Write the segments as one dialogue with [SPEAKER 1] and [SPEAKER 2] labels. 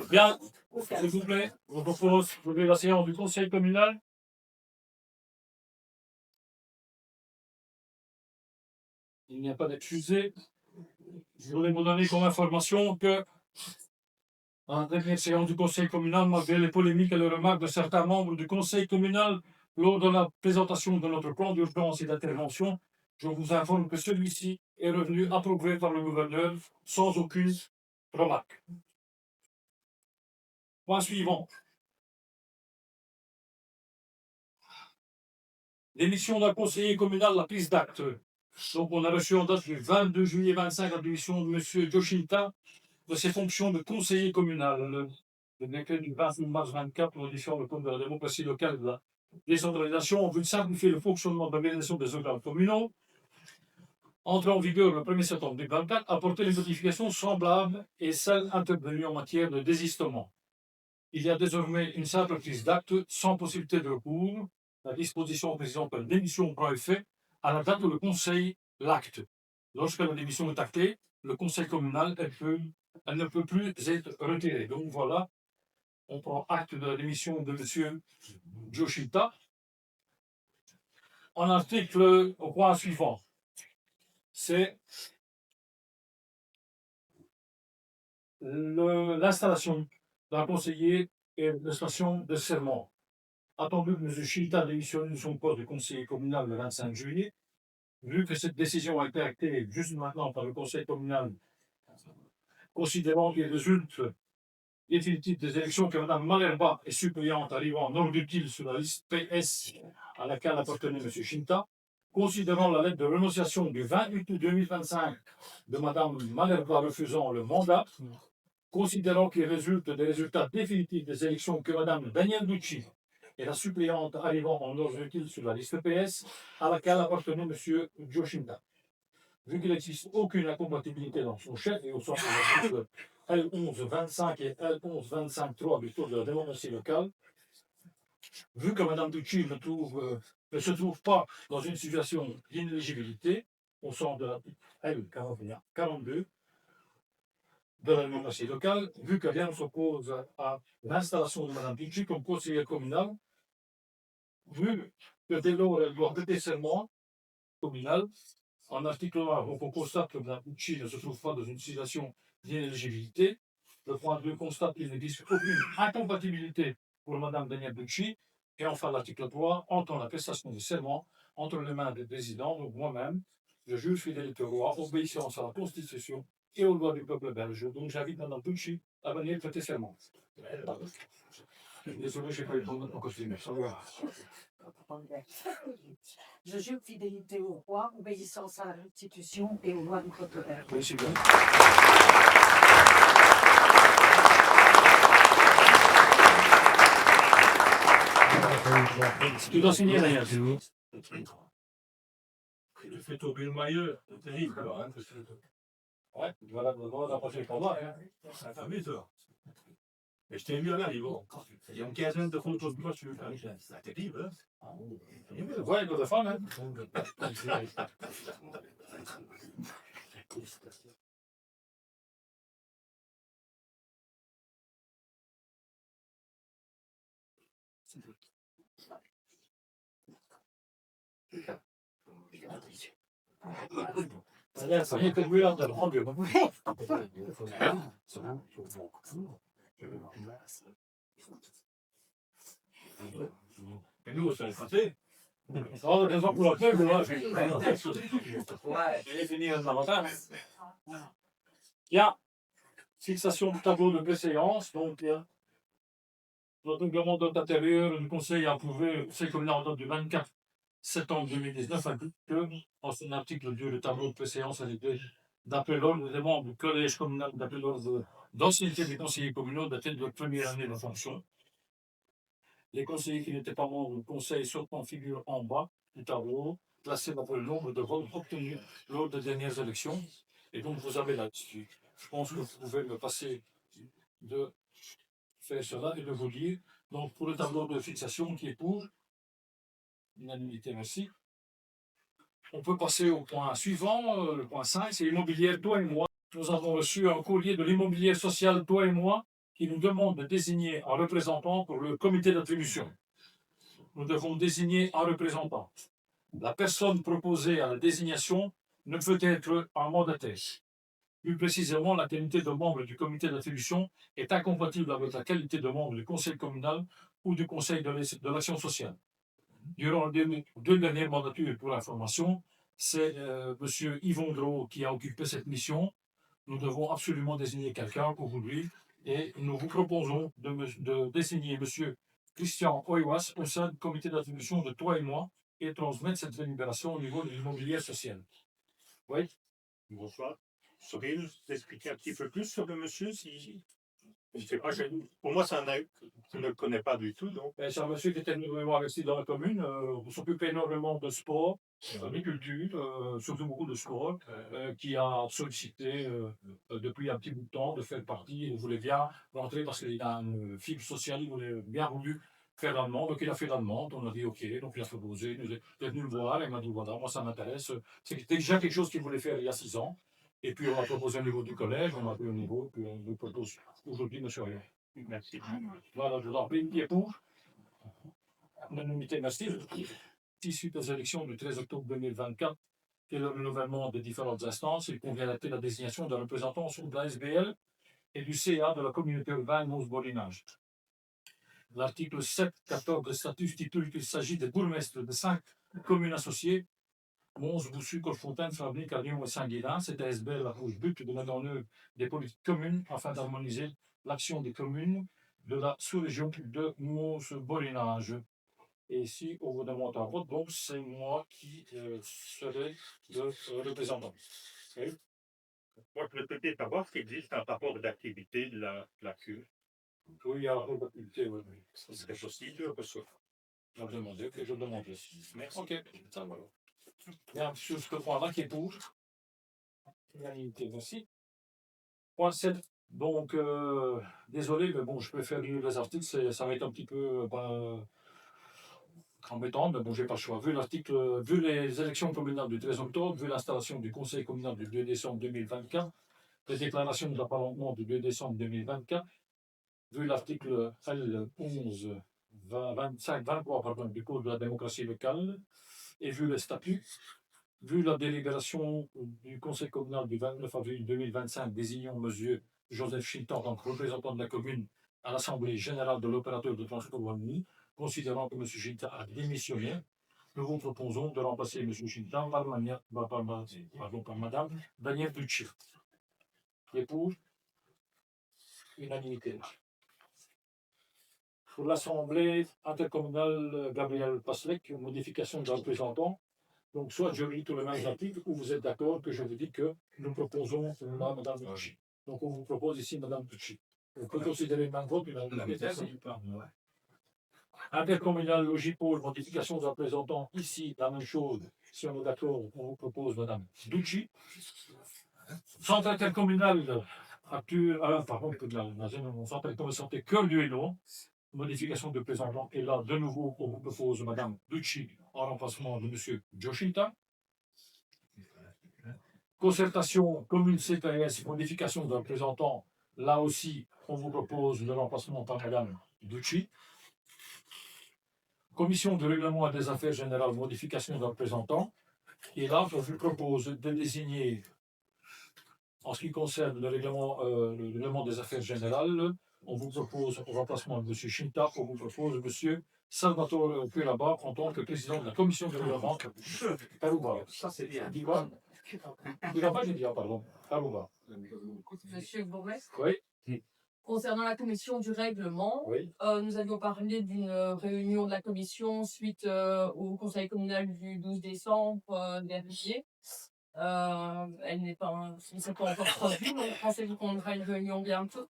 [SPEAKER 1] Bien, s'il vous plaît, je vous propose d'ouvrir la séance du conseil communal. Il n'y a pas d'accusé. Je voudrais vous donner comme information que, en dernière séance du conseil communal, malgré les polémiques et les remarques de certains membres du conseil communal lors de la présentation de notre plan d'urgence et d'intervention, je vous informe que celui-ci est revenu approuvé par le gouverneur sans aucune remarque. Point suivant. Démission d'un conseiller communal, la prise d'acte. Donc, on a reçu en date du 22 juillet 25 la démission de M. Joshinta de ses fonctions de conseiller communal. Le décret du 20 mars 24 modifiant le code de la démocratie locale et de la décentralisation en vue de simplifier le fonctionnement de l'organisation des organes communaux, entré en vigueur le 1er septembre 2024, a apporté les modifications semblables et celles intervenues en matière de désistement. Il y a désormais une simple prise d'acte sans possibilité de recours. La disposition précisant que la démission prend effet à la date où le conseil l'acte. Lorsque la démission est actée, le conseil communal elle ne peut plus être retirée. Donc voilà, on prend acte de la démission de M. Joshinta. En article au point suivant, c'est l'installation d'un conseiller et l'installation de serment. Attendu que M. Shinta démissionne de son poste de conseiller communal le 25 juillet, vu que cette décision a été actée juste maintenant par le conseil communal, considérant qu'il résulte définitif des élections que Mme Malerba est suppléante arrivant en ordre utile sur la liste PS à laquelle appartenait M. Shinta, considérant la lettre de renonciation du 20 août 2025 de Mme Malerba refusant le mandat, considérant qu'il résulte des résultats définitifs des élections que Mme Danielle Ducci est la suppléante arrivant en ordre utile sur la liste PS à laquelle appartenait M. Joshinta. Vu qu'il n'existe aucune incompatibilité dans son chef et au sens des articles L1125 et L1125.3 du Code de la démocratie locale, vu que Mme Ducci ne se trouve pas dans une situation d'inéligibilité au sens de l'article L41-42 de la démocratie locale, vu que rien ne s'oppose à l'installation de Mme Ducci comme conseillère communale, vu que dès lors elle doit prêter serment communal, en article 1, on constate que Mme Ducci ne se trouve pas dans une situation d'inéligibilité. Le point 2 constate qu'il n'existe aucune incompatibilité pour Mme Danielle Ducci. Et enfin, l'article 3 entend la prestation de serment entre les mains des présidents, donc moi-même, je juge fidélité au roi, obéissance à la Constitution et aux lois du peuple belge. Donc j'invite Mme Ducci à venir prêter serment. Désolé, je n'ai pas eu le temps de mon costume.
[SPEAKER 2] Je jure fidélité au roi, obéissance à la Constitution et aux lois du peuple belge.
[SPEAKER 1] Oui, c'est bien. Tu dois signer d'ailleurs.
[SPEAKER 3] Le fait au Mailleux, c'est terrible.
[SPEAKER 1] Ouais, voilà le droit d'approcher le combat.
[SPEAKER 3] C'est fameux, ça. Mais je t'ai vu là, il y a une quinzaine de photos de moi sur le c'est terrible, hein.
[SPEAKER 1] Ouais, il doit défendre, hein. Ça y est, t'as vu là, t'as le rendu.
[SPEAKER 3] Et nous, ça le passé.
[SPEAKER 1] Oh, raison pour la feuille, là. Je vais finir ce matin. Bien. Fixation du tableau de préséance. Donc, le règlement de l'intérieur, le conseil a approuvé, le conseil communal en date du 24 septembre 2019 indique que, en son article 2, le tableau de préséance a été d'après l'ordre des membres du collège communal, d'après l'ordre d'ancienneté des conseillers communaux daté de leur première année de fonction. Les conseillers qui n'étaient pas membres du conseil sautent en figure en bas du tableau, classés d'après le nombre de votes obtenus lors des dernières élections. Et donc, vous avez là-dessus. Je pense que vous pouvez me passer de faire cela et de vous dire. Donc, pour le tableau de fixation qui est pour l'unanimité, merci. On peut passer au point suivant, le point 5, c'est immobilière, toi et moi. nous avons reçu un courrier de l'immobilier social, toi et moi, qui nous demande de désigner un représentant pour le comité d'attribution. Nous devons désigner un représentant. La personne proposée à la désignation ne peut être un mandataire. Plus précisément, la qualité de membre du comité d'attribution est incompatible avec la qualité de membre du conseil communal ou du conseil de l'action sociale. Durant les 2 dernières mandatures, pour l'information, c'est M. Yvon Drault qui a occupé cette mission. Nous devons absolument désigner quelqu'un pour lui et nous vous proposons de désigner M. Christian Oiwas au sein du comité d'attribution de toi et moi et transmettre cette délibération au niveau de l'immobilier social. Oui.
[SPEAKER 3] Bonsoir. Sauriez-vous nous expliquer un petit peu plus sur le monsieur si... Je sais pas, pour moi, je ne le connais pas du tout. Donc.
[SPEAKER 1] C'est un monsieur qui est énormément investi dans la commune. On s'occupe énormément de sport, d'agriculture, surtout beaucoup de sport, qui a sollicité depuis un petit bout de temps de faire partie. Il voulait bien rentrer parce qu'il a une fibre sociale, il voulait bien voulu faire la demande. Donc il a fait la demande, on a dit OK, donc il a proposé, il est venu me voir et il m'a dit voilà, moi ça m'intéresse. C'était déjà quelque chose qu'il voulait faire il y a 6 ans. Et puis on a proposé au niveau du collège, on a pris au niveau, puis on nous propose aujourd'hui M. Rien.
[SPEAKER 3] Merci.
[SPEAKER 1] Voilà, je vous en prie, qui est pour? L'unanimité, merci. Suite aux élections du 13 octobre 2024 et le renouvellement des différentes instances, il convient d'acter la désignation d'un représentant de la SBL et du CA de la communauté urbaine Mons-Borinage. L'article 7.14 du statut stipule qu'il s'agit des bourgmestres de 5 communes associées. Mons, Boussu, Colfontaine, Fabrique, Lyon et Saint-Guilain, cette ASBL a pour but de mettre en œuvre des politiques communes afin d'harmoniser l'action des communes de la sous-région de Mons-Borinage. Et ici, on vous demande un vote, donc c'est moi qui serai le représentant. Oui.
[SPEAKER 3] Moi, je peux peut-être savoir s'il existe un rapport d'activité de la cure.
[SPEAKER 1] Oui, il y a un rapport d'activité, oui.
[SPEAKER 3] Ce serait possible.
[SPEAKER 1] Je vais demander, que je demande.
[SPEAKER 3] Merci.
[SPEAKER 1] Ok, ça va. Bien, sur ce point-là qui est pour. Unanimité, merci. Point 7. Donc, désolé, mais bon, je préfère lire les articles, ça va être un petit peu embêtant, mais bon, j'ai pas le choix. Vu les élections communales du 13 octobre, vu l'installation du conseil communal du 2 décembre 2024, les déclarations d'apparentement du 2 décembre 2024, vu l'article L11 23 du Code de la démocratie locale, et vu les statuts, vu la délibération du conseil communal du 29 avril 2025 désignant M. Joseph Chintan en tant que représentant de la commune à l'Assemblée générale de l'opérateur de transport Wallonie, considérant que M. Chintan a démissionné, nous vous proposons de remplacer M. Chintan par Mme Danielle Ducci. Qui est pour? Unanimité. Pour l'Assemblée intercommunale Gabriel Paslek, une modification de représentant. Donc, soit je lis tous les mêmes articles, ou vous êtes d'accord que je vous dis que nous proposons là Mme Ducci. Donc, on vous propose ici Mme Ducci. On peut considérer le même vote, intercommunal Logipol, modification de représentant, ici, la même chose. Si on est d'accord, on vous propose Mme Ducci. Centre intercommunal centre intercommunal Cœur du Hainaut, modification de représentant. Et là, de nouveau, on vous propose Mme Ducci en remplacement de M. Joshinta. Concertation commune CPS, modification de représentant. Là aussi, on vous propose le remplacement par Mme Ducci. Commission de règlement et des affaires générales, modification de représentant. Et là, on vous propose de désigner, en ce qui concerne le règlement des affaires générales, on vous propose au remplacement de M. Chinta, on vous propose M. Salvatore Curaba en tant que président de la commission de règlement.
[SPEAKER 3] Ça, c'est bien.
[SPEAKER 1] Dis quoi? Curaba, j'ai dit, pardon. Karouba.
[SPEAKER 4] Monsieur le bourgmestre,
[SPEAKER 1] Oui.
[SPEAKER 4] concernant la commission du règlement,
[SPEAKER 1] Oui.
[SPEAKER 4] nous avions parlé d'une réunion de la commission suite au conseil communal du 12 décembre dernier. Elle n'est pas, ne s'est pas encore produite, donc pensez-vous qu'on aura une réunion bientôt?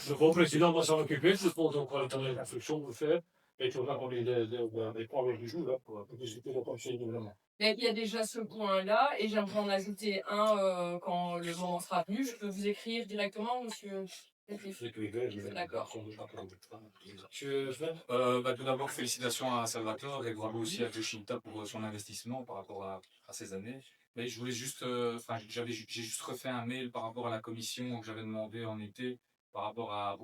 [SPEAKER 1] Le bon président va s'en occuper, je pense qu'on va attendre l'instruction de le faire. Et il faudra qu'on ait des points du jour là, pour discuter le conseil de gouvernement.
[SPEAKER 4] Mais il y a déjà ce point-là, et j'aimerais en ajouter un quand le moment sera venu. Je peux vous écrire directement, monsieur D'accord.
[SPEAKER 5] Tout d'abord, félicitations à Salvatore et bravo aussi à Joshinta pour son investissement par rapport à ces années. Mais je voulais juste, j'ai juste refait un mail par rapport à la commission que j'avais demandé en été par rapport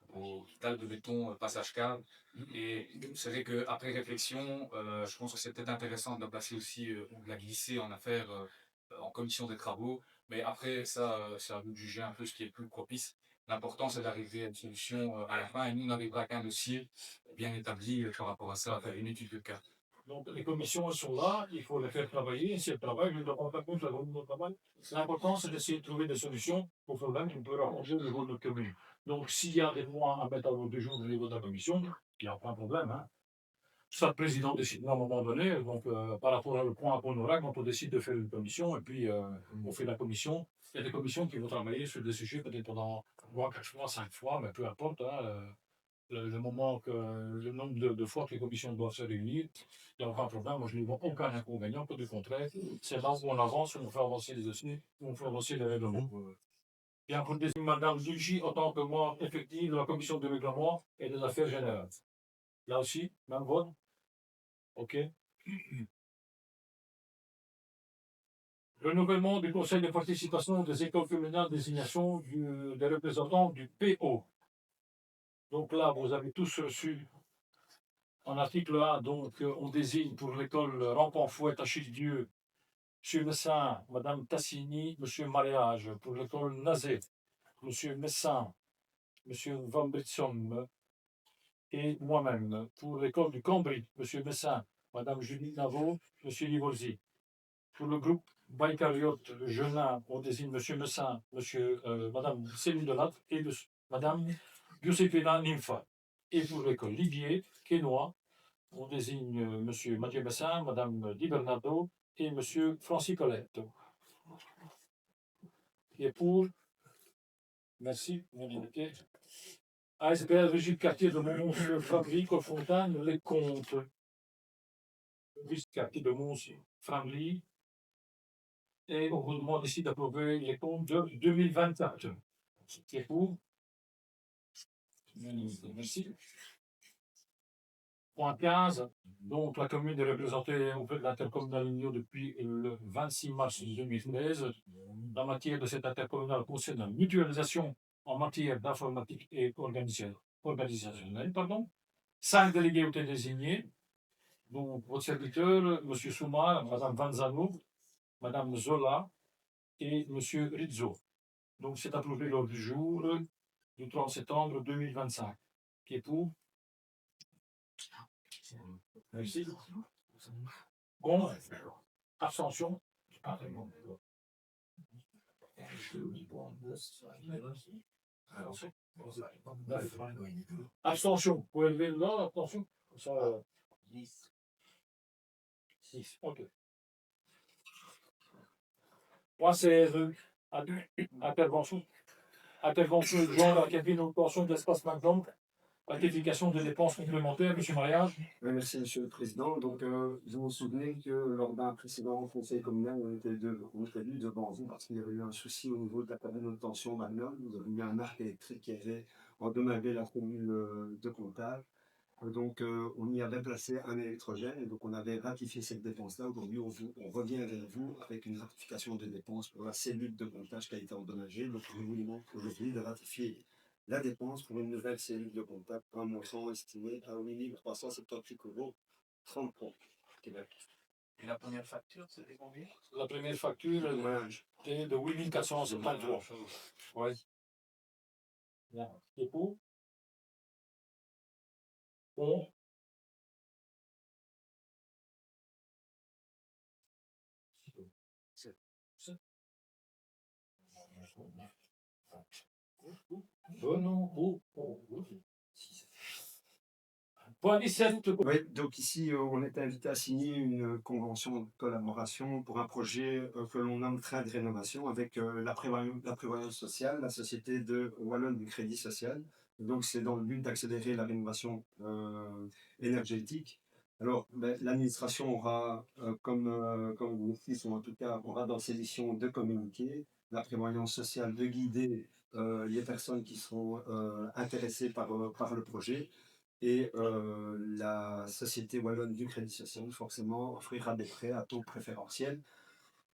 [SPEAKER 5] au dalle de béton passage cave. Et c'est vrai qu'après réflexion, je pense que c'est peut-être intéressant de la placer aussi, ou de la glisser en affaire en commission des travaux. Mais après, ça, c'est à vous de juger un peu ce qui est le plus propice. L'important, c'est d'arriver à une solution à la fin et nous, on n'arrivera qu'à un dossier bien établi par rapport à ça, à faire une étude de cas.
[SPEAKER 1] Donc, les commissions, elles sont là, il faut les faire travailler. Et si elles travaillent, je ne rends pas compte de la volume de travail. L'important, c'est d'essayer de trouver des solutions aux problèmes qu'on peut arranger au niveau de notre commune. Donc, s'il y a des points à mettre à l'ordre du jour au niveau de la commission, il n'y a pas de problème. Hein. Ça, le président décide à un moment donné, donc par rapport au point à Ponora, quand on décide de faire une commission, et puis on fait la commission. Il y a des commissions qui vont travailler sur des sujets peut-être pendant 3, 4 fois, 5 fois, mais peu importe. Hein, le moment que le nombre de fois que les commissions doivent se réunir, il n'y a aucun problème. Moi, je n'y vois aucun inconvénient, pas du contraire. C'est là où on avance, on fait avancer les dossiers, on fait avancer les règlements. Bien, pour désigner Madame Dulci autant que moi, effective de la commission de règlement et des affaires générales. Là aussi, même vote. OK. Renouvellement du conseil de participation des écoles communales, désignation des représentants du PO. Donc là, vous avez tous reçu en article 1, donc on désigne pour l'école Rampant-Fouet à Dieu, M. Messin, Mme Tassini, M. Mariage, pour l'école Nazé, M. Messin, M. Van Britsom et moi-même, pour l'école du Cambry, M. Messin, Mme Julie Navo, M. Livorzi. Pour le groupe Baïcariote Genin, on désigne M. Messin, Mme Céline Delattre et Mme Giuseppina Ninfa. Et pour l'école Livier, Quénois, on désigne M. Mathieu Messin, Mme Di Bernardo et M. Francis Colette. Qui est pour? Merci, unanimité. ASBL Régime Quartier de Mons, Fabrique, Fontaine, les comptes. Régime Quartier de Mons, Framly. Et on vous demande ici d'approuver les comptes de 2024. Qui est pour? Merci. Point 15. Donc, la commune est représentée auprès de l'intercommunal Union depuis le 26 mars 2013. La matière de cette intercommunale concerne la mutualisation en matière d'informatique et organisationnelle. 5 délégués ont été désignés. Donc, votre serviteur, M. Soumar, Mme Vanzano, Mme Zola et M. Rizzo. Donc, c'est approuvé lors du jour du 30 septembre 2025. Qui est pour? Merci. Bon. Abstention. Abstention. Vous pouvez lever le doigt, abstention. 6. OK. Point 16. Intervention. Intervention de genre à cabine d'obtention de l'espace McDonald's. Ratification des dépenses complémentaires, M. Mariage.
[SPEAKER 6] Oui, merci, Monsieur le Président. Donc, vous vous souvenez que lors d'un précédent conseil communal, on était venu devant vous parce qu'il y avait eu un souci au niveau de la cabine d'obtention Magnolia. Nous avons eu un arc électrique qui avait endommagé la formule de comptage. Donc, on y avait placé un électrogène et donc on avait ratifié cette dépense-là. Aujourd'hui, on revient vers vous avec une ratification de dépenses pour la cellule de comptage qui a été endommagée. Donc, nous vous demandons aujourd'hui de ratifier la dépense pour une nouvelle cellule de comptage pour un montant estimé à 8 378 € 30 Québec.
[SPEAKER 5] Et la première facture, c'était combien?
[SPEAKER 1] La première facture était de 8 473. Oui. Bien. Et pour? Bon. Point 17.
[SPEAKER 6] Oui, donc ici, on est invité à signer une convention de collaboration pour un projet que l'on nomme Train de rénovation avec la prévoyance sociale, la société de Wallon du Crédit Social. Donc, c'est dans le but d'accélérer la rénovation énergétique. Alors, l'administration aura, comme vous office, ou en tout cas aura dans ses missions de communiquer, la prévoyance sociale de guider les personnes qui seront intéressées par le projet, et la Société Wallonne du Crédit Social, forcément, offrira des prêts à taux préférentiels.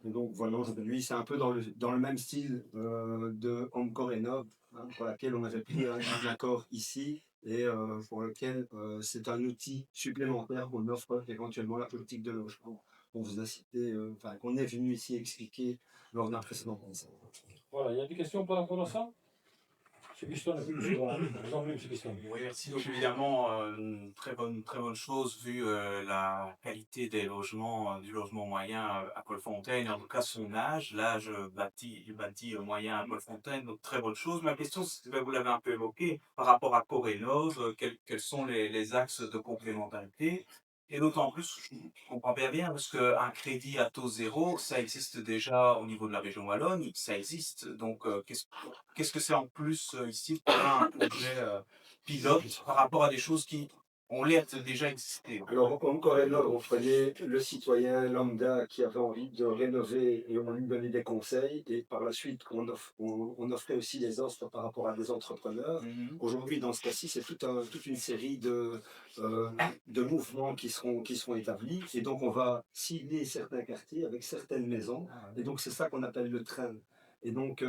[SPEAKER 6] Et donc voilà, aujourd'hui, c'est un peu dans le même style de Encore Rénov', hein, pour laquelle on avait pris un accord ici, et pour lequel c'est un outil supplémentaire qu'on offre éventuellement à la politique de logement, qu'on vous a cité, enfin, qu'on est venu ici expliquer lors d'un précédent conseil.
[SPEAKER 1] Voilà, il y a des questions par rapport à ça? C'est question, vous en c'est question.
[SPEAKER 7] Oui, merci. Donc évidemment, une très bonne chose vu la qualité des logements, du logement moyen à Paul-Fontaine, en tout cas son âge, l'âge bâti moyen à Paul-Fontaine, donc très bonne chose. Ma question, vous l'avez un peu évoqué, par rapport à Corénov, quels sont les axes de complémentarité? Et d'autant plus, je comprends bien parce qu'un crédit à taux zéro, ça existe déjà au niveau de la région Wallonne, ça existe. Donc, qu'est-ce que c'est en plus ici pour un projet pilote par rapport à des choses qui ont l'air de déjà exister?
[SPEAKER 6] Alors, encore et là, on prenait le citoyen lambda qui avait envie de rénover et on lui donnait des conseils. Et par la suite, on offrait aussi des offres par rapport à des entrepreneurs.
[SPEAKER 7] Mhm.
[SPEAKER 6] Aujourd'hui, dans ce cas-ci, c'est toute une série de mouvements qui seront établis. Et donc, on va cibler certains quartiers avec certaines maisons. Et donc, c'est ça qu'on appelle le train. Et donc,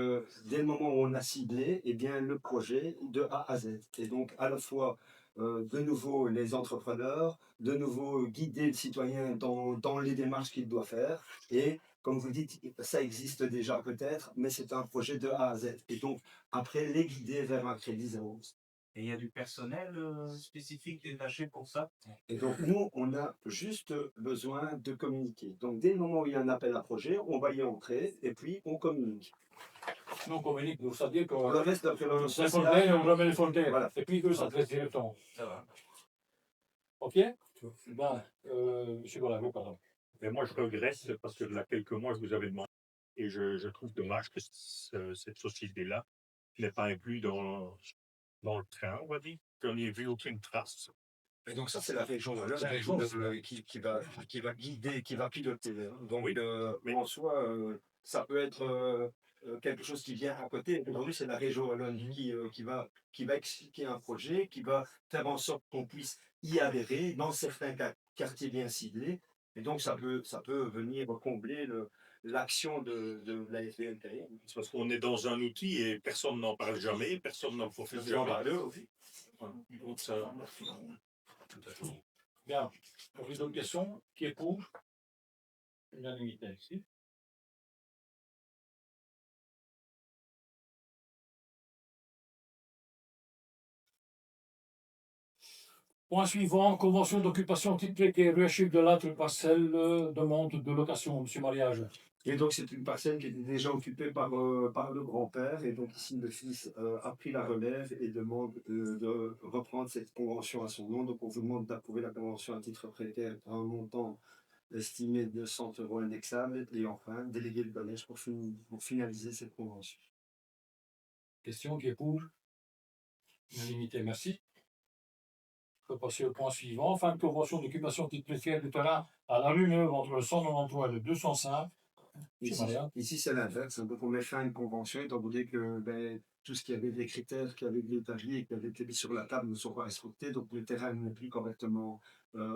[SPEAKER 6] dès le moment où on a ciblé, eh bien, le projet de A à Z. Et donc, à la fois de nouveau les entrepreneurs, de nouveau guider le citoyen dans les démarches qu'il doit faire. Et comme vous dites, ça existe déjà peut-être, mais c'est un projet de A à Z. Et donc, après, les guider vers un crédit zéro.
[SPEAKER 7] Et il y a du personnel spécifique détaché pour ça?
[SPEAKER 6] Et donc, nous, on a juste besoin de communiquer. Donc, dès le moment où il y a un appel à projet, on va y entrer et puis on communique.
[SPEAKER 1] Non, communique, vous savez qu'on
[SPEAKER 6] Le reste, après, le
[SPEAKER 1] c'est fontaine, on remet les fontaines.
[SPEAKER 6] Voilà.
[SPEAKER 1] Et puis eux, ça traite directement.
[SPEAKER 7] Ça va.
[SPEAKER 1] Ok? Ben, monsieur Golavaux, pardon.
[SPEAKER 3] Mais moi, je regrette parce que il y a quelques mois, je vous avais demandé, et je trouve dommage que cette société-là n'est pas inclue dans le train, on va dire. J'en ai vu aucune trace.
[SPEAKER 6] Et donc ça, c'est la région Wallonne
[SPEAKER 1] C'est la région,
[SPEAKER 6] qui va guider, qui va piloter. Hein. Donc,
[SPEAKER 3] Oui.
[SPEAKER 6] mais en soi, ça peut être quelque chose qui vient à côté. Aujourd'hui, c'est la région Wallonne qui va expliquer un projet, qui va faire en sorte qu'on puisse y adhérer dans certains quartiers bien ciblés. Et donc, ça peut venir combler l'action de la FVNT.
[SPEAKER 3] C'est parce qu'on est dans un outil et personne n'en parle jamais, personne n'en profite
[SPEAKER 6] J'en
[SPEAKER 3] jamais.
[SPEAKER 6] parle aussi.
[SPEAKER 3] Voilà. Donc ça,
[SPEAKER 1] Bien. On fait d'autres questions. Qui est pour? Unanimité ici. Point suivant, convention d'occupation titrée RUHIP de l'autre parcelle, demande de location, monsieur Mariage.
[SPEAKER 6] Et donc, c'est une parcelle qui était déjà occupée par le grand-père. Et donc, ici, le fils a pris la relève et demande de reprendre cette convention à son nom. Donc, on vous demande d'approuver la convention à titre précaire à un montant estimé de 100 € indexable. Et enfin, déléguer le collège pour finaliser cette convention.
[SPEAKER 1] Question qui est pour? Unanimité, merci. Je peux passer au point suivant. Fin de convention d'occupation titre précaire du terrain à la rue Neuve entre le 193 et le 205.
[SPEAKER 6] Ici, c'est l'inverse. Donc, on met fin à une convention, étant donné que tout ce qui avait des critères qui avaient été établis et qui avaient été mis sur la table ne sont pas respectés. Donc, le terrain n'est plus correctement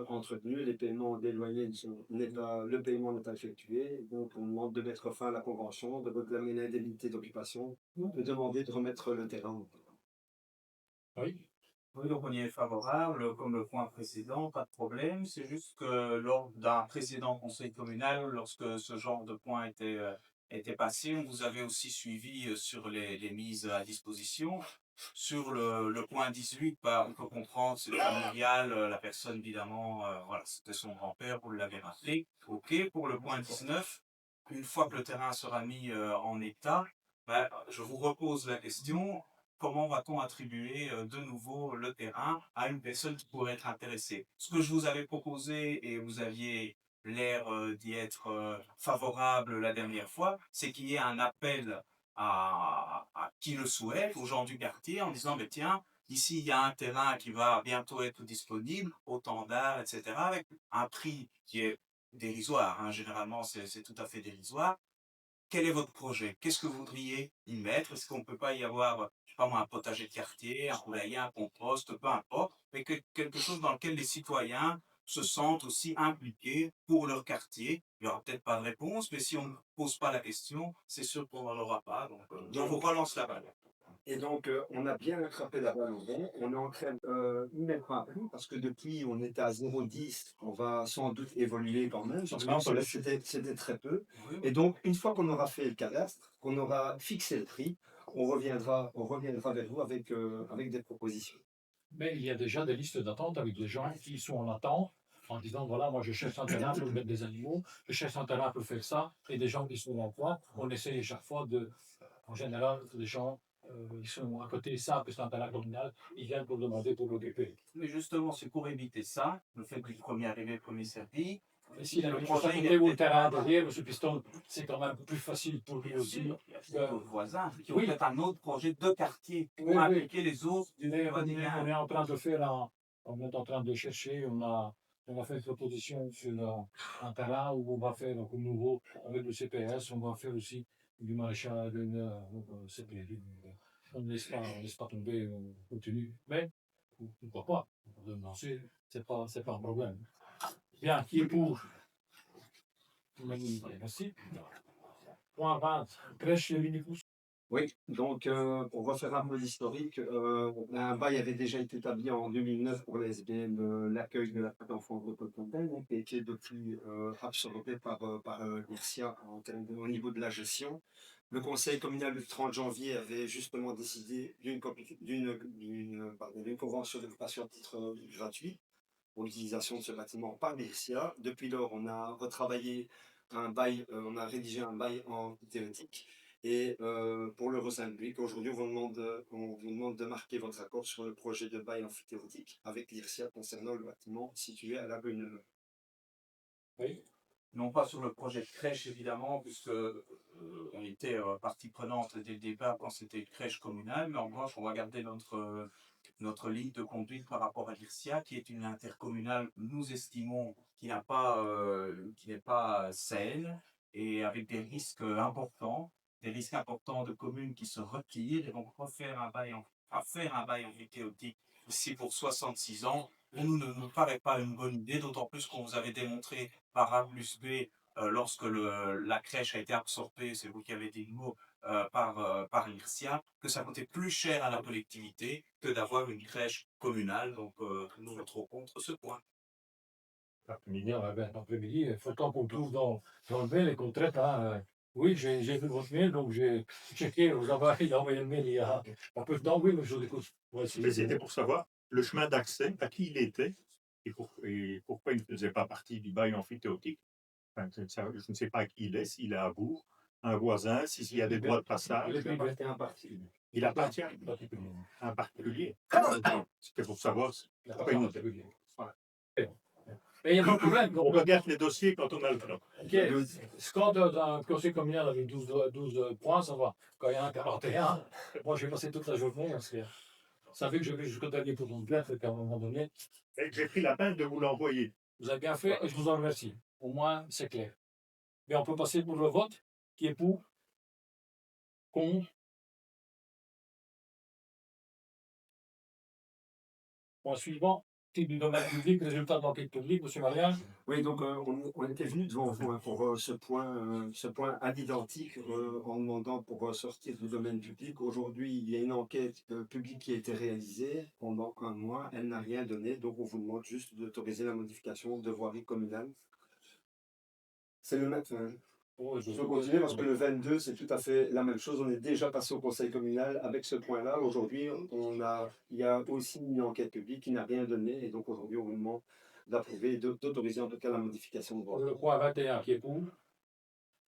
[SPEAKER 6] entretenu. Les paiements des loyers, le paiement n'est pas effectué. Donc, on demande de mettre fin à la convention, de réclamer l'indemnité d'occupation, de demander de remettre le terrain.
[SPEAKER 1] Oui.
[SPEAKER 7] Oui, donc on y est favorable, comme le point précédent, pas de problème. C'est juste que lors d'un précédent conseil communal, lorsque ce genre de point était passé, on vous avait aussi suivi sur les mises à disposition. Sur le point 18, on peut comprendre, c'est familial, la personne évidemment, voilà, c'était son grand-père, vous l'avez rappelé. Ok, pour le point 19, une fois que le terrain sera mis en état, je vous repose la question. Comment va-t-on attribuer de nouveau le terrain à une personne qui pourrait être intéressée? Ce que je vous avais proposé, et vous aviez l'air d'y être favorable la dernière fois, c'est qu'il y ait un appel à qui le souhaite, aux gens du quartier, en disant, mais tiens, ici il y a un terrain qui va bientôt être disponible, au temps d'art, etc., avec un prix qui est dérisoire, hein. Généralement, c'est tout à fait dérisoire. Quel est votre projet? Qu'est-ce que vous voudriez y mettre? Est-ce qu'on ne peut pas y avoir, je sais pas moi, un potager de quartier, un poulailler, un compost, peu importe, mais quelque chose dans lequel les citoyens se sentent aussi impliqués pour leur quartier? Il n'y aura peut-être pas de réponse, mais si on ne pose pas la question, c'est sûr qu'on n'en aura pas. Donc, je vous relance la balle.
[SPEAKER 6] Et donc, on a bien attrapé la balle au bon. On est en train d'y mettre un prix parce que depuis, on était à 0,10. On va sans doute évoluer quand même parce
[SPEAKER 3] Non,
[SPEAKER 6] que c'était très peu.
[SPEAKER 7] Oui,
[SPEAKER 6] Et donc, une fois qu'on aura fait le cadastre, qu'on aura fixé le prix, on reviendra vers vous avec des propositions.
[SPEAKER 1] Mais il y a déjà des listes d'attente avec des gens qui sont en attente en disant voilà, moi je cherche un terrain pour mettre des animaux, je cherche un terrain pour faire ça, et des gens qui sont en emploi. On essaie chaque fois de. En général, les gens qui sont à côté de ça, que c'est un terrain communal, ils viennent pour demander pour l'occuper.
[SPEAKER 7] mais justement, c'est pour éviter ça, le fait du premier arrivé, premier servi.
[SPEAKER 1] Et s'il a
[SPEAKER 7] Le
[SPEAKER 1] une
[SPEAKER 7] projet,
[SPEAKER 1] projet
[SPEAKER 7] il est
[SPEAKER 1] où le
[SPEAKER 7] peut-être
[SPEAKER 1] terrain
[SPEAKER 7] pas-
[SPEAKER 1] derrière, ce piston, c'est quand même plus facile pour lui
[SPEAKER 7] Bien
[SPEAKER 1] aussi.
[SPEAKER 7] sûr, il y a peut-être d'autres voisins qui ont
[SPEAKER 1] Oui.
[SPEAKER 7] peut-être un autre projet de quartier pour
[SPEAKER 1] Oui, oui.
[SPEAKER 7] impliquer les autres du
[SPEAKER 1] On
[SPEAKER 7] voisinage.
[SPEAKER 1] est en train de faire on est en train de chercher, on a fait une proposition sur un terrain où on va faire donc, au nouveau, avec le CPS, on va faire aussi du maraîchage, CPS. On ne laisse pas tomber, on continue. Mais pourquoi pas? On peut lancer, c'est pas un problème. Bien, qui est pour? Merci. Point 20, crèche et Winnicous.
[SPEAKER 6] Oui, donc pour refaire un peu l'historique, un bail avait déjà été établi en 2009 pour les SBM, l'accueil de la petite enfance de Cotentin, qui a été depuis absorbé par l'IRSIA au niveau de la gestion. Le conseil communal du 30 janvier avait justement décidé d'une convention d'occupation à titre gratuit pour l'utilisation de ce bâtiment par l'IRSIA. Depuis lors, on a retravaillé un bail, on a rédigé un bail en théorétique. Et pour le resein public, aujourd'hui, on vous demande de marquer votre accord sur le projet de bail amphithéotique avec l'IRSIA concernant le bâtiment situé à la rue Neuve.
[SPEAKER 1] Oui.
[SPEAKER 7] Non pas sur le projet de crèche évidemment, puisque on était partie prenante dès le départ quand c'était une crèche communale, mais en revanche on va garder notre ligne de conduite par rapport à l'IRSIA, qui est une intercommunale, nous estimons, qui n'est pas saine et avec des risques importants de communes qui se retirent et vont faire un bail amphithéotique ici pour 66 ans. Pour nous, ne nous paraît pas une bonne idée, d'autant plus qu'on vous avait démontré par A plus B, lorsque la crèche a été absorbée, c'est vous qui avez dit le mot, par l'IRSIA, que ça coûtait plus cher à la collectivité que d'avoir une crèche communale. Donc, nous voterons contre ce point.
[SPEAKER 1] Après-midi, après-midi, il faut tant qu'on trouve dans le mail et qu'on traite. Hein. Oui, j'ai vu votre mail, donc j'ai checké. Vous avez envoyé le mail il y a un peu de temps. Oui, mais je vous écoute. Voici.
[SPEAKER 3] Mais c'était pour savoir le chemin d'accès, à qui il était et pourquoi il ne faisait pas partie du bail amphithéotique. Enfin, je ne sais pas qui il est, s'il est à Bourg, un voisin, s'il y a des droits de passage.
[SPEAKER 6] Il appartient à un parti.
[SPEAKER 3] Il appartient à un particulier. C'était pour savoir pourquoi il ne
[SPEAKER 1] Voilà. Et il n'y a pas de problème.
[SPEAKER 3] On regarde les dossiers quand on a le temps.
[SPEAKER 1] Ok. Quand un conseil communal avec 12 points, ça va. Quand il y en a 41, moi je vais passer toute la journée parce que ça fait que je vais jusqu'au dernier pour mon bien, fait qu'à un moment donné,
[SPEAKER 3] Et j'ai pris la peine de vous l'envoyer.
[SPEAKER 1] vous avez bien fait et je vous en remercie. Au moins, c'est clair. Mais on peut passer pour le vote. Qui est pour? Contre? Point suivant. Titre du domaine public, résultat de l'enquête publique, M. Mariage.
[SPEAKER 6] Oui, donc on était venu devant vous hein, pour ce point à l'identique en demandant pour sortir du domaine public. Aujourd'hui, il y a une enquête publique qui a été réalisée pendant un mois. Elle n'a rien donné, donc on vous demande juste d'autoriser la modification de voirie communale. C'est le matin. Je peux continuer parce que le 22, c'est tout à fait la même chose. On est déjà passé au conseil communal avec ce point-là. Aujourd'hui, il y a aussi une enquête publique qui n'a rien donné. Et donc aujourd'hui, on vous demande d'approuver et d'autoriser en tout cas la modification de voie.
[SPEAKER 1] Le point 21 qui est pour.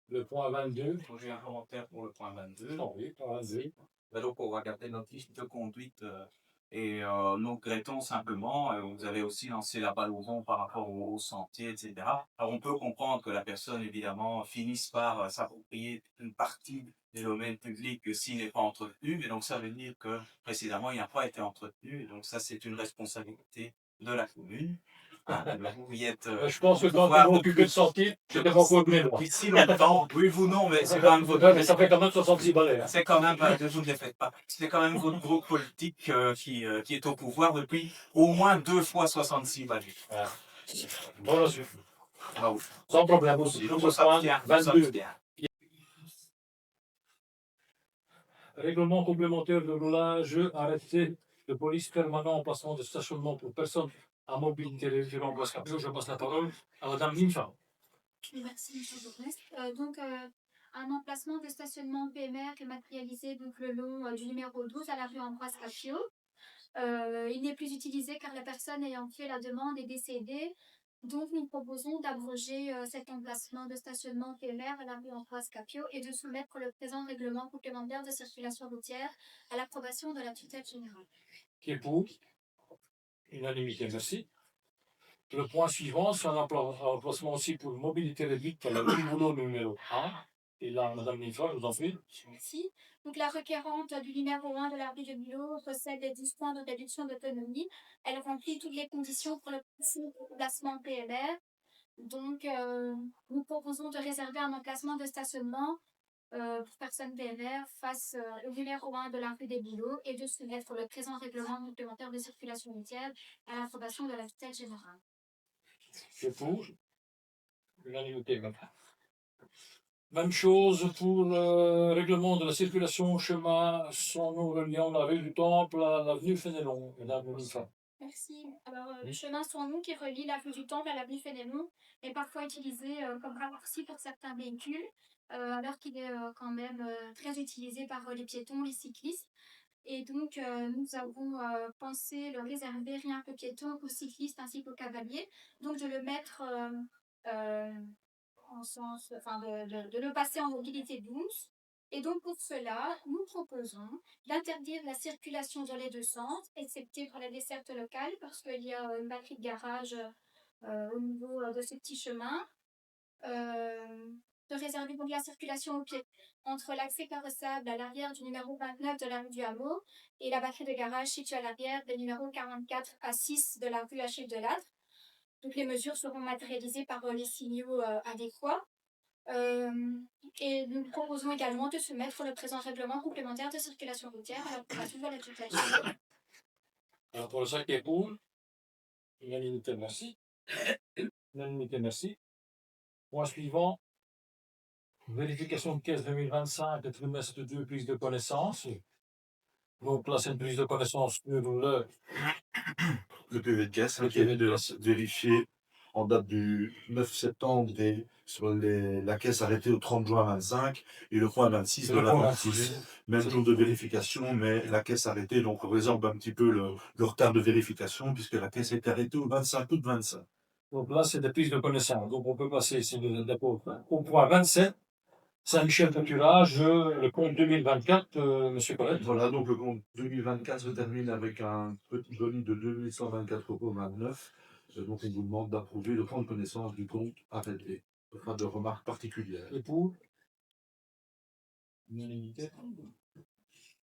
[SPEAKER 1] Le point 22.
[SPEAKER 7] J'ai un commentaire pour le point 22.
[SPEAKER 1] Non, oui, point 22.
[SPEAKER 7] Ben donc, on va garder notre liste de conduite et nous regrettons simplement, vous avez aussi lancé la balle au vent par rapport au sentier, etc. Alors, on peut comprendre que la personne, évidemment, finisse par s'approprier une partie des domaines publics s'il n'est pas entretenu, mais donc ça veut dire que précédemment, il n'a pas été entretenu, et donc ça, c'est une responsabilité de la commune. Vous y êtes.
[SPEAKER 1] Je pense que quand
[SPEAKER 7] pouvoir
[SPEAKER 1] on occupé de sortir, j'étais pas encore venu.
[SPEAKER 7] depuis si longtemps. Oui, vous non, mais c'est quand même votre.
[SPEAKER 1] Ouais, mais ça fait quand même 66 balais. Hein.
[SPEAKER 7] C'est quand même, ne vous les faites pas. C'est quand même votre groupe politique qui est au pouvoir depuis au moins 2 fois 66 balais.
[SPEAKER 1] Bon, là-dessus.
[SPEAKER 7] Bravo.
[SPEAKER 1] Sans problème aussi.
[SPEAKER 7] Nous
[SPEAKER 1] Nous
[SPEAKER 7] sommes
[SPEAKER 1] sommes
[SPEAKER 7] bien.
[SPEAKER 1] 22. Règlement complémentaire de roulage, arrêté de police permanent en placement de stationnement pour personnes à mobilité réduite en place Capio. Je passe la parole à Madame Ninfa.
[SPEAKER 8] Merci, M. le bourgmestre. Un emplacement de stationnement PMR est matérialisé donc, le long du numéro 12 à la rue Ambroise Capio. Il n'est plus utilisé car la personne ayant fait la demande est décédée. Donc, nous proposons d'abroger cet emplacement de stationnement PMR à la rue Ambroise Capio et de soumettre le présent règlement complémentaire de circulation routière à l'approbation de la tutelle générale.
[SPEAKER 1] Qui est pour? Unanimité, merci. Le point suivant, c'est un emplacement aussi pour mobilité réduite pour le boulot numéro 1. Et là, Madame Ninfa, je vous en prie.
[SPEAKER 8] Merci. Donc, la requérante du numéro 1 de la rue de Mulhouse possède 10 points de réduction d'autonomie. Elle remplit toutes les conditions pour le placement PMR. Donc, nous proposons de réserver un emplacement de stationnement pour personnes PMR face au numéro 1 de la rue des Boulots et de soumettre le présent règlement complémentaire de circulation routière à l'approbation de la tutelle générale.
[SPEAKER 1] C'est pour. L'unanimité, maintenant. Même chose pour le règlement de la circulation au chemin sans nous reliant la rue du Temple à l'avenue Fénélon. Madame Ninfa.
[SPEAKER 8] Merci. Alors, le chemin sans nous qui relie la rue du Temple à l'avenue Fénélon est parfois utilisé comme raccourci pour certains véhicules, alors qu'il est quand même très utilisé par les piétons, les cyclistes. Et donc, nous avons pensé le réserver rien que piétons, aux cyclistes ainsi qu'aux cavaliers. Donc, de le mettre en sens, enfin, de le passer en mobilité douce. Et donc, pour cela, nous proposons d'interdire la circulation dans les deux sens, excepté pour la desserte locale, parce qu'il y a une batterie de garage au niveau de ce petit chemin. De réserver donc la circulation au pied entre l'accès carrossable à l'arrière du numéro 29 de la rue du Hameau et la batterie de garage située à l'arrière des numéros 44 à 6 de la rue Achille de Lattre. Donc les mesures seront matérialisées par les signaux adéquats. Et nous proposons également de soumettre le présent règlement complémentaire de circulation routière à l'approbation de la tutelle.
[SPEAKER 1] Alors pour le 5 est pour. Unanimité, merci. Unanimité, merci. Point suivant. Vérification de caisse 2025, le trimestre 2, prise de connaissance. Donc là, c'est une prise de connaissance sur
[SPEAKER 9] le PV de caisse
[SPEAKER 1] Le
[SPEAKER 9] qui est
[SPEAKER 1] PV de caisse.
[SPEAKER 9] vérifié en date du 9 septembre et sur la caisse arrêtée au 30 juin 25 et le point 26 de la 26. Même jour de vérification, mais la caisse arrêtée, donc on résorbe un petit peu le retard de vérification puisque la caisse est arrêtée au 25 août 25.
[SPEAKER 1] Donc là, c'est des prises de connaissance. Donc on peut passer, si vous êtes d'accord, au point 27. Saint-Michel Pâturage, le compte 2024, M. Colette.
[SPEAKER 9] Voilà, donc le compte 2024 se termine avec un petit bonus de 2124,29 €. Donc on vous demande d'approuver le prendre connaissance du compte arrêté. Pas de remarques particulières.
[SPEAKER 1] Et pour unanimité.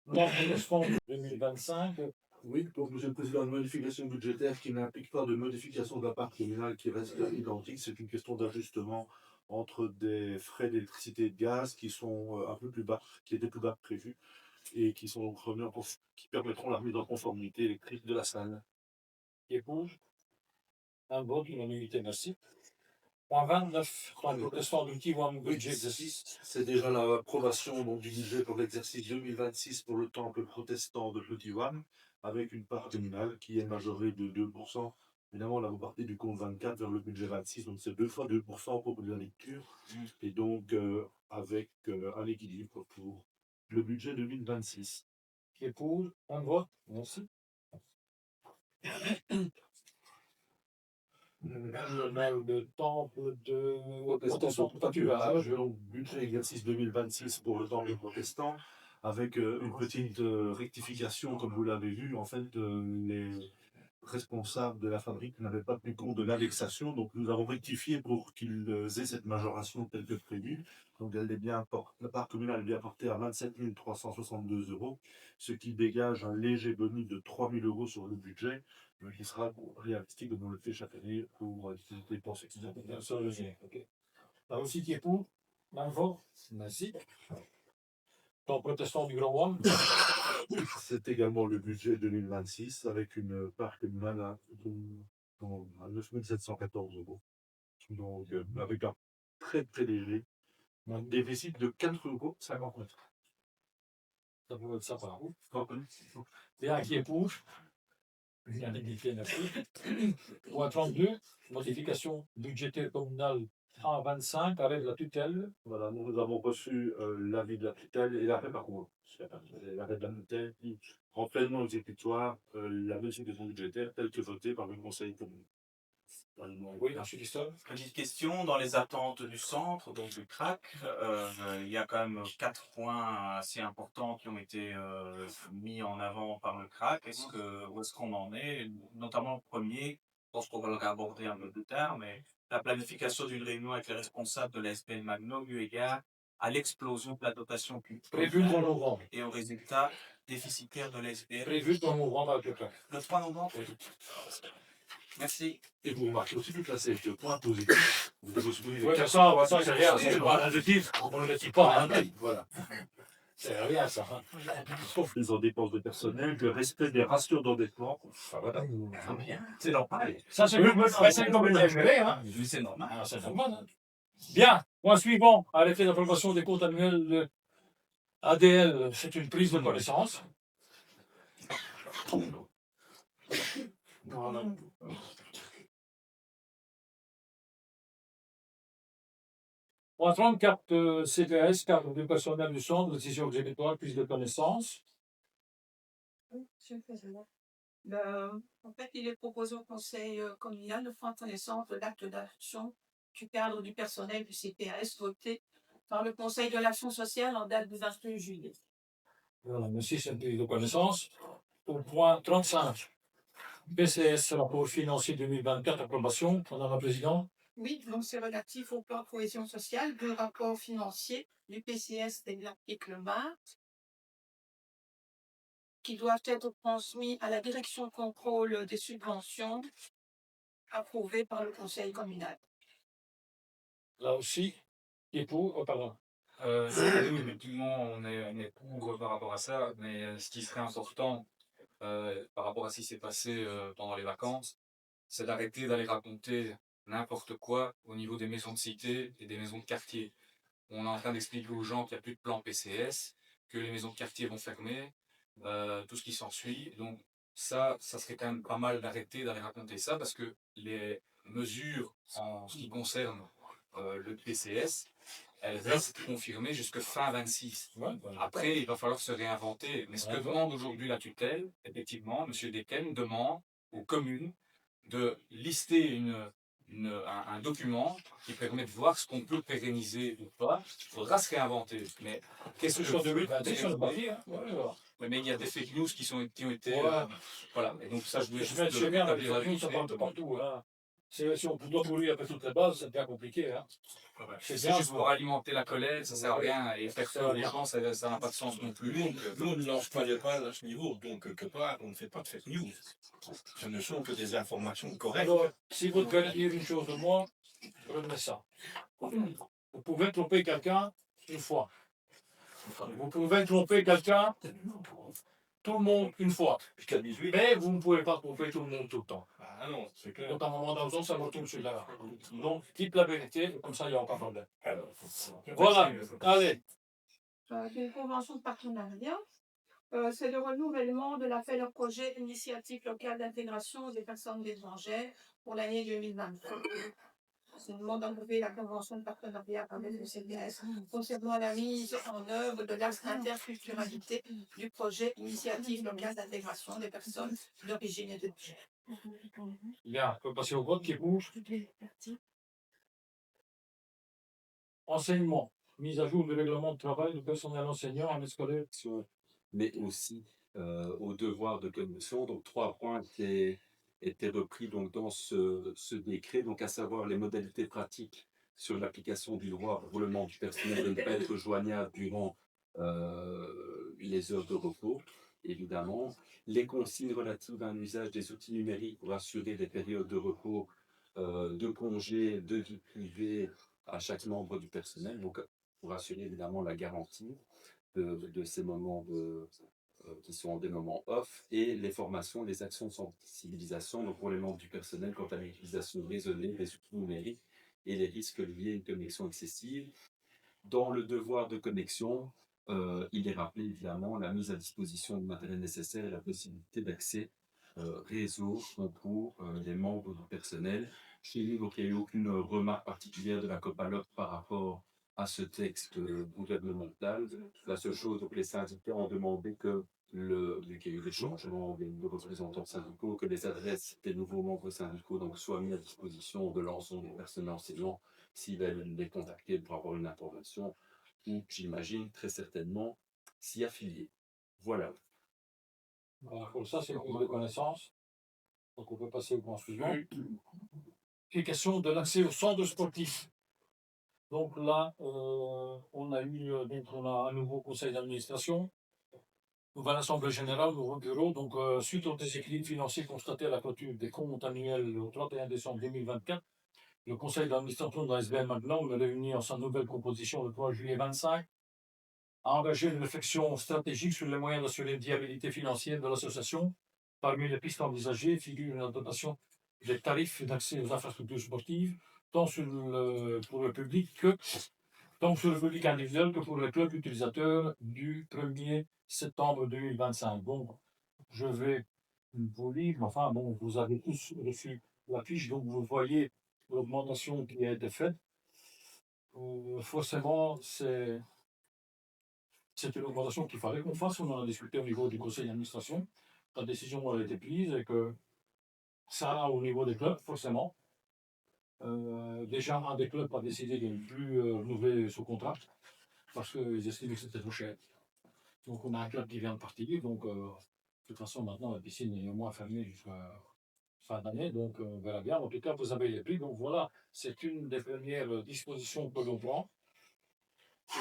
[SPEAKER 1] L'enregistrement 2025.
[SPEAKER 9] Oui, donc Monsieur le Président, une modification budgétaire qui n'implique pas de modification de la part communale qui reste identique. C'est une question d'ajustement entre des frais d'électricité et de gaz qui sont un peu plus bas, qui étaient plus bas que prévu, et qui sont donc remis qui permettront la remise en conformité électrique de la salle.
[SPEAKER 1] Qui est pour un vote, unanimité, merci. Point 29, protestant du Tiwan budget exercice.
[SPEAKER 9] C'est déjà l'approbation donc, du budget pour l'exercice 2026 pour le temple protestant de Petit One, avec une part communale qui est majorée de 2%. Évidemment, là, vous partez du compte 24 vers le budget 26, donc c'est 2 fois 2% pour la lecture, et donc avec un équilibre pour le budget 2026.
[SPEAKER 1] Qui est pour un vote, merci. Le maire de temple de
[SPEAKER 9] Protestant pour pâturage, donc budget exercice 2026 pour le temple protestant, avec une petite rectification, comme vous l'avez vu, en fait, responsables de la fabrique n'avaient pas tenu compte de l'indexation, donc nous avons rectifié pour qu'ils aient cette majoration telle que prévue. Donc elle est bien la part communale est bien portée à 27 362 €, ce qui dégage un léger bonus de 3 000 € sur le budget, mais qui sera réinvesti comme on le fait chaque année pour les dépenses extraordinaires.
[SPEAKER 1] Sur le G. Ok. Là aussi, qui est pour? Manfort? Merci. Ton protestant du Grand One?
[SPEAKER 9] C'est également le budget 2026 avec une part communale à 9 714 €. Donc, avec un très très léger un déficit de 4,59 €.
[SPEAKER 1] Ça pourrait être ça par où? Bien, qui est pour? Bien identifié, merci. Point 32, modification budgétaire communale A25 avec la tutelle.
[SPEAKER 9] Voilà, nous avons reçu l'avis de la tutelle et l'arrêt par contre. L'arrêt de la tutelle qui rend pleinement exécutoire la modification budgétaire telle que votée par le Conseil communal.
[SPEAKER 1] Oui, M. Christophe.
[SPEAKER 7] Petite question, dans les attentes du centre, donc du CRAC, il y a quand même 4 points assez importants qui ont été mis en avant par le CRAC. Où est-ce qu'on en est? Notamment le premier, je pense qu'on va le réaborder un peu plus tard, mais la planification d'une réunion avec les responsables de la SPL Magnum, eu égard à l'explosion de la dotation publique
[SPEAKER 1] Prévu pour novembre.
[SPEAKER 7] et aux résultats déficitaires de la SPL.
[SPEAKER 1] Prévu pour novembre avec le CRAC.
[SPEAKER 7] Le 3 novembre. Merci.
[SPEAKER 9] Et vous remarquez aussi toute la série de points positifs. Vous devez vous souvenir
[SPEAKER 1] Oui,
[SPEAKER 9] des
[SPEAKER 1] mais
[SPEAKER 9] quatre-
[SPEAKER 1] ça, c'est rien. C'est pas un titre. On ne le dit pas. Hein.
[SPEAKER 9] Voilà.
[SPEAKER 1] C'est rien, ça. Hein.
[SPEAKER 9] Sauf les en dépenses de personnel, le respect des ratios d'endettement. Voilà.
[SPEAKER 7] C'est normal.
[SPEAKER 1] Ça, c'est comme une géré, hein.
[SPEAKER 7] Oui, c'est normal.
[SPEAKER 1] Ah, c'est normal. Hein. Bien. Point suivant. Arrêter l'approbation des comptes annuels de ADL. C'est une prise de connaissance. Voilà. Point 34, CPS, cadre du personnel du centre, décision exécutoire, prise de connaissance.
[SPEAKER 2] Monsieur le Président. En fait, il est proposé au Conseil communal de prendre connaissance de l'acte d'action du cadre du personnel du CPAS voté par le Conseil de l'action sociale en date du 21 juillet.
[SPEAKER 1] Voilà, merci, c'est une prise de connaissance. Au point 35, PCS, rapport financier 2024, approbation. Madame la Présidente.
[SPEAKER 2] Oui, donc c'est relatif au plan cohésion sociale, deux rapports financiers du PCS et de l'article MART qui doivent être transmis à la direction de contrôle des subventions approuvée par le Conseil communal.
[SPEAKER 1] Là aussi, qui est pour? Oh, pardon.
[SPEAKER 5] Oui, effectivement, on est pour par rapport à ça, mais ce qui serait important par rapport à ce qui s'est passé pendant les vacances, c'est d'arrêter d'aller raconter n'importe quoi au niveau des maisons de cité et des maisons de quartier. On est en train d'expliquer aux gens qu'il n'y a plus de plan PCS, que les maisons de quartier vont fermer, tout ce qui s'ensuit. Donc ça serait quand même pas mal d'arrêter d'aller raconter ça, parce que les mesures en ce qui concerne le PCS, elles restent confirmées jusque fin 26.
[SPEAKER 1] Ouais, voilà.
[SPEAKER 5] Après, il va falloir se réinventer. Mais ce que demande aujourd'hui la tutelle, effectivement, M. Desquesnes demande aux communes de lister un document qui permet de voir ce qu'on peut pérenniser ou pas. Il faudra se réinventer. Mais qu'est-ce que
[SPEAKER 1] Sur 2026, on ne pas dire.
[SPEAKER 5] mais il y a des fake news qui ont été...
[SPEAKER 1] Ouais.
[SPEAKER 5] voilà. Et donc ça, je voulais
[SPEAKER 1] Je vais chez bien, les avis, ça part de partout. Hein. Si on doit courir après toutes les bases, c'est bien compliqué. Hein.
[SPEAKER 5] C'est juste pour alimenter la colère, ça sert à rien, et faire peur aux gens, ça n'a pas de sens non plus.
[SPEAKER 10] Nous, on ne lance pas les balles à ce niveau, donc quelque part, on ne fait pas de fake news. Ce ne sont que des informations correctes.
[SPEAKER 1] Alors, si vous devez dire une chose de moi, prenez ça. Vous pouvez tromper quelqu'un une fois. Vous pouvez tromper quelqu'un, tout le monde une fois.
[SPEAKER 10] Jusqu'à 18.
[SPEAKER 1] Mais vous ne pouvez pas tromper tout le monde tout le temps.
[SPEAKER 10] Ah non, c'est clair.
[SPEAKER 1] Donc, à un moment donné, ça retourne sur là. Donc, dites la vérité, comme ça, il n'y a aucun problème. Voilà, allez.
[SPEAKER 2] Une convention de partenariat. C'est le renouvellement de l'appel au projet initiative locale d'intégration des personnes étrangères pour l'année 2023. C'est une demande d'enlever la convention de partenariat avec le CPS concernant la mise en œuvre de l'axe d'interculturalité du projet initiative locale d'intégration des personnes d'origine étrangère.
[SPEAKER 1] Bien, on peut passer au vote qui est pour. Enseignement. Mise à jour du règlement de travail du personnel enseignant en scolaire.
[SPEAKER 11] Mais aussi au devoir de commission. Donc 3 points qui est était repris donc dans ce décret, donc à savoir les modalités pratiques sur l'application du droit au roulement du personnel de ne pas être joignable durant les heures de repos, évidemment, les consignes relatives à un usage des outils numériques pour assurer des périodes de repos, de congés, de vie privée à chaque membre du personnel, donc pour assurer évidemment la garantie de ces moments qui sont des moments off, et les formations, les actions de sensibilisation donc pour les membres du personnel quant à l'utilisation raisonnée des outils numériques et les risques liés à une connexion excessive. Dans le devoir de connexion, il est rappelé évidemment la mise à disposition du matériel nécessaire et la possibilité d'accès réseau pour les membres du personnel. Chez nous, donc, il n'y a eu aucune remarque particulière de la COPALOP par rapport à ce texte gouvernemental. La seule chose, donc, les syndicats ont demandé que vu qu'il y a eu des changements de représentants syndicaux, que les adresses des nouveaux membres syndicaux donc, soient mises à disposition de l'ensemble des personnels enseignants s'ils veulent les contacter pour avoir une information ou, j'imagine, très certainement s'y affilier. Voilà.
[SPEAKER 1] Voilà, pour ça, c'est le cours de connaissance. Donc, on peut passer au point suivant. Qui est question de l'accès au centre sportif. Donc là, on a eu un nouveau conseil d'administration, nouvelle assemblée générale, nouveau bureau. Donc, suite aux déséquilibres financiers constatés à la clôture des comptes annuels au 31 décembre 2024, le conseil d'administration de la SBL Magnum, réuni en sa nouvelle composition le 3 juillet 25, a engagé une réflexion stratégique sur les moyens d'assurer la viabilité financière de l'association. Parmi les pistes envisagées figure une adaptation des tarifs d'accès aux infrastructures sportives, tant pour le public tant sur le public individuel que pour les clubs utilisateurs du 1er septembre 2025. Donc, je vais vous lire, enfin bon, vous avez tous reçu la fiche, donc vous voyez l'augmentation qui a été faite. Forcément, c'est une augmentation qu'il fallait qu'on fasse. On en a discuté au niveau du conseil d'administration. La décision a été prise et que ça, au niveau des clubs, forcément. Déjà, un des clubs a décidé de ne plus renouveler ce contrat parce qu'ils estimaient que c'était trop cher. Donc, on a un club qui vient de partir. Donc, de toute façon, maintenant, la piscine est au moins fermée jusqu'à fin d'année. Donc, on verra bien. En tout cas, vous avez les prix. Donc, voilà, c'est une des premières dispositions que l'on prend.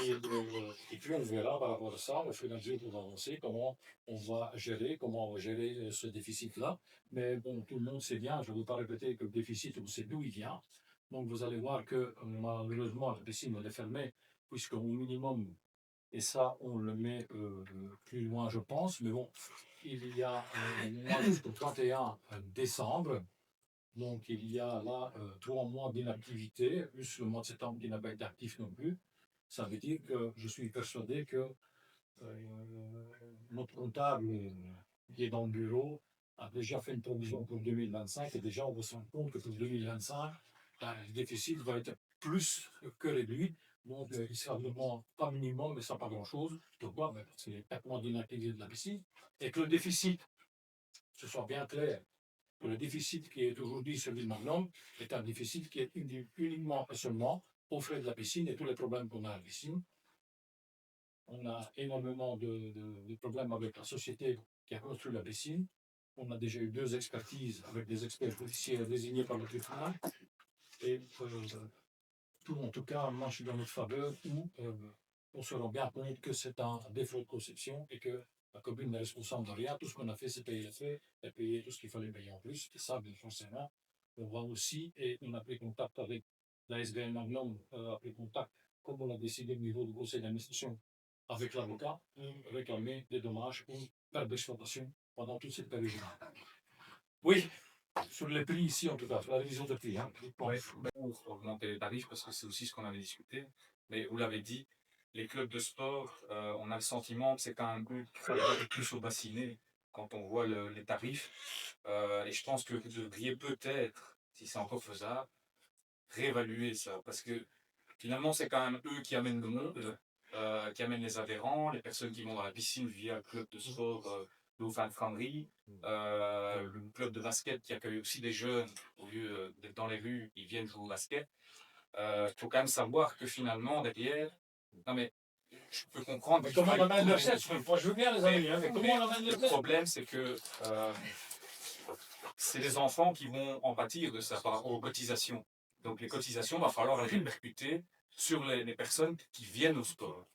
[SPEAKER 1] Et puis, on verra par rapport à ça, au fur et à mesure qu'on va avancer, comment on va gérer ce déficit-là. Mais bon, tout le monde sait bien, je ne veux pas répéter que le déficit, on sait d'où il vient. Donc, vous allez voir que malheureusement, la piscine, elle est fermée, puisqu'au minimum, et ça, on le met plus loin, je pense. Mais bon, il y a mois jusqu'au 31 décembre. Donc, il y a là 3 mois d'inactivité, plus le mois de septembre qui n'a pas été actif non plus. Ça veut dire que je suis persuadé que notre comptable qui est dans le bureau a déjà fait une provision pour 2025 et déjà on va se rendre compte que pour 2025, le déficit va être plus que réduit. Donc il sera vraiment pas minimum, mais ça pas grand-chose. Pourquoi? Parce qu'il y a 4 mois d'inactivité de la piscine et que le déficit, ce soit bien clair, que le déficit qui est aujourd'hui celui de Magnum est un déficit qui est uniquement et seulement aux frais de la piscine et tous les problèmes qu'on a à la piscine. On a énormément de problèmes avec la société qui a construit la piscine. On a déjà eu 2 expertises avec des experts policiers désignés par le tribunal. Et tout, en tout cas, marche dans notre faveur où on se rend bien compte que c'est un défaut de conception et que la commune n'est responsable de rien. Tout ce qu'on a fait, c'est payer les frais et payer tout ce qu'il fallait payer en plus. Et ça, bien forcément, on voit aussi, et on a pris contact avec la SBL Magnum, a pris contact, comme on l'a décidé au niveau du conseil d'administration, avec l'avocat, pour réclamer des dommages ou perte d'exploitation pendant toute cette période. Oui, sur les prix ici, en tout cas, sur la révision des prix. Hein.
[SPEAKER 5] Pour augmenter les tarifs, parce que c'est aussi ce qu'on avait discuté. Mais vous l'avez dit, les clubs de sport, on a le sentiment que c'est quand même plus au bassinet quand on voit les tarifs. Et je pense que vous devriez peut-être, si c'est encore faisable, réévaluer ça. Parce que finalement, c'est quand même eux qui amènent le monde, qui amènent les adhérents, les personnes qui vont dans la piscine via le club de sport Dauphin-Frannerie, le club de basket qui accueille aussi des jeunes, au lieu d'être dans les rues, ils viennent jouer au basket. Faut quand même savoir que finalement, derrière, non mais, je peux comprendre.
[SPEAKER 1] Mais comment on amène le 7? Moi, je veux bien les amis, mais comment on amène le 7?
[SPEAKER 5] Le problème, c'est que c'est les enfants qui vont en pâtir de ça par rapport aux cotisations. Donc les cotisations, il va falloir les répercuter sur les personnes qui viennent au sport.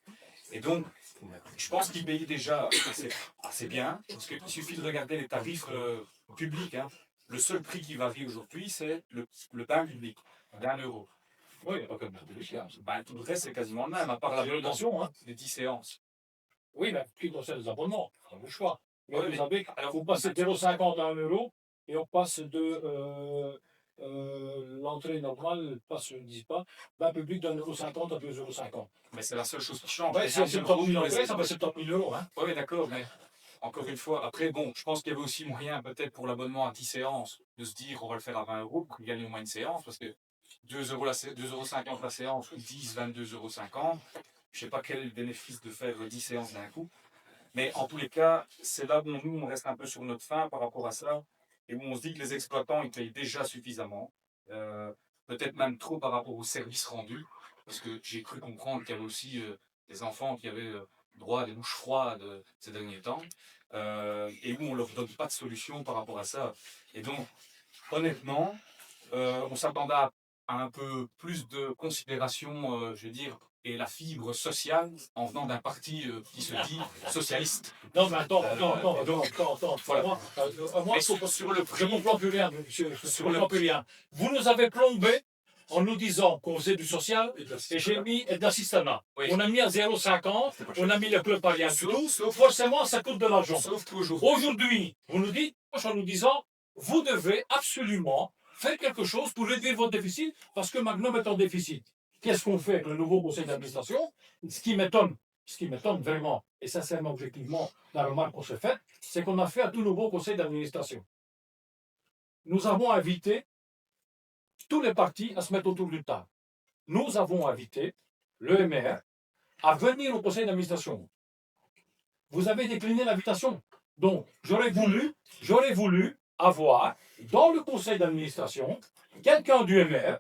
[SPEAKER 5] Et donc, je pense qu'ils payent déjà assez bien, parce qu'il suffit de regarder les tarifs publics. Hein. Le seul prix qui varie aujourd'hui, c'est le bain public, d'€1. Oui, pas comme le public. Ben, tout le reste, c'est quasiment le même, à part l'abonnement,
[SPEAKER 1] hein.
[SPEAKER 5] les 10 séances.
[SPEAKER 1] Oui, mais qui concerne les abonnements, c'est le choix. Mais
[SPEAKER 5] Ouais,
[SPEAKER 1] vous
[SPEAKER 5] mais-
[SPEAKER 1] savez,
[SPEAKER 5] alors,
[SPEAKER 1] vous passez de 0,50 à 1 € et on passe de l'entrée normale, passe, je ne dis pas, bain public de 1,50 € à 2,50 €.
[SPEAKER 5] Mais c'est la seule chose qui change.
[SPEAKER 1] Ouais, c'est 70 000 entrées, ça fait 70 000 €. Hein.
[SPEAKER 5] Oui, d'accord, mais encore une fois, après, bon, je pense qu'il y avait aussi moyen, peut-être pour l'abonnement à 10 séances, de se dire on va le faire à 20 € pour gagner au moins une séance, parce que 2,50 € la séance, ou 10, 22,50 €, je ne sais pas quel est le bénéfice de faire 10 séances d'un coup. Mais en tous les cas, c'est là où nous, on reste un peu sur notre faim par rapport à ça, et où on se dit que les exploitants, ils payent déjà suffisamment, peut-être même trop par rapport au service rendu, parce que j'ai cru comprendre qu'il y avait aussi des enfants qui avaient droit à des douches froides ces derniers temps, et où on ne leur donne pas de solution par rapport à ça. Et donc, honnêtement, on s'attendait à un peu plus de considération, je veux dire, et la fibre sociale en venant d'un parti qui se dit socialiste.
[SPEAKER 1] Non, mais attends.
[SPEAKER 5] Voilà.
[SPEAKER 1] Moi,
[SPEAKER 5] Mais sur le
[SPEAKER 1] je ne
[SPEAKER 5] prix,
[SPEAKER 1] comprends plus rien, monsieur. Je
[SPEAKER 5] Sur
[SPEAKER 1] ne
[SPEAKER 5] le-
[SPEAKER 1] comprends plus rien. Vous nous avez plombé en nous disant qu'on faisait du social et j'ai mis de l'assistanat.
[SPEAKER 5] Oui.
[SPEAKER 1] On a mis à 0,50, on a mis le club à rien du tout.
[SPEAKER 5] sauf,
[SPEAKER 1] Forcément, ça coûte de l'argent.
[SPEAKER 5] sauf qu'aujourd'hui,
[SPEAKER 1] Aujourd'hui, vous nous dites, en nous disant, vous devez absolument faire quelque chose pour réduire votre déficit parce que Magnum est en déficit. Qu'est-ce qu'on fait avec le nouveau conseil d'administration? Ce qui m'étonne vraiment, et sincèrement, objectivement, la remarque qu'on s'est faite, c'est qu'on a fait un tout nouveau conseil d'administration. Nous avons invité tous les partis à se mettre autour d'une table. Nous avons invité le MR à venir au conseil d'administration. Vous avez décliné l'invitation. Donc, j'aurais voulu avoir dans le conseil d'administration quelqu'un du MR,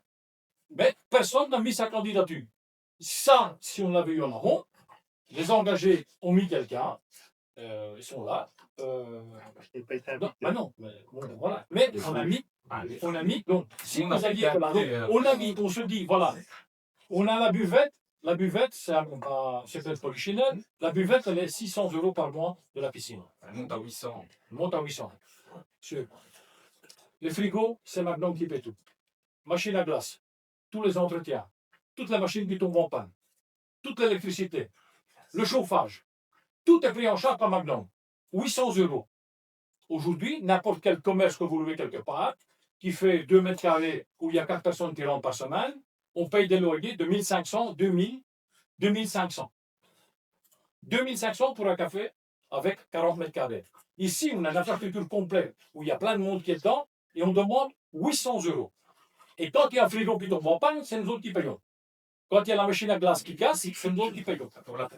[SPEAKER 1] mais personne n'a mis sa candidature. Ça, si on l'avait eu en amont, les engagés ont mis quelqu'un, ils sont là. Non, bah non, mais, bon, voilà. Mais on a mis, donc, si
[SPEAKER 5] On
[SPEAKER 1] vous
[SPEAKER 5] a
[SPEAKER 1] aviez,
[SPEAKER 5] fait
[SPEAKER 1] on se dit, voilà, on a la buvette, c'est peut-être polichinelle, la buvette, elle est 600 € par mois de la piscine.
[SPEAKER 5] elle monte à 800.
[SPEAKER 1] Elle monte à 800. Monsieur. Les frigos, c'est Magnum qui paie tout. Machine à glace, tous les entretiens, toutes les machines qui tombent en panne, toute l'électricité, le chauffage, tout est pris en charge par Magnum. 800 €. Aujourd'hui, n'importe quel commerce que vous louez quelque part, qui fait 2 mètres carrés où il y a 4 personnes qui rentrent par semaine, on paye des loyers de 1500, 2000, 2500. 2500 pour un café avec 40 mètres carrés. Ici, on a une infrastructure complète où il y a plein de monde qui est dedans et on demande 800 €. Et quand il y a un frigo qui tombe en panne, c'est nous autres qui payons. Quand il y a la machine à glace qui casse, c'est nous autres qui payons.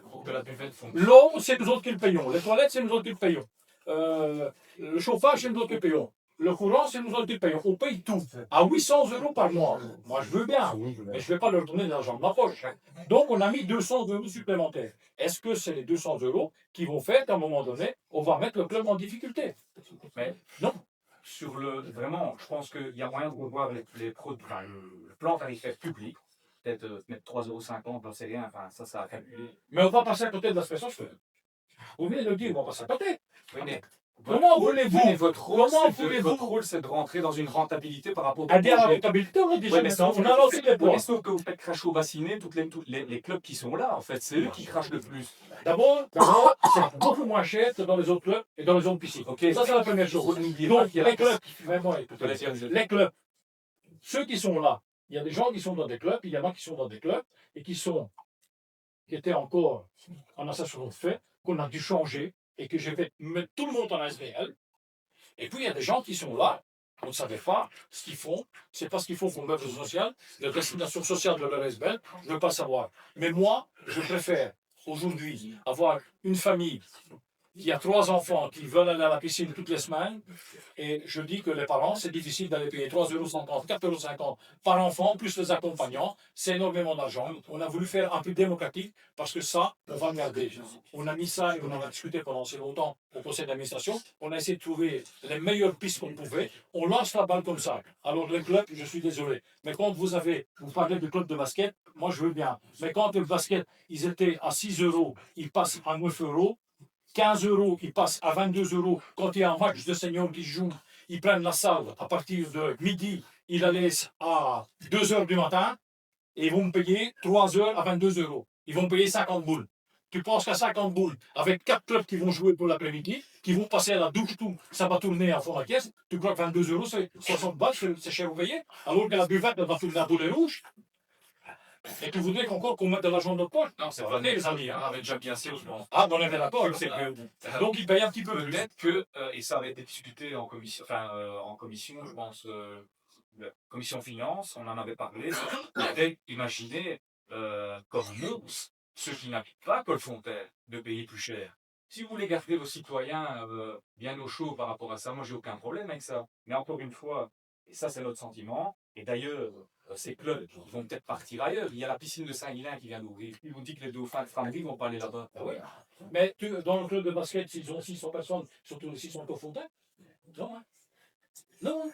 [SPEAKER 5] Pour que la buvette fonctionne.
[SPEAKER 1] L'eau, c'est nous autres qui le payons. Les toilettes, c'est nous autres qui le payons. Le chauffage, c'est nous autres qui le payons. Le courant, c'est nous autres qui le payons. On paye tout. À 800 € par mois. Moi, je veux bien. Mais je ne vais pas leur donner de l'argent de ma poche. Donc, on a mis 200 € supplémentaires. Est-ce que c'est les 200 € qui vont faire qu'à un moment donné, on va mettre le club en difficulté?
[SPEAKER 5] Mais
[SPEAKER 1] non.
[SPEAKER 5] Vraiment, je pense qu'il y a moyen de revoir les produits, enfin, le plan tarifaire public, peut-être mettre 3,50 €, j'en sais rien, enfin, ça a calculé.
[SPEAKER 1] Mais on va passer à côté de l'aspect social. Vous venez de le dire, on va passer à côté.
[SPEAKER 5] Oui, mais
[SPEAKER 1] Comment voulez-vous
[SPEAKER 5] votre rôle, c'est de rentrer dans une rentabilité par rapport au
[SPEAKER 1] à dire la
[SPEAKER 5] projet.
[SPEAKER 1] rentabilité, on a déjà
[SPEAKER 5] Ouais, mais
[SPEAKER 1] on a lancé les
[SPEAKER 5] Oui,
[SPEAKER 1] points.
[SPEAKER 5] mais sauf que vous faites cracher au bassinet les clubs qui sont là, en fait, c'est eux qui crachent le plus.
[SPEAKER 1] D'abord, c'est beaucoup moins cher que dans les autres clubs et dans les autres piscines.
[SPEAKER 5] Ok.
[SPEAKER 1] Ça, c'est la première chose.
[SPEAKER 5] N'oubliez
[SPEAKER 1] Donc,
[SPEAKER 5] pas qu'il y a
[SPEAKER 1] les clubs, vraiment, écoutez,
[SPEAKER 5] Allez-y.
[SPEAKER 1] les clubs, ceux qui sont là, il y a des gens qui sont dans des clubs, il y en a qui sont dans des clubs et qui étaient encore en association de fait, qu'on a dû changer et que je vais mettre tout le monde en SBL. Et puis, il y a des gens qui sont là, on ne savait pas ce qu'ils font, c'est pas ce qu'il faut qu'on mette au social, la destination sociale de leur SBL, je ne veux pas savoir. Mais moi, je préfère aujourd'hui avoir une famille il y a 3 enfants qui veulent aller à la piscine toutes les semaines, et je dis que les parents, c'est difficile d'aller payer 3,50 €, 4,50 € par enfant, plus les accompagnants, c'est énormément d'argent. On a voulu faire un peu démocratique, parce que ça, on va regarder. On a mis ça et on en a discuté pendant assez longtemps au conseil d'administration. On a essayé de trouver les meilleures pistes qu'on pouvait. On lance la balle comme ça. Alors les clubs, je suis désolé, mais quand vous parlez de club de basket, moi je veux bien. Mais quand le basket, ils étaient à 6 €, ils passent à 9 €. 15 €, ils passent à 22 €. Quand il y a un match de seniors qui joue, ils prennent la salle à partir de midi, ils la laissent à 2 h du matin et ils vont me payer 3 heures à 22 €. Ils vont me payer 50 boules. Tu penses qu'à 50 boules, avec 4 clubs qui vont jouer pour l'après-midi, qui vont passer à la douche, tout, ça va tourner en fond de la caisse, tu crois que 22 €, c'est 60 balles, c'est cher ouvrier, alors que la buvette, elle va tourner à boulet rouge. Et tu voudrais qu'on mette de l'argent dans notre poche?
[SPEAKER 5] Non, c'est
[SPEAKER 1] Ça
[SPEAKER 5] pas
[SPEAKER 1] va, les amis.
[SPEAKER 5] On avait déjà bien sûr, je pense.
[SPEAKER 1] Ah, on était d'accord. Donc, ils payent un petit peu plus.
[SPEAKER 5] Peut-être que, et ça avait été discuté en commission, je pense, la commission finance, on en avait parlé, peut-être imaginer, comme nous, ceux qui n'habitent pas Colfontaine, de payer plus cher. Si vous voulez garder vos citoyens bien au chaud par rapport à ça, moi j'ai aucun problème avec ça. Mais encore une fois, et ça c'est notre sentiment, et d'ailleurs, ces clubs ils vont peut-être partir ailleurs. Il y a la piscine de Saint-Guilain qui vient d'ouvrir. Ils vous disent que les dauphins de Frannery vont pas aller là-bas.
[SPEAKER 1] Ah oui. Mais dans le club de basket, s'ils ont 600 personnes, surtout s'ils sont Colfontaine, non. Hein. Non. Hein.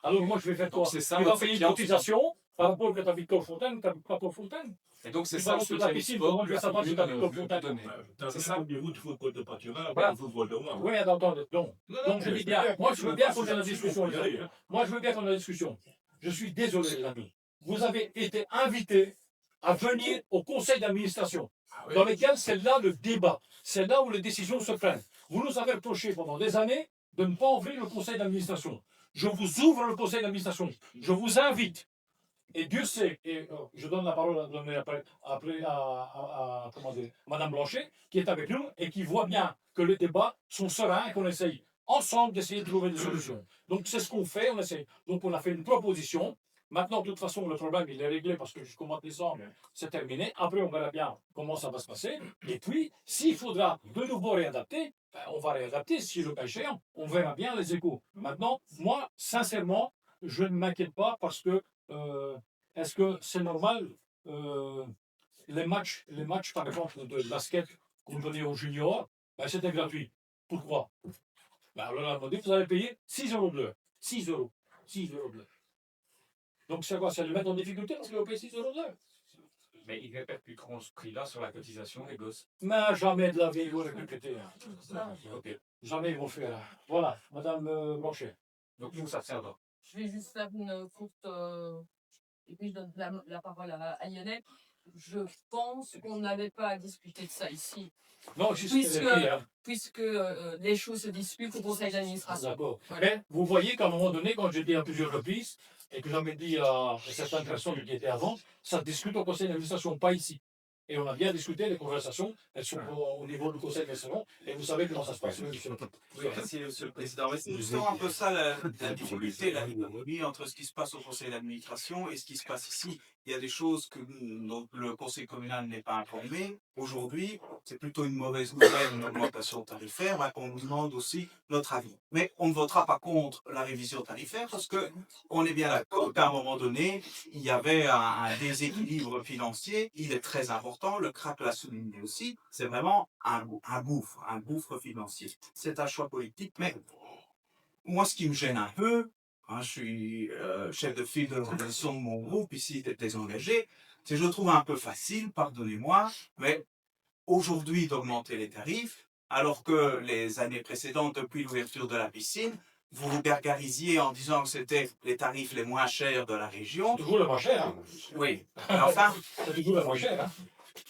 [SPEAKER 1] Alors moi, je vais faire quoi?
[SPEAKER 5] C'est ça,
[SPEAKER 1] tu vas
[SPEAKER 5] votre
[SPEAKER 1] payer une
[SPEAKER 5] client.
[SPEAKER 1] cotisation par rapport que tu habites Colfontaine ou tu n'habites pas Colfontaine.
[SPEAKER 5] Et donc c'est
[SPEAKER 1] Tu
[SPEAKER 5] ça
[SPEAKER 1] vas
[SPEAKER 5] le
[SPEAKER 1] sur la piscine, comment je vais savoir si tu habites Colfontaine?
[SPEAKER 10] C'est ça, des routes, il faut que de pâturage,
[SPEAKER 1] Voilà.
[SPEAKER 10] il faut voir de moi.
[SPEAKER 1] Oui, attendez. Donc je dis bien, moi je veux bien qu'on ait la discussion. Les amis. Moi je veux bien qu'on ait la discussion. Je suis désolé, les amis. Vous avez été invités à venir au conseil d'administration, dans lequel c'est là le débat, c'est là où les décisions se prennent. Vous nous avez reproché pendant des années de ne pas ouvrir le conseil d'administration. Je vous ouvre le conseil d'administration. Je vous invite. Et Dieu sait, et je donne la parole à Madame Blanchet, qui est avec nous et qui voit bien que les débats sont sereins et qu'on essaye ensemble d'essayer de trouver des solutions. Donc c'est ce qu'on fait, on essaie. Donc on a fait une proposition. Maintenant, de toute façon, le problème, il est réglé parce que jusqu'au mois de décembre, c'est terminé. Après, on verra bien comment ça va se passer. Et puis, s'il faudra de nouveau réadapter, ben, on va réadapter, si le cas échéant. On verra bien les échos. Maintenant, moi, sincèrement, je ne m'inquiète pas parce que est-ce que c'est normal les matchs, par exemple, de basket qu'on donnait aux juniors, ben, c'était gratuit. Pourquoi? Ben, alors, on m'a dit, vous allez payer 6 € de l'heure. 6 €. 6 € de l'heure. Donc c'est quoi? C'est le mettre en difficulté parce qu'il va payer 6 € de l'heure.
[SPEAKER 5] Mais ils répercuteront ce prix-là sur la cotisation des gosses.
[SPEAKER 1] Mais jamais de la vie, ils vont répercuter.
[SPEAKER 5] Ok.
[SPEAKER 1] Jamais ils vont faire. Voilà, Madame Blanchet.
[SPEAKER 5] Donc nous, ça tiendra.
[SPEAKER 4] Je vais juste faire une courte. Et puis je donne la parole à Lionel. Je pense qu'on n'avait pas à discuter de ça ici.
[SPEAKER 1] Non,
[SPEAKER 4] puisque les choses se discutent au conseil d'administration.
[SPEAKER 1] D'accord. Mais vous voyez qu'à un moment donné, quand j'ai dit à plusieurs reprises, et que j'avais dit à certaines personnes qui étaient avant, ça discute au conseil d'administration, pas ici. Et on a bien discuté, les conversations, elles sont au niveau du conseil d'administration, et vous savez comment ça se passe.
[SPEAKER 7] Oui, merci, Monsieur le Président. Mais c'est justement un peu ça la difficulté, la dichotomie entre ce qui se passe au conseil d'administration et ce qui se passe ici. Il y a des choses que le conseil communal n'est pas informé. Aujourd'hui, c'est plutôt une mauvaise nouvelle, une augmentation tarifaire. Bah, on nous demande aussi notre avis. Mais on ne votera pas contre la révision tarifaire parce que on est bien d'accord qu'à un moment donné, il y avait un déséquilibre financier. Il est très important. Le CRAC l'a souligné aussi. C'est vraiment un gouffre financier. C'est un choix politique. Mais moi, ce qui me gêne un peu, je suis chef de file de l'organisation de mon groupe, ici, très engagé. C'est je trouve un peu facile, pardonnez-moi, mais aujourd'hui d'augmenter les tarifs, alors que les années précédentes, depuis l'ouverture de la piscine, vous vous gargarisiez en disant que c'était les tarifs les moins chers de la région.
[SPEAKER 1] C'est toujours le moins cher. Hein.
[SPEAKER 7] Oui, mais enfin,
[SPEAKER 1] c'est toujours le moins cher. Hein.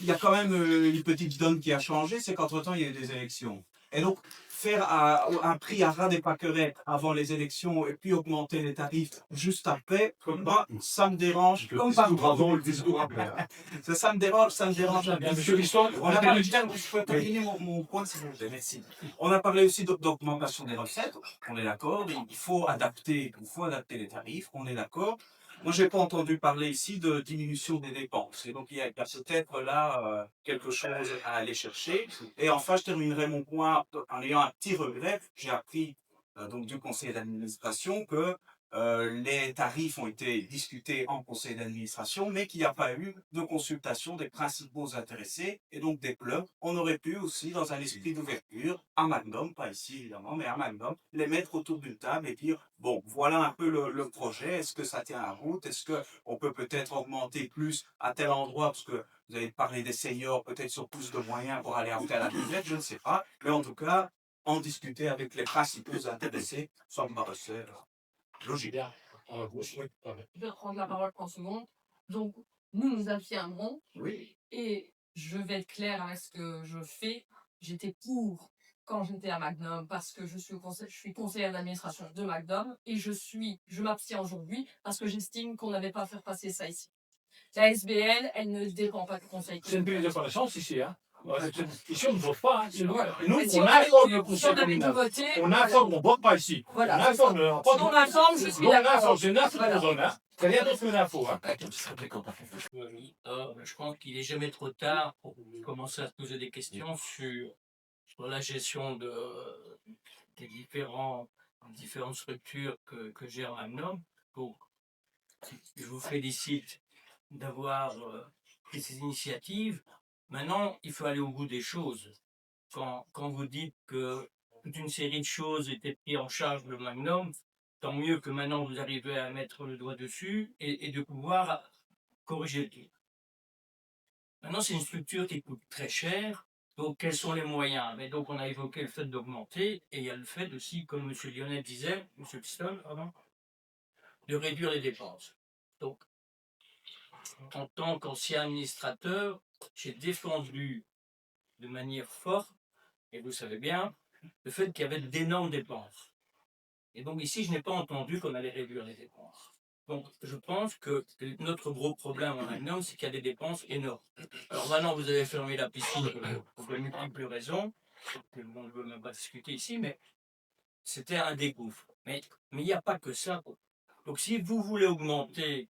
[SPEAKER 7] Il y a quand même une petite donne qui a changé, c'est qu'entre-temps, il y a eu des élections. Et donc, faire un prix à ras des pâquerettes avant les élections et puis augmenter les tarifs juste après, moi, ça me dérange. Comme par
[SPEAKER 9] avant le discours après.
[SPEAKER 7] Ça me dérange bien.
[SPEAKER 1] Monsieur Liston,
[SPEAKER 7] On a parlé, je peux terminer mon point, s'il vous plaît, merci. On a parlé aussi d'augmentation des recettes, on est d'accord, il faut adapter les tarifs, on est d'accord. moi, j'ai pas entendu parler ici de diminution des dépenses. Et donc, il y a peut-être là quelque chose à aller chercher. Et enfin, je terminerai mon point en ayant un petit regret. J'ai appris donc du conseil d'administration que les tarifs ont été discutés en conseil d'administration, mais qu'il n'y a pas eu de consultation des principaux intéressés et donc des clubs. On aurait pu aussi, dans un esprit d'ouverture, à Magnum, pas ici évidemment, mais à Magnum, les mettre autour d'une table et dire, bon, voilà un peu le projet, est-ce que ça tient la route, est-ce qu'on peut peut-être augmenter plus à tel endroit, parce que vous avez parlé des seniors, peut-être sur plus de moyens pour aller à la buvette, je ne sais pas, mais en tout cas, en discuter avec les principaux intéressés, ça me paraissait logique.
[SPEAKER 1] Bien. Oui, pardon.
[SPEAKER 4] Je vais prendre la parole 30 secondes. Donc, nous abstiendrons.
[SPEAKER 7] Oui.
[SPEAKER 4] Et je vais être claire avec ce que je fais. J'étais pour quand j'étais à Magnum parce que je suis conseillère d'administration de Magnum et je m'abstiens aujourd'hui parce que j'estime qu'on n'avait pas à faire passer ça ici. La SBL, elle ne dépend pas du conseil.
[SPEAKER 1] C'est une prise de connaissance ici. Hein. Ici, on ne vote pas. Hein. Nous,
[SPEAKER 4] Mais si
[SPEAKER 1] on
[SPEAKER 4] on
[SPEAKER 1] informe le
[SPEAKER 4] si
[SPEAKER 1] conseil
[SPEAKER 4] on avait tout
[SPEAKER 1] communal.
[SPEAKER 4] voté,
[SPEAKER 1] On informe, on ne vote pas ici.
[SPEAKER 4] Voilà.
[SPEAKER 1] On informe.
[SPEAKER 4] Si on informe, je suis
[SPEAKER 1] Donc, on
[SPEAKER 4] d'accord.
[SPEAKER 1] informe, c'est une info
[SPEAKER 4] Voilà.
[SPEAKER 1] qu'on donne. Hein. C'est rien d'autre qu'une info. Hein.
[SPEAKER 12] Oui, je pense qu'il n'est jamais trop tard pour commencer à se poser des questions sur la gestion des différentes structures que gère Magnum. Donc, je vous félicite d'avoir pris ces initiatives. Maintenant, il faut aller au bout des choses. Quand vous dites que toute une série de choses étaient prises en charge de Magnum, tant mieux que maintenant vous arrivez à mettre le doigt dessus et de pouvoir corriger le tir. Maintenant, c'est une structure qui coûte très cher. Donc, quels sont les moyens? Mais donc, on a évoqué le fait d'augmenter, et il y a le fait aussi, comme M. Lyonnais disait, M. Pistol, pardon, de réduire les dépenses. Donc, en tant qu'ancien administrateur, j'ai défendu de manière forte, et vous savez bien, le fait qu'il y avait d'énormes dépenses. Et donc ici, je n'ai pas entendu qu'on allait réduire les dépenses. Donc je pense que notre gros problème en Magnum, c'est qu'il y a des dépenses énormes. Alors maintenant, vous avez fermé la piscine pour de multiples raisons, que on ne veut même pas discuter ici, mais c'était un dégoût. Mais il n'y a pas que ça. Donc si vous voulez augmenter